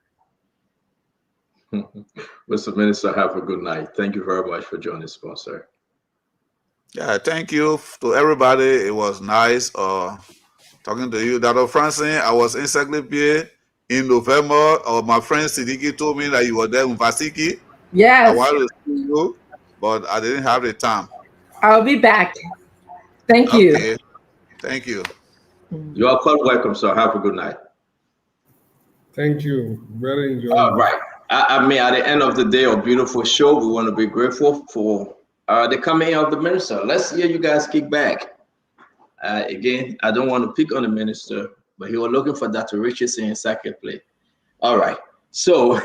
Mr. Minister, have a good night. Thank you very much for joining us, sir. Yeah, thank you to everybody. It was nice talking to you. Dr. Francine, I was in Secretary in November. My friend Sidiki told me that you were there in Vasiki. Yes. I wanted to see you, but I didn't have the time. I'll be back. Thank you. Okay. Thank you. You are quite welcome, sir. Have a good night. Thank you. Very enjoyable. All right. I mean, at the end of the day, a beautiful show. We want to be grateful for the coming of the minister. Let's hear you guys kick back. Again, I don't want to pick on the minister, but he was looking for Dr. Richardson in second place. All right. So,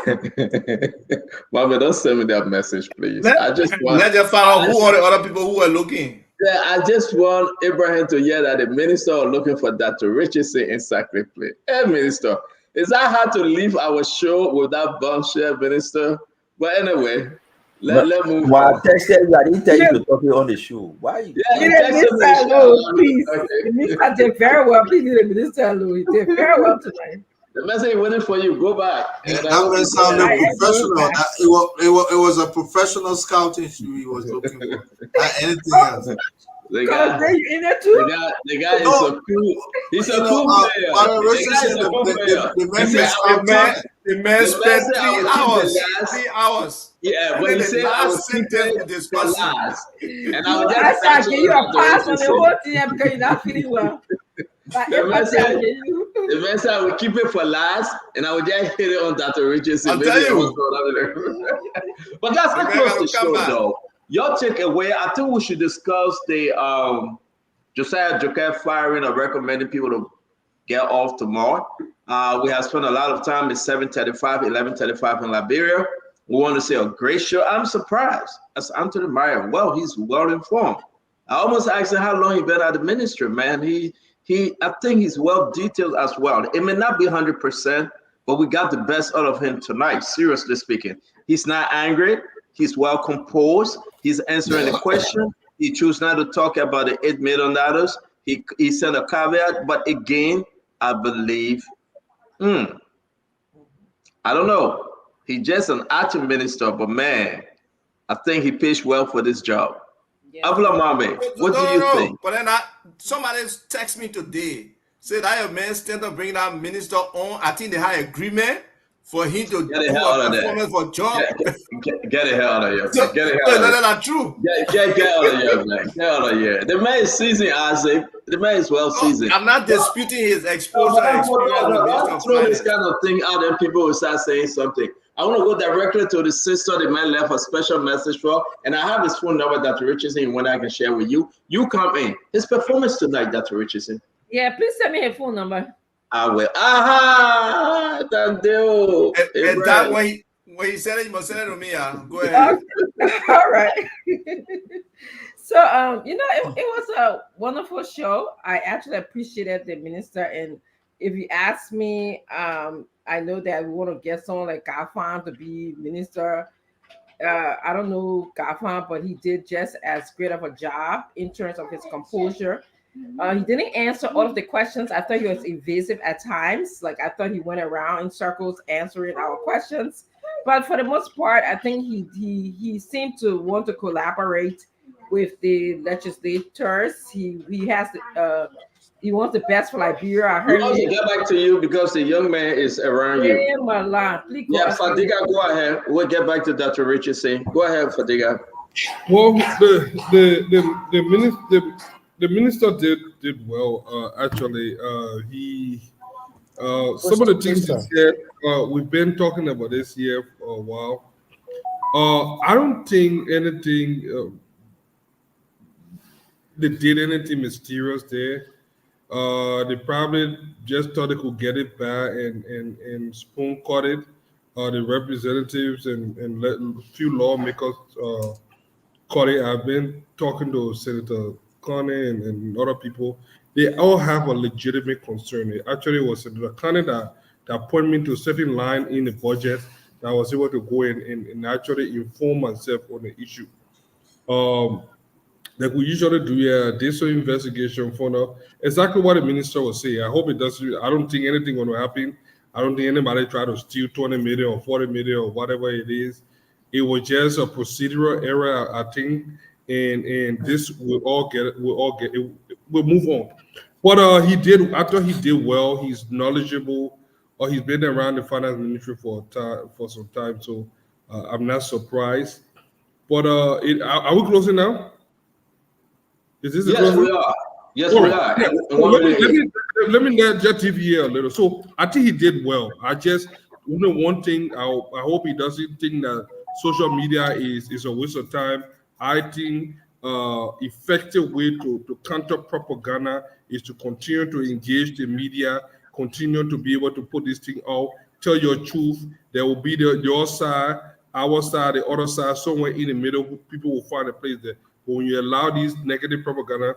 Mama, don't send me that message, please. Let's just find out who are the other people who are looking. Yeah, I just want Abraham to hear that the minister are looking for Dr. Richardson in second place. Hey, minister, It's not hard to leave our show with that bombshell, Minister. But anyway, let move on. I texted you. I didn't tell you to talk on the show. Why? Yeah, you Minister Lou, please. The minister did very well. Please, Minister Lou, he did very well tonight. The message waiting for you. Go back. That man sounded professional. It was a professional scouting he was looking for. Not anything else. The guy is a cool. He's a cool player. The man spent 3 hours. 3 hours. Yeah, but he said I was sitting for last. And I was just give you a pass on the whole thing because you're not feeling well. The man said I would keep it for last, and I would just hit it on Dr. Richardson. I'll tell you. But that's across the show, though. Your takeaway, I think we should discuss the Josiah Joker firing or recommending people to get off tomorrow. We have spent a lot of time at 7:35, 11:35 in Liberia. We want to say a great show. I'm surprised. That's Anthony Meyer. Well, he's well informed. I almost asked him how long he been at the ministry, man. I think he's well detailed as well. It may not be 100%, but we got the best out of him tonight, seriously speaking. He's not angry. He's well composed. He's answering the question. He chose not to talk about the $8 million. He sent a caveat, but again, I believe, I don't know. He's just an acting minister, but man, I think he pitched well for this job. Yeah. Avla Mame, what do you think? But then somebody text me today, said I have man stand up bringing that minister on. I think they had agreement for him to get the hell out of there. For job. Get the hell out of here. So, get the hell out of here. That's not true. Get out of here, man. Get out of here. The man is seasoned, Isaac. The man is well seasoned. I'm not disputing his exposure. Don't throw this kind of thing out there. People will start saying something. I want to go directly to the sister the man left a special message for, and I have his phone number, Dr. Richardson, when I can share with you. You come in. His performance tonight, Dr. Richardson. Yeah, please send me his phone number. I will. Aha! Thank you. And that when he said it, you must send it to me. Go ahead. All right. So, it was a wonderful show. I actually appreciated the minister. And if you ask me, I know that we want to get someone like Gafan to be minister. I don't know Gafan, but he did just as great of a job in terms of his composure. He didn't answer all of the questions. I thought he was evasive at times. Like I thought he went around in circles answering our questions. But for the most part, I think he seemed to want to collaborate with the legislators. He wants the best for Liberia. I heard he get back to you because the young man is around you. Yeah, Fadiga, go ahead. We'll get back to Dr. Richardson. Go ahead, Fadiga. Well, the minister did well. Actually, some of the things he said, we've been talking about this here for a while. I don't think anything they did anything mysterious there. They probably just thought they could get it back and spoon cut it. The representatives and let a few lawmakers cut it. I've been talking to Senator Connie and other people. They all have a legitimate concern. It actually was Senator Connie that pointed me to a certain line in the budget that I was able to go in and actually inform myself on the issue. Like we usually do, this investigation for now. Exactly what the minister was saying. I hope it doesn't. I don't think anything going to happen. I don't think anybody try to steal 20 million or 40 million or whatever it is. It was just a procedural error, I think, and this will all get it. We'll move on. But I thought he did well. He's knowledgeable. He's been around the finance ministry for some time, so I'm not surprised. But are we closing now? Is this yes, we are. Yes, we are. Yeah. Let me just deviate a little. So I think he did well. One thing, I hope he doesn't think that social media is a waste of time. I think effective way to counter propaganda is to continue to engage the media, continue to be able to put this thing out, tell your truth. There will be your side, our side, the other side, somewhere in the middle. People will find a place there. But when you allow these negative propaganda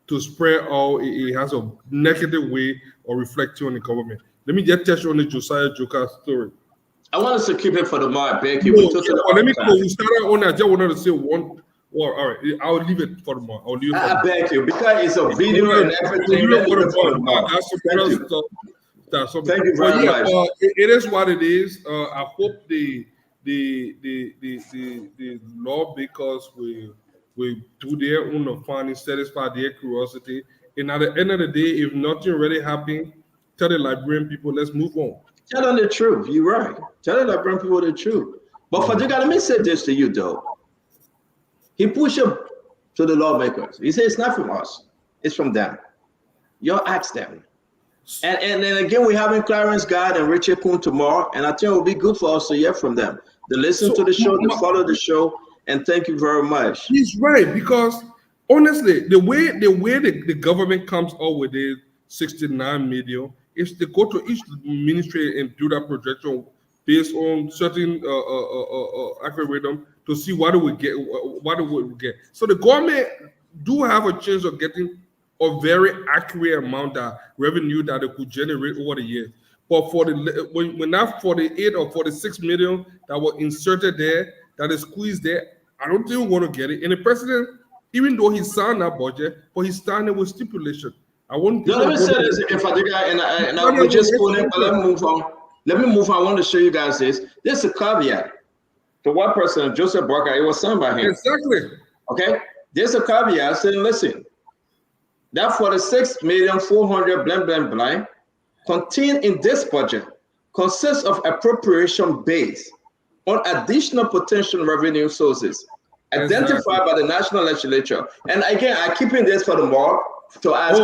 to spread out, it has a negative way of reflecting on the government. Let me just touch on the Josiah Joker story. I want us to keep it for the more. I beg you. Let me go. We started on that. I just wanted to say one. Well, all right. I'll leave it for the more. I beg you, because it's a video and everything. Thank you very much. It is what it is. I hope the lawmakers will do their own finding, satisfy their curiosity, and at the end of the day, if nothing really happened, tell the Liberian people, let's move on. Tell them the truth. You're right. Tell the Liberian people the truth. But Fadiga, let me say this to you, though. He pushed it to the lawmakers. He said it's not from us. It's from them. Y'all ask them. And then again, we're having Clarence Guide and Richard Kuhn tomorrow, and I think it will be good for us to hear from them. To listen to the show, to follow the show, and thank you very much. He's right, because honestly, the way the government comes up with the 69 million is to go to each ministry and do that projection based on certain algorithm to see what do we get. So the government do have a chance of getting a very accurate amount of revenue that they could generate over the years. But for when that 48 or 46 million that were inserted there, that is squeezed there, I don't think we want to get it. And the president, even though he signed that budget, but he signed it with stipulation. Let me say this, and I will just go in, but let me move on. Let me move on. I want to show you guys this. This is a caveat to what President Joseph Barker, it was signed by him. Exactly. Okay. There's a caveat saying, listen, that 46,400,000 blank blank blank contained in this budget consists of appropriation based on additional potential revenue sources identified by the national legislature. And again, I'm keeping this for the more to ask.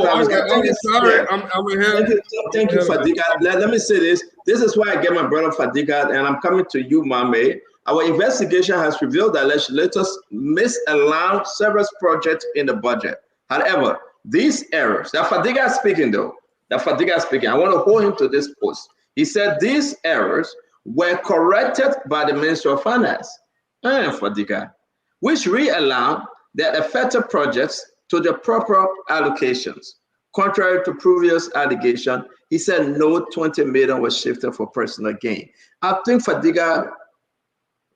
Thank you, Fadiga. Let me say this. This is why I get my brother Fadiga, and I'm coming to you, Mame. Our investigation has revealed that legislators misaligned several projects in the budget. However, these errors, that Fadiga is speaking though, I want to hold him to this post. He said these errors were corrected by the Minister of Finance and Fadiga, which realigned the affected projects to the proper allocations. Contrary to previous allegation, he said no 20 million was shifted for personal gain. I think Fadiga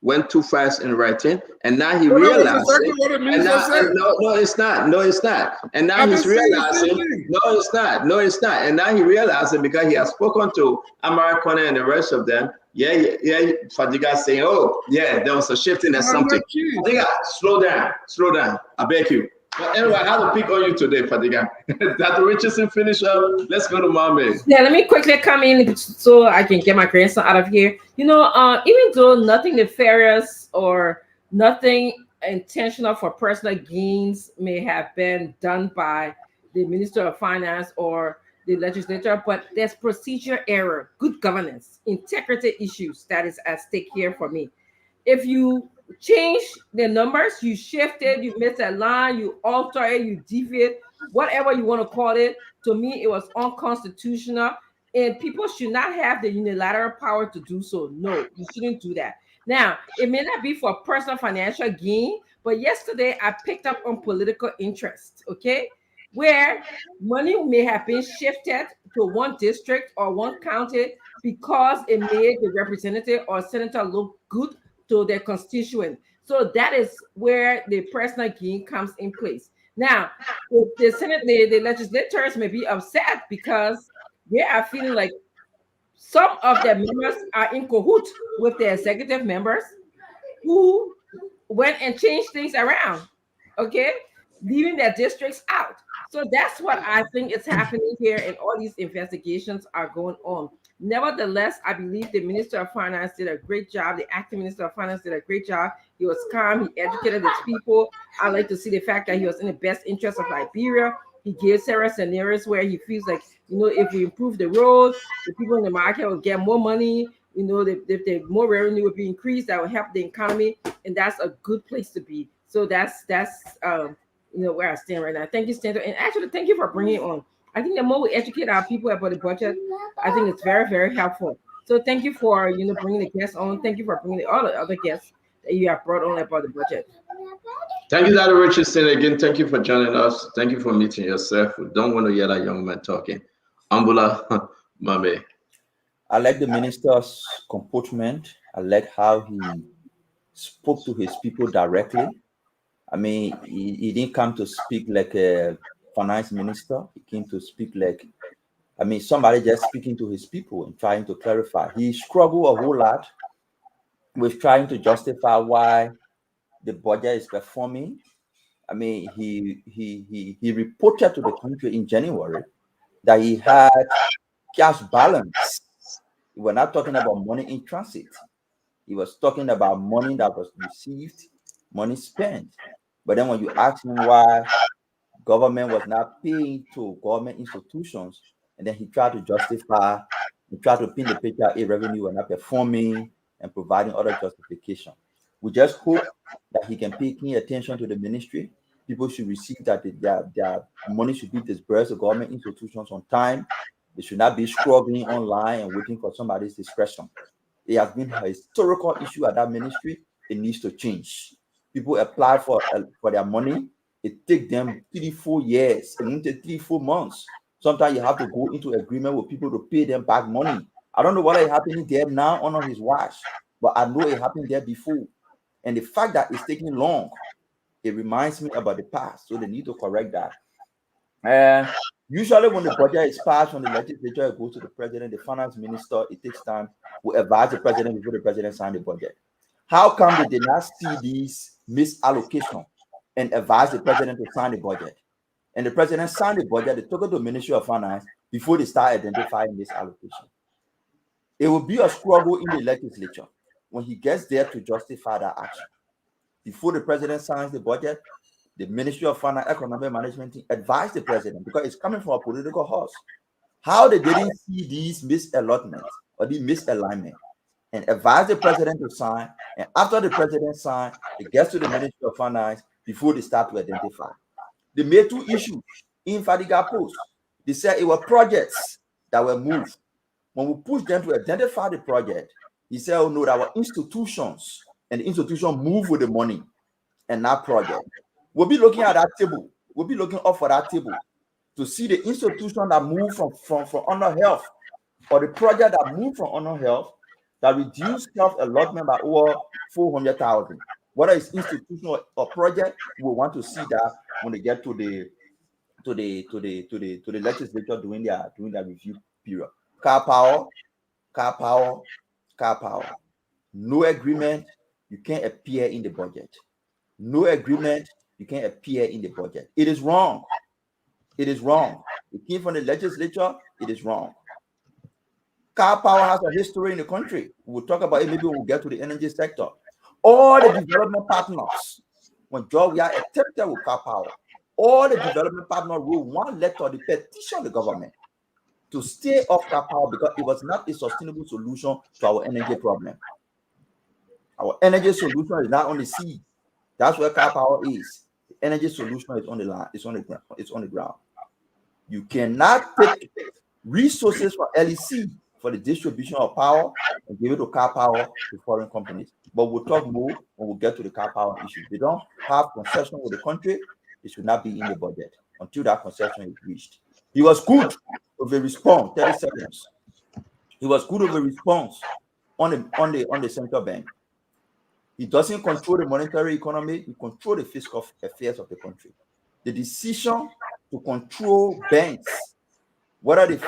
went too fast in writing, and now he realized no, it's not. And now he's realizing, no, it's not. And now he realizing, because he has spoken to Americana and the rest of them, Fadiga saying, oh, yeah, there was a shifting or something. Fadiga, slow down, I beg you. But anyway, I have to pick on you today, Fadiga. Dr. Richardson, finish up. Let's go to Mame. Yeah, let me quickly come in so I can get my grandson out of here. You know, even though nothing nefarious or nothing intentional for personal gains may have been done by the Minister of Finance or the legislature, but there's procedure error, good governance, integrity issues that is at stake here for me. If you change the numbers, you shift it, you miss a line, you alter it, you deviate, whatever you want to call it, to me, it was unconstitutional, and people should not have the unilateral power to do so. No, you shouldn't do that. Now, it may not be for personal financial gain, but yesterday I picked up on political interest, okay, where money may have been shifted to one district or one county because it made the representative or senator look good to their constituent. So that is where the personal gain comes in place. Now, the Senate, the legislators may be upset because they are feeling like some of their members are in cahoots with the executive members who went and changed things around, okay, leaving their districts out. So that's what I think is happening here, and all these investigations are going on. Nevertheless, I believe the Minister of Finance did a great job. The acting Minister of Finance did a great job. He was calm. He educated his people. I like to see the fact that he was in the best interest of Liberia. He gave several scenarios where he feels like, you know, if we improve the roads, the people in the market will get more money. You know, if the more revenue will be increased, that will help the economy, and that's a good place to be. So that's you know, where I stand right now. Thank you, Stanton, and actually, thank you for bringing it on. I think the more we educate our people about the budget, I think it's very, very helpful. So thank you for, you know, bringing the guests on. Thank you for bringing all the other guests that you have brought on about the budget. Thank you, Dr. Richardson. Again, thank you for joining us. Thank you for meeting yourself. We don't want to hear that young man talking. Ambula, Mame. I like the minister's comportment. I like how he spoke to his people directly. I mean, he didn't come to speak like a finance minister. He came to speak like, I mean, somebody just speaking to his people and trying to clarify. He struggled a whole lot with trying to justify why the budget is performing. I mean, he reported to the country in January that he had cash balance. We're not talking about money in transit. He was talking about money that was received, money spent. But then when you ask him why government was not paying to government institutions, and then he tried to justify, he tried to paint the picture, revenue were not performing and providing other justification. We just hope that he can pay keen attention to the ministry. People should receive that their money should be disbursed to government institutions on time. They should not be struggling online and waiting for somebody's discretion. It has been a historical issue at that ministry. It needs to change. People apply for their money. It takes them 3-4 years. It won't take 3-4 months. Sometimes you have to go into agreement with people to pay them back money. I don't know whether it's happening there now on his watch, but I know it happened there before. And the fact that it's taking long, it reminds me about the past. So they need to correct that. And usually when the budget is passed from the legislature, it goes to the president, the finance minister. It takes time. We advise the president before the president signs the budget. How come they did not see these misallocation and advise the president to sign the budget? And the president signed the budget, they took it to the Ministry of Finance before they start identifying misallocation. It will be a struggle in the legislature when he gets there to justify that action. Before the president signs the budget, the Ministry of Finance Economic Management team advised the president, because it's coming from a political horse, how they didn't see these misallotments or the misalignment, and advise the president to sign. And after the president signs, it gets to the Ministry of Finance before they start to identify. They made 2 issues in Fadiga Post. They said it were projects that were moved. When we pushed them to identify the project, he said, oh no, that were institutions, and the institution move with the money and not project. We'll be looking at that table. We'll be looking up for that table to see the institution that moved from honor health, or the project that moved from honor health that reduced health allotment by over 400,000. Whether it's institutional or project, we want to see that when they get to the legislature during their review period. Car power. No agreement, you can't appear in the budget. No agreement, you can't appear in the budget. It is wrong. It is wrong. It came from the legislature. It is wrong. Car power has a history in the country. We'll talk about it. Maybe we'll get to the energy sector. All the development partners, when George, we are attempted with car power, all the development partners wrote one letter, the petition the government to stay off car power, because it was not a sustainable solution to our energy problem. Our energy solution is not on the sea. That's where car power is. The energy solution is on the land. It's on the ground. It's on the ground. You cannot take resources for LEC for the distribution of power and give it to car power to foreign companies. But we'll talk more when we get to the car power issue. They don't have concession with the country. It should not be in the budget until that concession is reached. He was good with a response, 30 seconds. He was good with a response on the central bank. He doesn't control the monetary economy. He controls the fiscal affairs of the country. The decision to control banks, whether they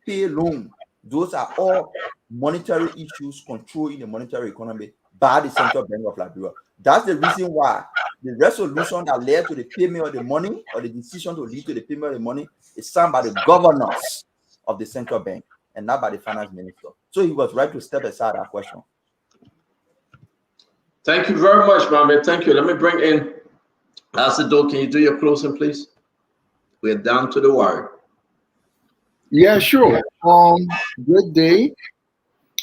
pay loan, those are all monetary issues controlled in the monetary economy by the Central Bank of Liberia. That's the reason why the resolution that led to the payment of the money, or the decision to lead to the payment of the money, is signed by the governors of the central bank and not by the finance minister. So he was right to step aside that question. Thank you very much, Mohammed. Thank you. Let me bring in Asido. Can you do your closing, please? We're down to the wire. Yeah, sure. Good day.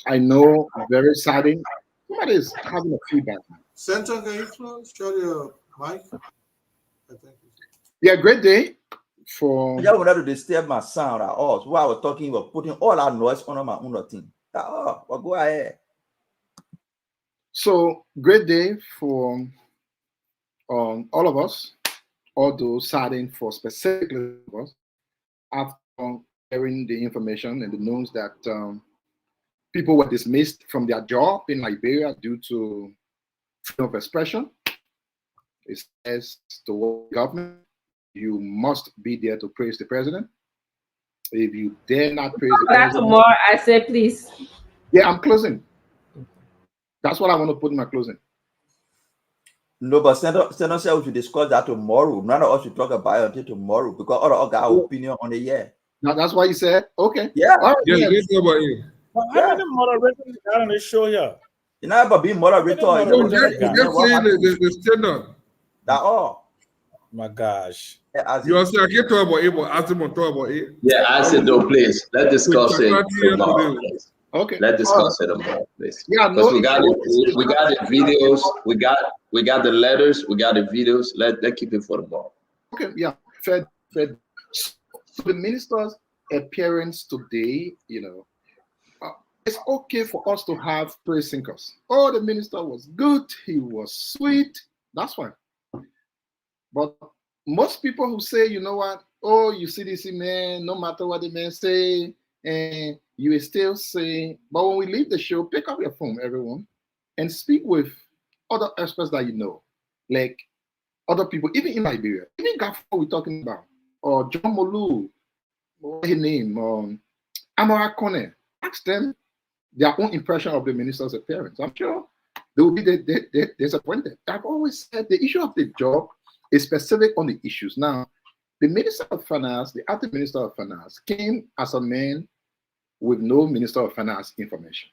I know, very saddening. Somebody is having a feedback. Center, can you close? Show your mic. Yeah, great day for. Yeah, wanted to disturb my sound at all. So while I was talking, we were putting all our noise on my own thing. Oh, well, go ahead. So great day for all of us, although saddening for specifically us, after hearing the information and the news that people were dismissed from their job in Liberia due to freedom of expression. It says to the government, you must be there to praise the president. If you dare not praise the president, tomorrow, I say please. Yeah, I'm closing. That's what I want to put in my closing. No, but Senator said we should discuss that tomorrow. None of us should talk about it until tomorrow because all of us got our opinion on it. Yeah. Now that's why you said okay. Yeah. All right, Yeah, you talk about it. Well, how many moderators you got on the show here? You know about being moderator. No, just saying the standard. That all. My gosh. You also I can't talk about it, but ask him to talk about it. Yeah, I said though, please. Let's discuss it tomorrow. Okay. Let's discuss it tomorrow, please. Yeah, because we got the videos, we got the letters, we got the videos. Let's keep it for tomorrow. Okay, yeah, fair. So the minister's appearance today, it's okay for us to have praise thinkers. Oh, the minister was good, he was sweet. That's fine. But most people who say, you know what, oh, you CDC man, no matter what the man say, and you will still say, but when we leave the show, pick up your phone, everyone, and speak with other experts that you know, like other people, even in Liberia, even Gafo we're talking about, or John Molu, what's his name, Amara Kone. Ask them their own impression of the minister's appearance. I'm sure they will be disappointed. I've always said the issue of the job is specific on the issues. Now, the Minister of Finance, the acting Minister of Finance, came as a man with no Minister of Finance information.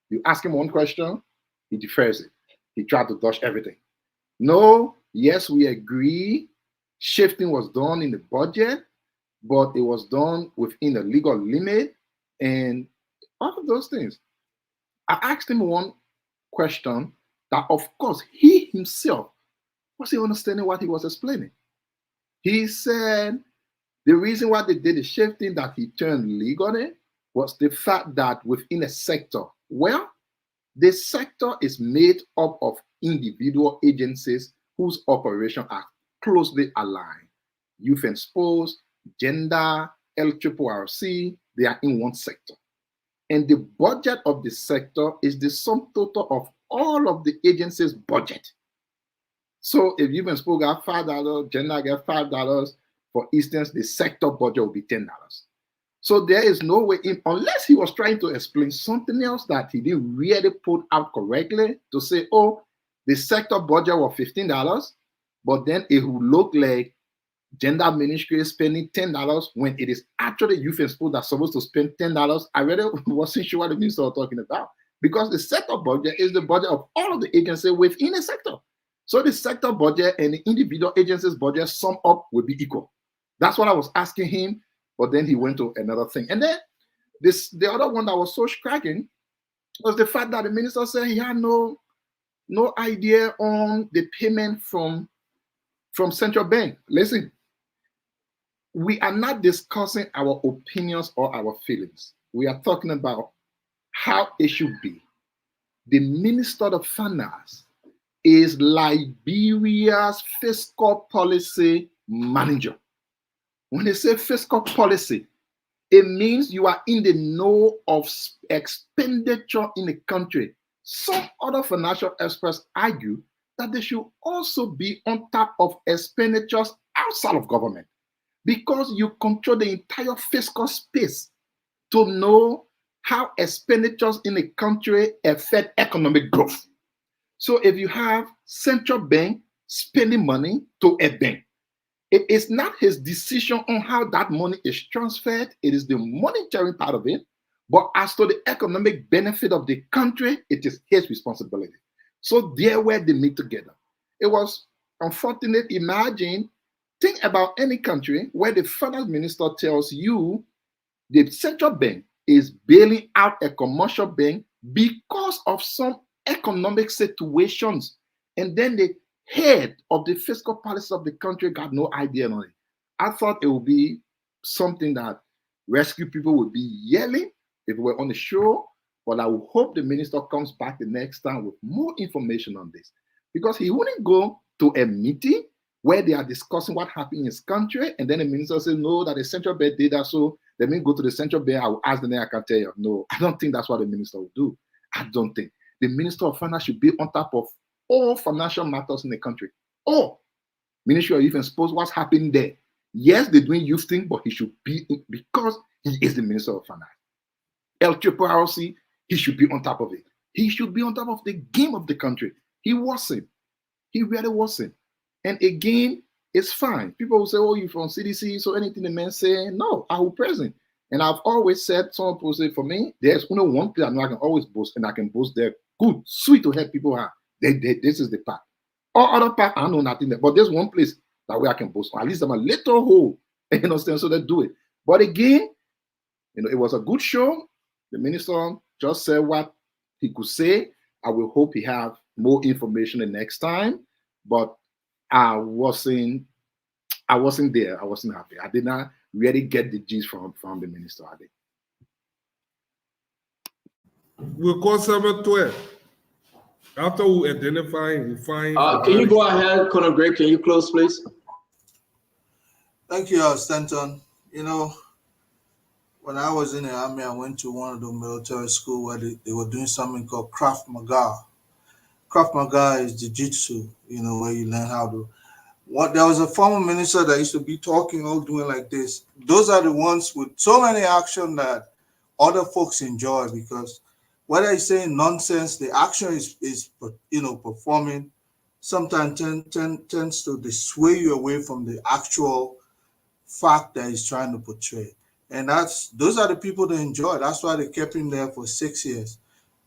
You ask him one question, he defers it. He tried to dodge everything. No, yes, we agree. Shifting was done in the budget, but it was done within a legal limit and all of those things. I asked him one question that, of course, he himself wasn't understanding what he was explaining. He said the reason why they did the shifting that he turned legally was the fact that within a sector, well, the sector is made up of individual agencies whose operations are closely aligned. Youth and Sports, Gender, LRRC, they are in one sector. And the budget of the sector is the sum total of all of the agencies' budget. So if Youth and Sports got $5, Gender got $5, for instance, the sector budget will be $10. So there is no way in, unless he was trying to explain something else that he didn't really put out correctly to say, oh, the sector budget was $15, but then it would look like Gender Ministry is spending $10 when it is actually Youth and Sport that's supposed to spend $10. I really wasn't sure what the minister was talking about because the sector budget is the budget of all of the agencies within a sector. So the sector budget and the individual agencies' budget sum up will be equal. That's what I was asking him, but then he went to another thing. And then the other one that was so striking was the fact that the minister said he had no idea on the payment from central bank. Listen, we are not discussing our opinions or our feelings. We are talking about how it should be. The Minister of Finance is Liberia's fiscal policy manager. When they say fiscal policy, it means you are in the know of expenditure in the country. Some other financial experts argue that they should also be on top of expenditures outside of government because you control the entire fiscal space to know how expenditures in the country affect economic growth. So if you have central bank spending money to a bank, it is not his decision on how that money is transferred. It is the monetary part of it. But as to the economic benefit of the country, it is his responsibility. So there where they meet together. It was unfortunate. Imagine, think about any country where the finance minister tells you the central bank is bailing out a commercial bank because of some economic situations. And then the head of the fiscal policy of the country got no idea on it. I thought it would be something that rescue people would be yelling if we were on the show, but I would hope the minister comes back the next time with more information on this, because he wouldn't go to a meeting where they are discussing what happened in his country, and then the minister says, no, that the central bank did that, so Let me go to the central bank. I will ask them, I can tell you. No, I don't think that's what the minister will do. I don't think. The Minister of Finance should be on top of all financial matters in the country. All. Ministry of Youth and Sports, what's happening there? Yes, they're doing youth thing, but he should be, because he is the Minister of Finance. LRRC, he should be on top of it. He should be on top of the game of the country. He wasn't. He really wasn't. And again, it's fine. People will say, oh, you're from CDC, so anything the man say, no, I will present. And I've always said, some people say, for me, there's only one place I know I can always boast, and I can boast there. Good, sweet to help people out. This is the part. All other part, I know nothing there. But there's one place that way I can boast. At least I'm a little hole. You understand? So they do it. But again, it was a good show. The minister just said what he could say. I will hope he have more information the next time. But I wasn't there. I wasn't happy. I did not really get the gist from the minister. I did. We'll call 712. After we identify, we find. Can you go ahead, Colonel Gray? Can you close, please? Thank you, Stanton. When I was in the army, I went to one of the military school where they were doing something called Krav Maga. Krav Maga is jiu-jitsu, where you learn how to. There was a former minister that used to be talking or doing like this. Those are the ones with so many action that other folks enjoy, because whether he's saying nonsense, the action is performing, sometimes tends to dissuade you away from the actual fact that he's trying to portray. And those are the people that enjoy. That's why they kept him there for 6 years.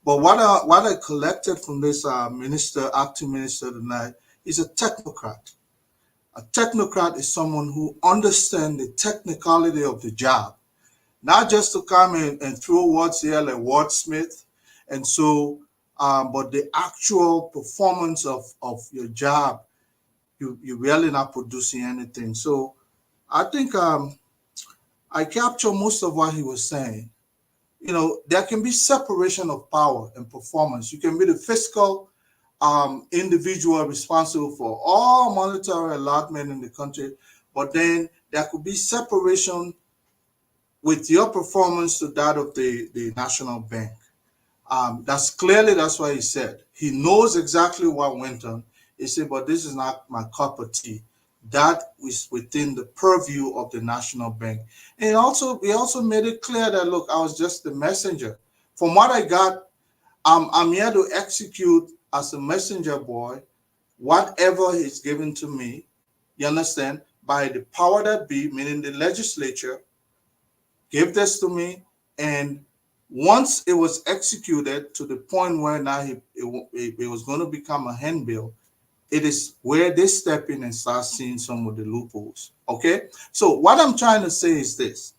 But what I collected from this acting minister tonight is a technocrat. A technocrat is someone who understands the technicality of the job, not just to come in and throw words here like wordsmith. And so, but the actual performance of your job, you're really not producing anything. So I think I capture most of what he was saying. There can be separation of power and performance. You can be the fiscal individual responsible for all monetary allotment in the country, but then there could be separation with your performance to that of the National Bank. That's what he said. He knows exactly what went on. He said, but this is not my cup of tea. That is within the purview of the National Bank. And he also made it clear that, look, I was just the messenger. From what I got, I'm here to execute as a messenger boy whatever is given to me, you understand, by the power that be, meaning the legislature, gave this to me. And once it was executed to the point where now it was going to become a handbill, it is where they step in and start seeing some of the loopholes. Okay? So what I'm trying to say is this.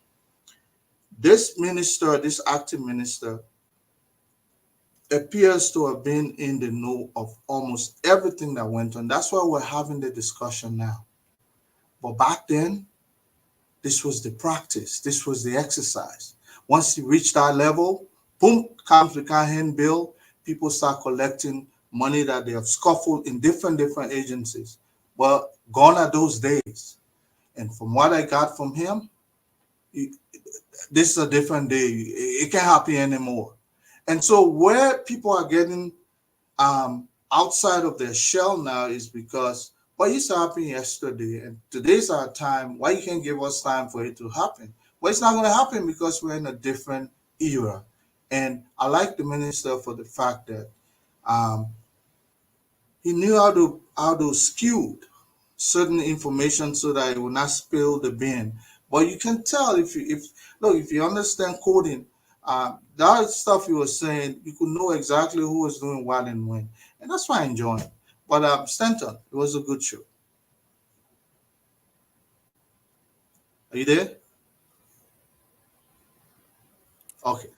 This minister, this acting minister, appears to have been in the know of almost everything that went on. That's why we're having the discussion now. But back then, this was the practice. This was the exercise. Once you reach that level, boom, comes the hand bill. People start collecting money that they have scuffled in different agencies. Well, gone are those days. And from what I got from him, this is a different day. It can't happen anymore. And so where people are getting outside of their shell now is because what used to happen yesterday and today's our time, why you can't give us time for it to happen? Well, it's not going to happen because we're in a different era. And I like the minister for the fact that he knew how to skew certain information so that it will not spill the bin. But you can tell if you understand coding, that stuff he was saying, you could know exactly who was doing what and when. And that's why I enjoy it. But Stanton, it was a good show. Are you there? Okay.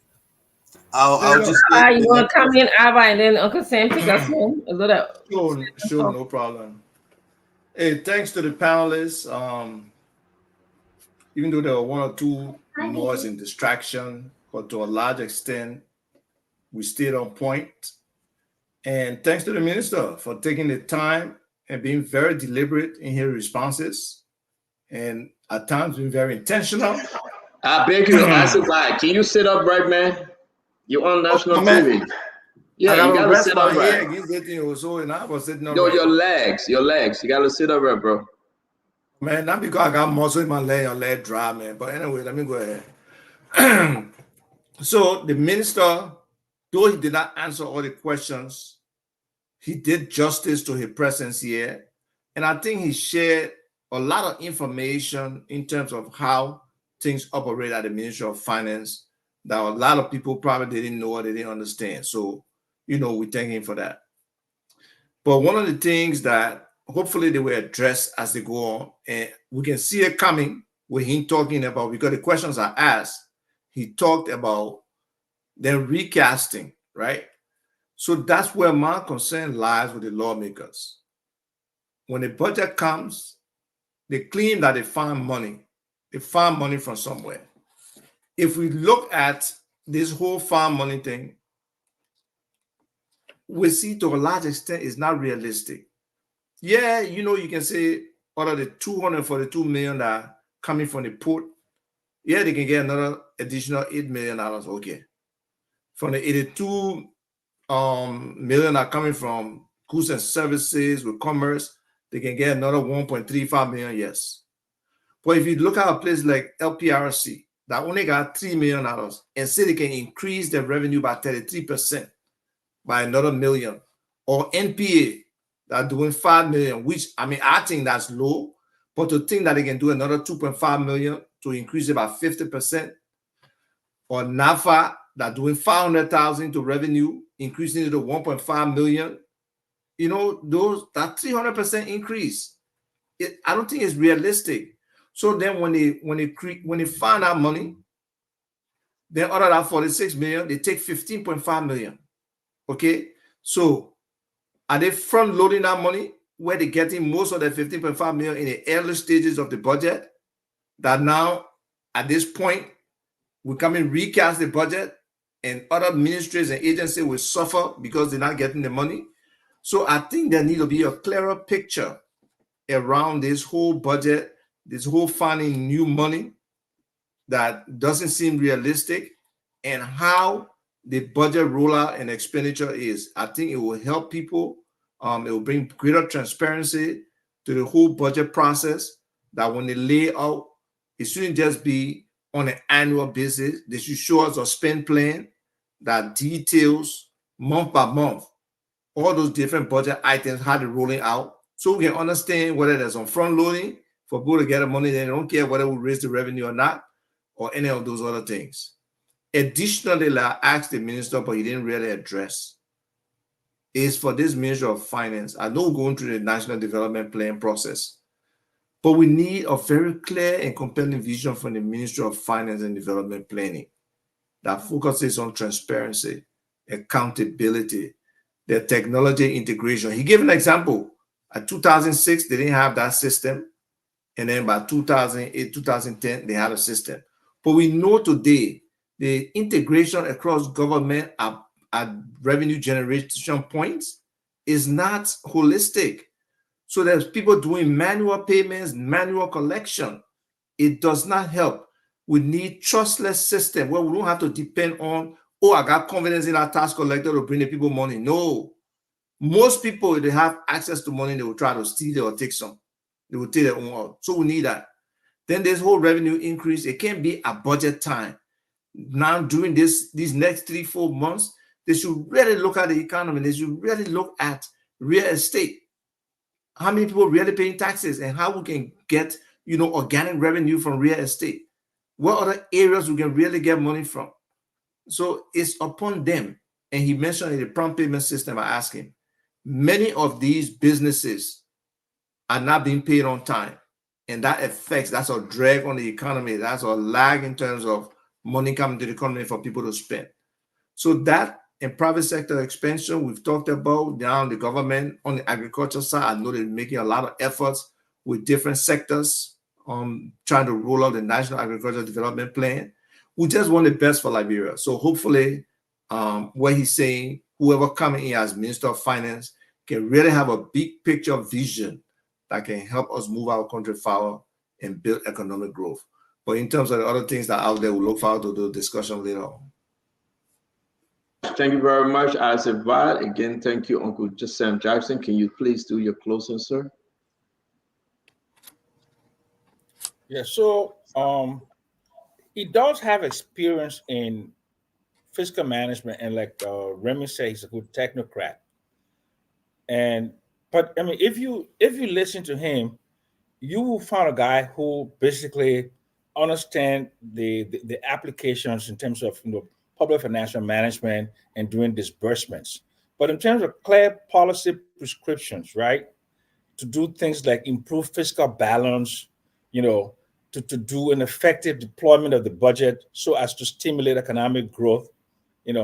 I'll just. You want to come in, Abba, and then Uncle Sam take us home a little. Sure, no problem. Hey, thanks to the panelists. Even though there were one or two noise and distraction, but to a large extent, we stayed on point. And thanks to the minister for taking the time and being very deliberate in his responses, and at times being very intentional I beg you, Asifai, can you sit up right, man? You're on national TV. Yeah, you gotta sit up right. No, your legs. You gotta sit up right, bro. Man, not because I got muscle in my leg or leg dry, man. But anyway, let me go ahead. So the minister, though he did not answer all the questions, he did justice to his presence here. And I think he shared a lot of information in terms of how things operate at the Ministry of Finance that a lot of people probably didn't know or they didn't understand. So, we thank him for that. But one of the things that hopefully they will address as they go on, and we can see it coming with him talking about, because the questions are asked, he talked about them recasting, right? So that's where my concern lies with the lawmakers. When the budget comes, they claim that they find money. They find money from somewhere. If we look at this whole farm money thing, we see to a large extent it's not realistic. Yeah, you can say out of the 242 million that are coming from the port, yeah, they can get another additional $8 million. Okay. From the 82 million are coming from goods and services with commerce, they can get another 1.35 million, yes. But if you look at a place like LPRC, that only got $3 million and say they can increase their revenue by 33% by another $1 million, or NPA that are doing 5 million, which I think that's low, but to think that they can do another 2.5 million to increase it by 50%, or NAFA that doing 500,000 to revenue, increasing it to 1.5 million, that 300% increase, I don't think it's realistic. So then when they find out money, then out of that 46 million, they take 15.5 million. Okay, so are they front loading that money where they're getting most of the 15.5 million in the early stages of the budget? That now at this point we come and recast the budget, and other ministries and agencies will suffer because they're not getting the money. So I think there needs to be a clearer picture around this whole budget, this whole finding new money that doesn't seem realistic, and how the budget rollout and expenditure is. I think it will help people. It will bring greater transparency to the whole budget process, that when they lay out, it shouldn't just be on an annual basis. They should show us a spend plan that details month by month all those different budget items, how they're rolling out, so we can understand whether there's some front loading for people to get the money. They don't care whether we raise the revenue or not, or any of those other things. Additionally, I asked the minister, but he didn't really address, is for this Ministry of Finance. I know we're going through the National Development Plan process, but we need a very clear and compelling vision from the Ministry of Finance and Development Planning that focuses on transparency, accountability, the technology integration. He gave an example. At 2006, they didn't have that system. And then by 2008, 2010, they had a system. But we know today the integration across government at revenue generation points is not holistic. So there's people doing manual payments, manual collection. It does not help. We need trustless system where we don't have to depend on, I got confidence in our tax collector to bring the people money. No. Most people, if they have access to money, they will try to steal it or take some. They will take their own out. So we need that. Then this whole revenue increase, it can't be at budget time. Now, during these next 3-4 months, they should really look at the economy. They should really look at real estate. How many people really paying taxes, and how we can get, organic revenue from real estate. What other areas we can really get money from? So it's upon them. And he mentioned in the prompt payment system, I asked him, many of these businesses are not being paid on time. And that's a drag on the economy. That's a lag in terms of money coming to the economy for people to spend. So that and private sector expansion, we've talked about down the government on the agriculture side. I know they're making a lot of efforts with different sectors, trying to roll out the National Agricultural Development Plan. We just want the best for Liberia. So hopefully, what he's saying, whoever coming in as Minister of Finance can really have a big picture vision that can help us move our country forward and build economic growth. But in terms of the other things that are out there, we'll look forward to the discussion later on. Thank you very much, Val. Again, thank you, Uncle Sam Jackson. Can you please do your closing, sir? Yeah, so he does have experience in fiscal management, and like Remy said, he's a good technocrat. But I mean, if you listen to him, you will find a guy who basically understand the applications in terms of public financial management and doing disbursements. But in terms of clear policy prescriptions, right, to do things like improve fiscal balance, to do an effective deployment of the budget so as to stimulate economic growth, and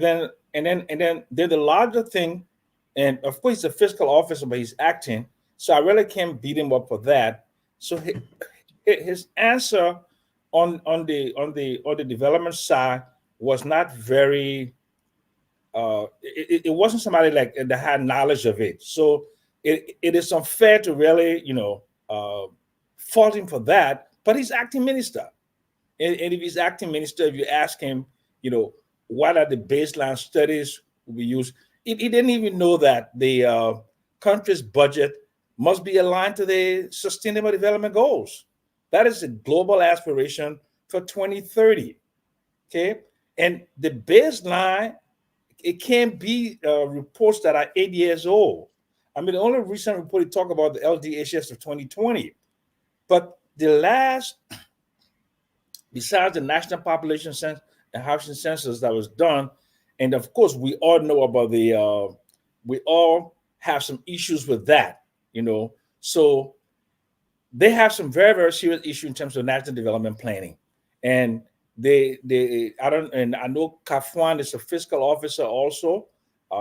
then the larger thing, and of course he's a fiscal officer, but he's acting, so I really can't beat him up for that. So his answer on the development side was not very. It wasn't somebody like that had knowledge of it. So it is unfair to really fault him for that. But he's acting minister, and if he's acting minister, if you ask him, what are the baseline studies we use, he didn't even know that the country's budget must be aligned to the Sustainable Development Goals. That is a global aspiration for 2030. Okay, and the baseline, it can't be reports that are 8 years old. I mean, the only recent report he talked about the LDHS of 2020, but the last, besides the National Population Census and Housing Census that was done, and of course we all know about we all have some issues with that, So they have some very, very serious issue in terms of national development planning, and I know Kafwan is a fiscal officer also,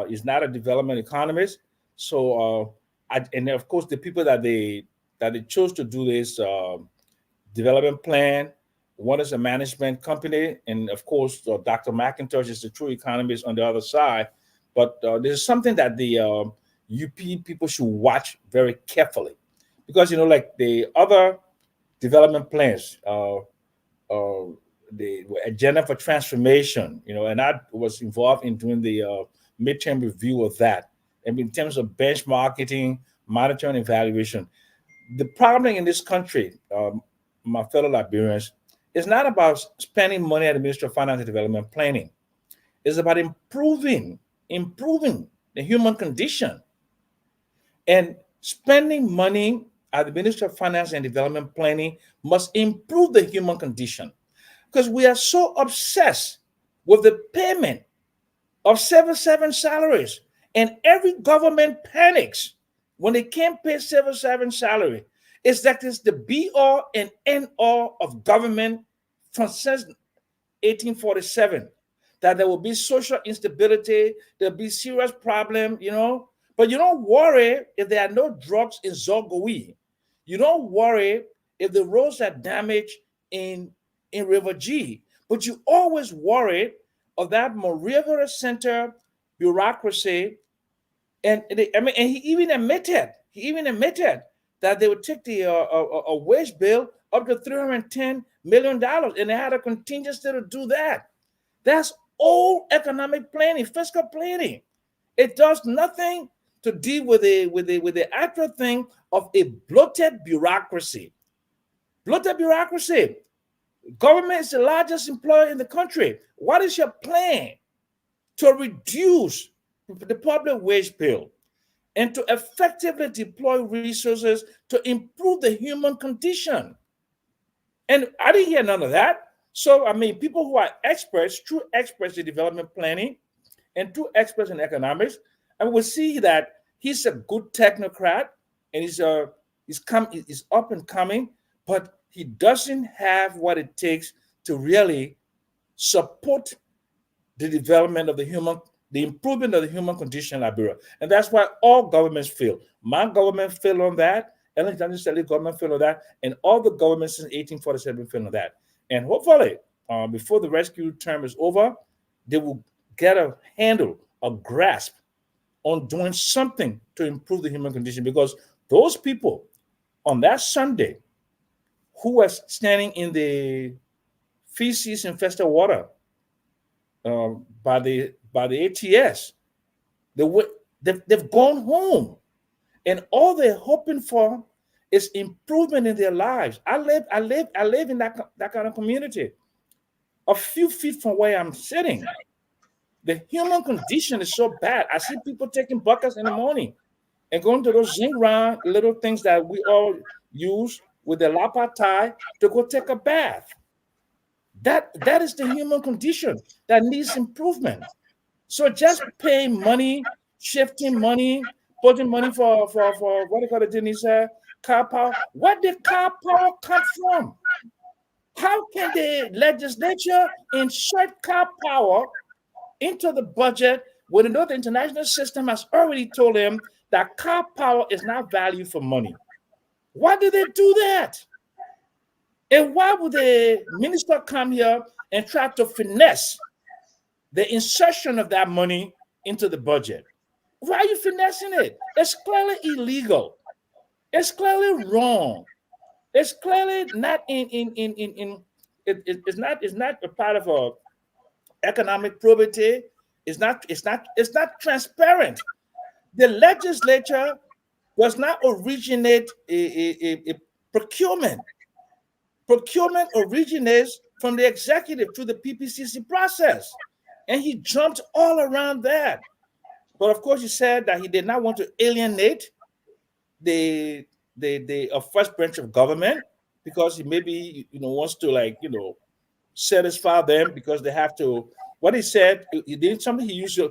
is not a development economist. So and of course the people that they chose to do this development plan, one is a management company, and of course Dr. McIntosh is the true economist on the other side. But there's something that the UP people should watch very carefully, because like the other development plans, the agenda for transformation, and I was involved in doing the midterm review of that. And in terms of benchmarking, monitoring, evaluation, the problem in this country, my fellow Liberians, is not about spending money at the Ministry of Finance and Development Planning. It's about improving the human condition. And spending money at the Ministry of Finance and Development Planning must improve the human condition, because we are so obsessed with the payment of 7 salaries, and every government panics when they can't pay 7 salary. It's that it's the be-all and end-all of government from since 1847, that there will be social instability, there'll be serious problem, But you don't worry if there are no drugs in Zogoi. You don't worry if the roads are damaged in River G. But you always worry of that Maria Center bureaucracy. And he even admitted that they would take the a wage bill up to $310 million, and they had a contingency to do that. That's old economic planning, fiscal planning. It does nothing to deal with the actual thing of a bloated bureaucracy. Bloated bureaucracy. Government is the largest employer in the country. What is your plan to reduce the public wage bill and to effectively deploy resources to improve the human condition? And I didn't hear none of that. So, people who are experts, true experts in development planning and true experts in economics, and we'll see that he's a good technocrat, and he's up and coming, but he doesn't have what it takes to really support the development of the improvement of the human condition in Liberia. And that's why all governments fail. My government failed on that. Ellen Johnson government failed on that. And all the governments since 1847 failed on that. And hopefully, before the rescue term is over, they will get a handle, a grasp on doing something to improve the human condition, because those people on that Sunday who was standing in the feces infested water by the ATS. They've gone home, and all they're hoping for is improvement in their lives. I live in that kind of community. A few feet from where I'm sitting, the human condition is so bad. I see people taking buckets in the morning and going to those zinc round little things that we all use with the lapa tie to go take a bath. That is the human condition that needs improvement. So just paying money, shifting money, putting money for what do you call it, Denise? Car power. Where did car power come from? How can the legislature insert car power into the budget when the international system has already told them that car power is not value for money? Why did they do that? And why would the minister come here and try to finesse the insertion of that money into the budget? Why are you finessing it? It's clearly illegal. It's clearly wrong. It's clearly not it's not a part of a economic probity. It's not transparent. The legislature does not originate a procurement. Procurement originates from the executive through the PPCC process. And he jumped all around that. But of course, he said that he did not want to alienate the first branch of government, because he maybe wants to satisfy them, because they have to. What he said, he did something. He used a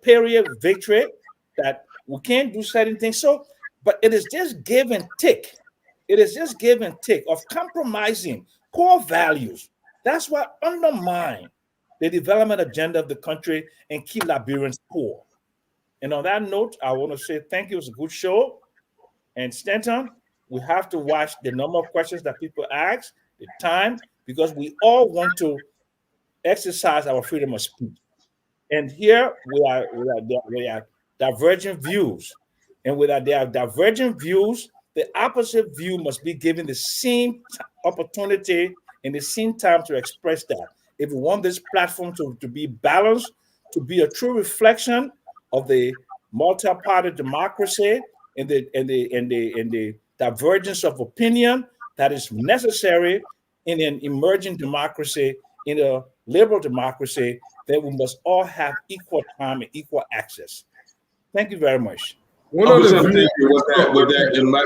period victory that we can't do certain things. So, but it is just give and take. It is just give and take of compromising core values. That's what undermine the development agenda of the country and keep Liberians poor. And on that note, I want to say thank you. It was a good show. And Stanton, we have to watch the number of questions that people ask, the time, because we all want to exercise our freedom of speech. And here we are divergent views. And without there are divergent views, the opposite view must be given the same opportunity and the same time to express that. If we want this platform to be balanced, to be a true reflection of the multi-party democracy and the divergence of opinion that is necessary in an emerging democracy, in a liberal democracy, then we must all have equal time and equal access. Thank you very much. Uncle Sam, thank you.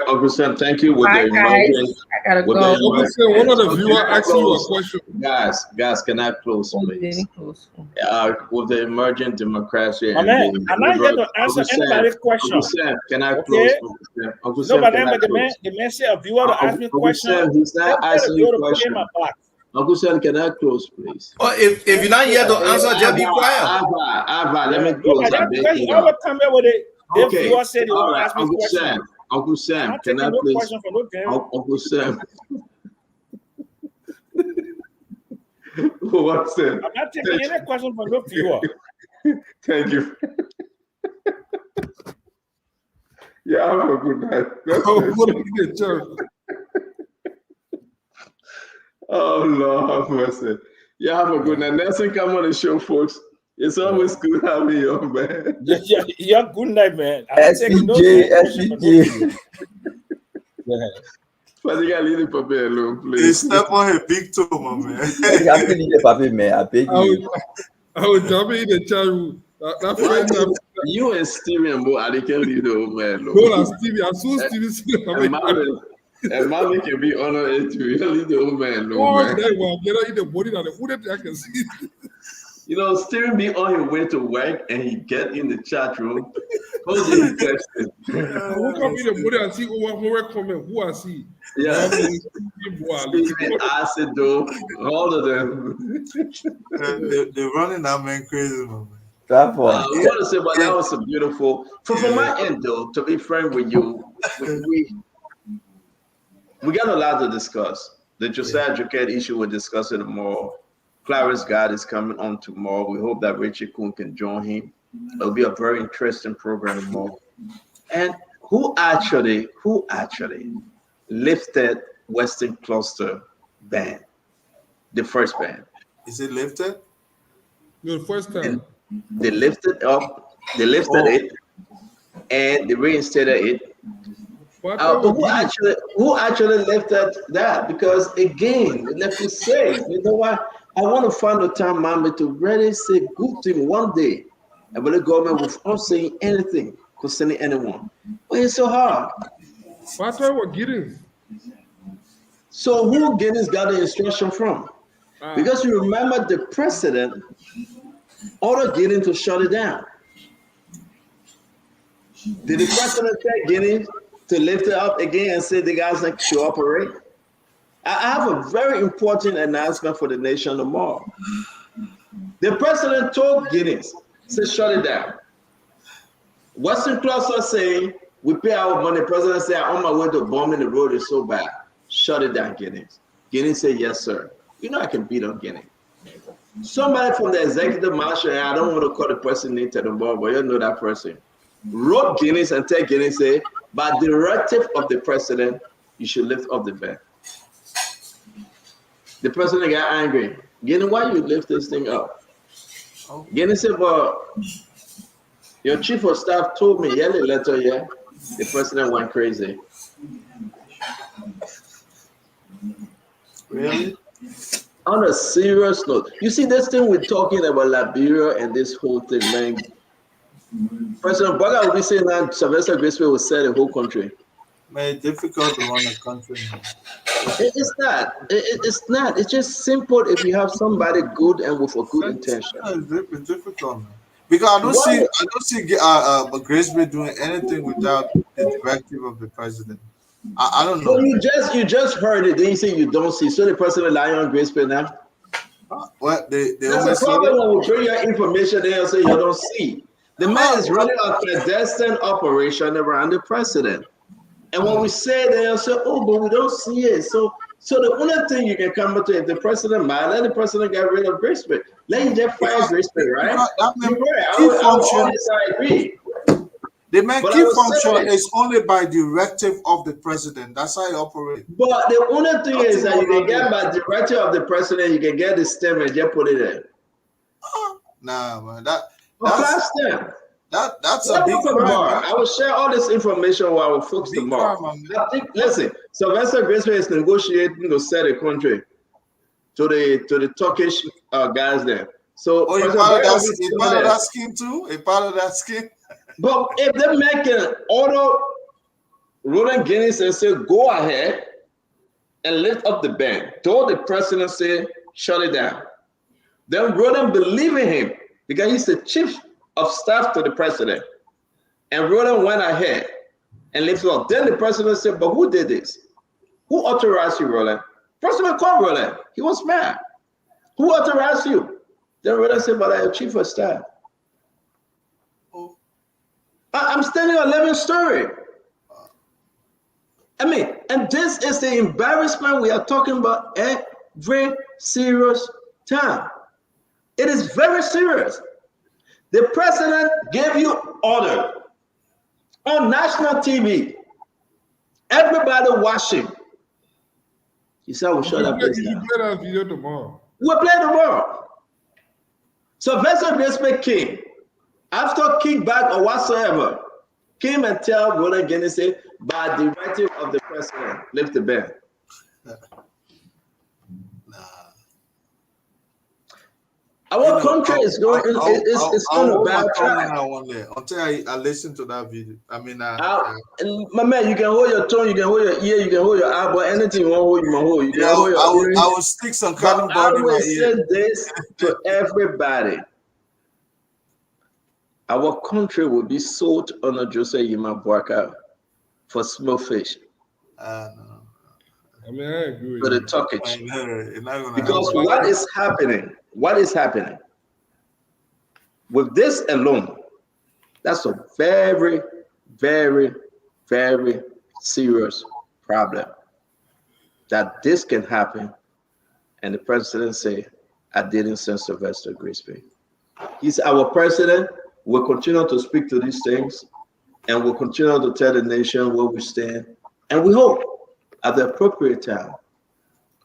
Uncle Sam, thank you. Bye, guys. I gotta go. Uncle Sam, one of the viewers asked you a question. Guys, can I close, please? With the emerging democracy. I'm not here to answer anybody's question. Uncle Sam, can I close? Uncle Sam, can I close? The man said a viewer to ask me a question. Uncle Sam, he's not asking you a question. Uncle Sam, can I close, please? Oh, if you're not here to answer, just be quiet. Ava, let me close. I will come here with it. Okay, all right, Uncle Sam, can I please? Uncle Sam. What's that? I'm not taking any question from the viewer. Thank you. Yeah, have a good night. Oh, Lord have mercy. Yeah, have a good night. Nelson, come on the show, folks. It's always good having you, man. Yeah, good night, man. SPJ. But you gotta leave the puppy alone, please. Step on a big toe, my man. I can leave the puppy, man. I beg you. I was jumping in the chat room. You and Steven, boy, I can't leave the old man alone. No, Stevie. I saw Stevie. And mommy can be honored too. You don't leave the old man alone. Oh, man. Get out in the body that I can see. You know, Steven be on his way to work and he get in the chat room. Who come in the body and see who comment? Who I see? Yeah. Steven, Acido, all of them. They're running that man crazy, man. I want to say, but that was a beautiful. From my end, though, to be frank with you, we got a lot to discuss. The Josiah Joket issue, we'll discuss it tomorrow. Clarice God is coming on tomorrow. We hope that Richie Kuhn can join him. It'll be a very interesting program tomorrow. And who actually lifted Western Cluster ban, the first ban. Is it lifted? No, the first time. They lifted it, and they reinstated it. But who actually lifted that? Because again, let me say, you know what? I want to find a time, mommy, to really say good thing one day. I will the government without saying anything concerning anyone. But it's so hard. What were Guinness? So who Guinness got the instruction from? Because you remember the president ordered Guinness to shut it down. Did the president tell Guinness to lift it up again and say the guys like to operate? I have a very important announcement for the nation tomorrow. The president told Guinness to shut it down. Western Cluster saying, we pay our money. The president said, I'm on my way to bombing the road is so bad. Shut it down, Guinness. Guinness said, yes, sir. You know I can beat on Guinness. Somebody from the executive marshal, and I don't want to call the person named tomorrow, but you know that person, wrote Guinness and tell Guinness, say, by directive of the president, you should lift up the ban. The president got angry. Guinness, why you lift this thing up? Guinness said, well, your chief of staff told me, yeah, the letter, yeah. The president went crazy. Really? On a serious note, you see this thing we're talking about Liberia and this whole thing, man. President Boga will be saying that Sylvester Graceway will sell the whole country. Man, it's difficult to run a country. It's not. It's not. It's just simple if you have somebody good and with a good intention. It's difficult, man. Because I don't see Graceway doing anything without the directive of the president. I don't know. Well, you just heard it. Then you say you don't see. So the president lying on Graceway now. What they that's the problem when we bring your information there and say you don't see. The man is running a clandestine operation around the president. And when we say they'll say, oh, but we don't see it. So the only thing you can come up to if the president might let the president get rid of Graceway. Let him just fire Graceway, right? I agree. The main key function is only by directive of the president. That's how he operates. But the only thing is that you can get by directive of the president, you can get the stem and just put it in. Nah, man. That's a big crime. I will share all this information with our folks tomorrow. I think, listen, Sylvester Graceway is negotiating to sell the country to the Turkish guys there. So, a part of that scheme too? A part of that scheme? But if they make an order, Roland Guinness and say, go ahead and lift up the ban, told the president say, shut it down. Then Roland believe in him because he's the chief of staff to the president. And Roland went ahead and lifted up. Then the president said, but who did this? Who authorized you, Roland? President called Roland. He was mad. Who authorized you? Then Roland said, but I'm chief of staff. I'm standing on 11th story. I mean, and this is the embarrassment we are talking about every serious time. It is very serious. The president gave you order on national TV. Everybody watching. He said, we'll shut up. You play that video tomorrow. We'll play tomorrow. So Sylvester Graceway came. After kickback or whatsoever, came and tell Roland Guinness, say, by directive of the president, lift the ban. Our country is going it's on a bad track. Until I listen to that video. I mean, my man, you can hold your tongue, you can hold your ear, you can hold your eye, but anything you want to hold, you can hold. You can hold your ear. I will stick some cotton bud in my ear. I will say this to everybody. Our country will be sold under Joseph Yima Boaka for small fish. I mean, I agree. For the Turkish. Because what is happening? What is happening? With this alone, that's a very, very, very serious problem. That this can happen, and the president say, I didn't send Sylvester Graceway. He's our president. We'll continue to speak to these things, and we'll continue to tell the nation where we stand. And we hope, at the appropriate time.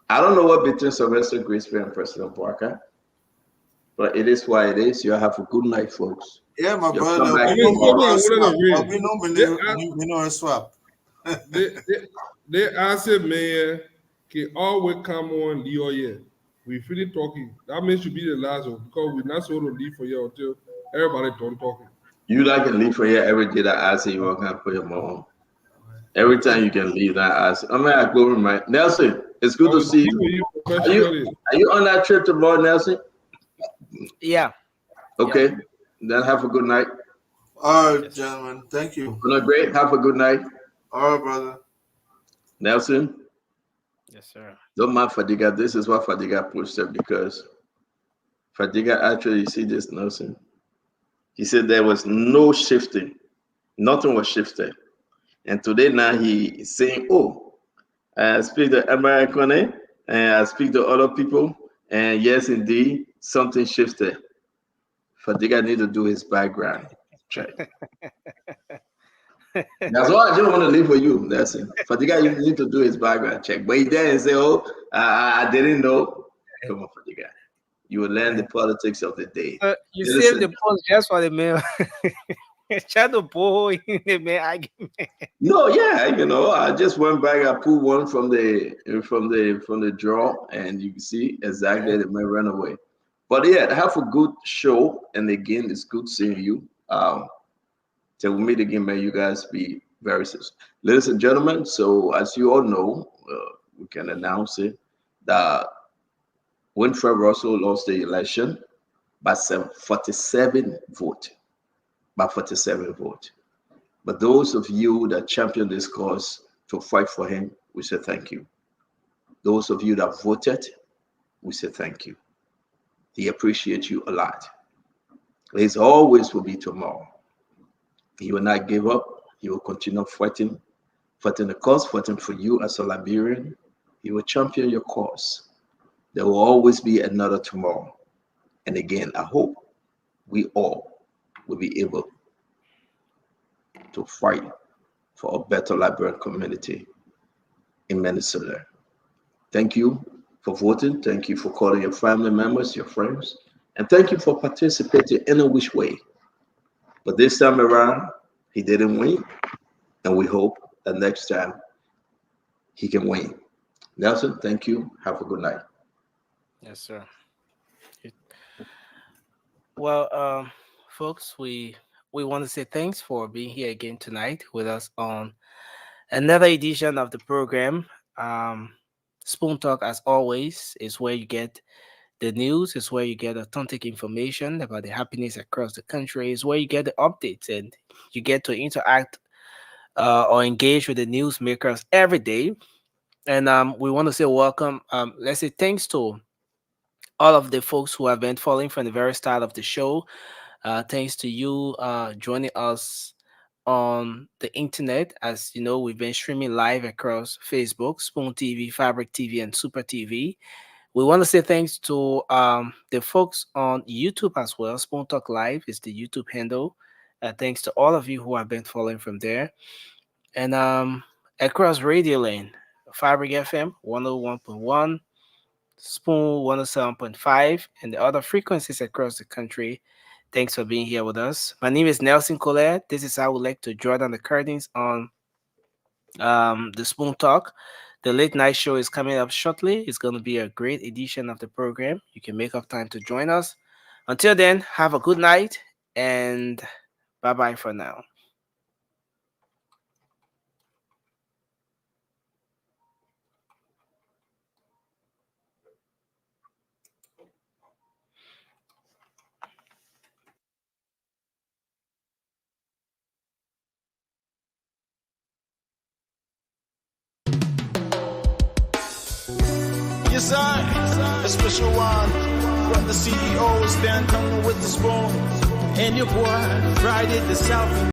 I don't know what between Sylvester Grisby and President Parker, but it is why it is. You have a good night, folks. Yeah, my You'll brother. We know a swap. They asked man, can always come on Leo yet. We finish talking. That means you be the last one because we're not supposed to leave for you until everybody done talking. You like can leave for here every day that I say you are going to put your mom. Every time you can leave that I say, I'm going to go with my Nelson. It's good to see you. Are you on that trip tomorrow, Nelson? Yeah. Okay. Yeah. Then have a good night. All right, gentlemen. Thank you. Great. Have a good night. All right, brother. Nelson. Yes, sir. Don't mind Fadiga. This is what Fadiga posted because Fadiga actually, you see this, Nelson? He said there was no shifting. Nothing was shifted. And today now he is saying, oh, I speak to American and I speak to other people. And yes, indeed, something shifted. Fadiga need to do his background check. That's why I just want to leave for you. That's it. Fadiga, you need to do his background check. But he didn't say, oh, I didn't know. Come on, Fadiga. You will learn the politics of the day. You saved the post just for the mail. Shadow boy in the mail argument. No, yeah, I just went back. I pulled one from the draw, and you can see exactly the mail ran away. But yeah, have a good show, and again, it's good seeing you. Till we meet again, may you guys be very soon. Ladies and gentlemen, so as you all know, we can announce it that Winfred Russell lost the election by 47 votes. By 47 votes. But those of you that championed this cause to fight for him, we say thank you. Those of you that voted, we say thank you. He appreciates you a lot. His always will be tomorrow. He will not give up. He will continue fighting the cause, fighting for you as a Liberian. He will champion your cause. There will always be another tomorrow. And again, I hope we all will be able to fight for a better Liberian community in Minnesota. Thank you for voting. Thank you for calling your family members, your friends. And thank you for participating in a which way. But this time around, he didn't win. And we hope that next time he can win. Nelson, thank you. Have a good night. Yes, sir. Well, folks, we want to say thanks for being here again tonight with us on another edition of the program. Spoon Talk, as always, is where you get the news, is where you get authentic information about the happenings across the country, is where you get the updates and you get to interact or engage with the newsmakers every day. And we want to say welcome. Let's say thanks to all of the folks who have been following from the very start of the show. Thanks to you joining us on the internet. As you know, we've been streaming live across Facebook, Spoon TV, Fabric TV, and Super TV. We want to say thanks to the folks on YouTube as well. Spoon Talk Live is the YouTube handle. Thanks to all of you who have been following from there. And across Radio Lane, Fabric FM 101.1, Spoon 107.5, and the other frequencies across the country. Thanks for being here with us. My name is Nelson Colette. This is how I would like to draw down the curtains on the Spoon Talk. The late night show is coming up shortly. It's going to be a great edition of the program. You can make up time to join us. Until then, have a good night and bye-bye for now. Yes, sir. A special one from the CEO, stand coming with the spoon. And your boy, Friday the South.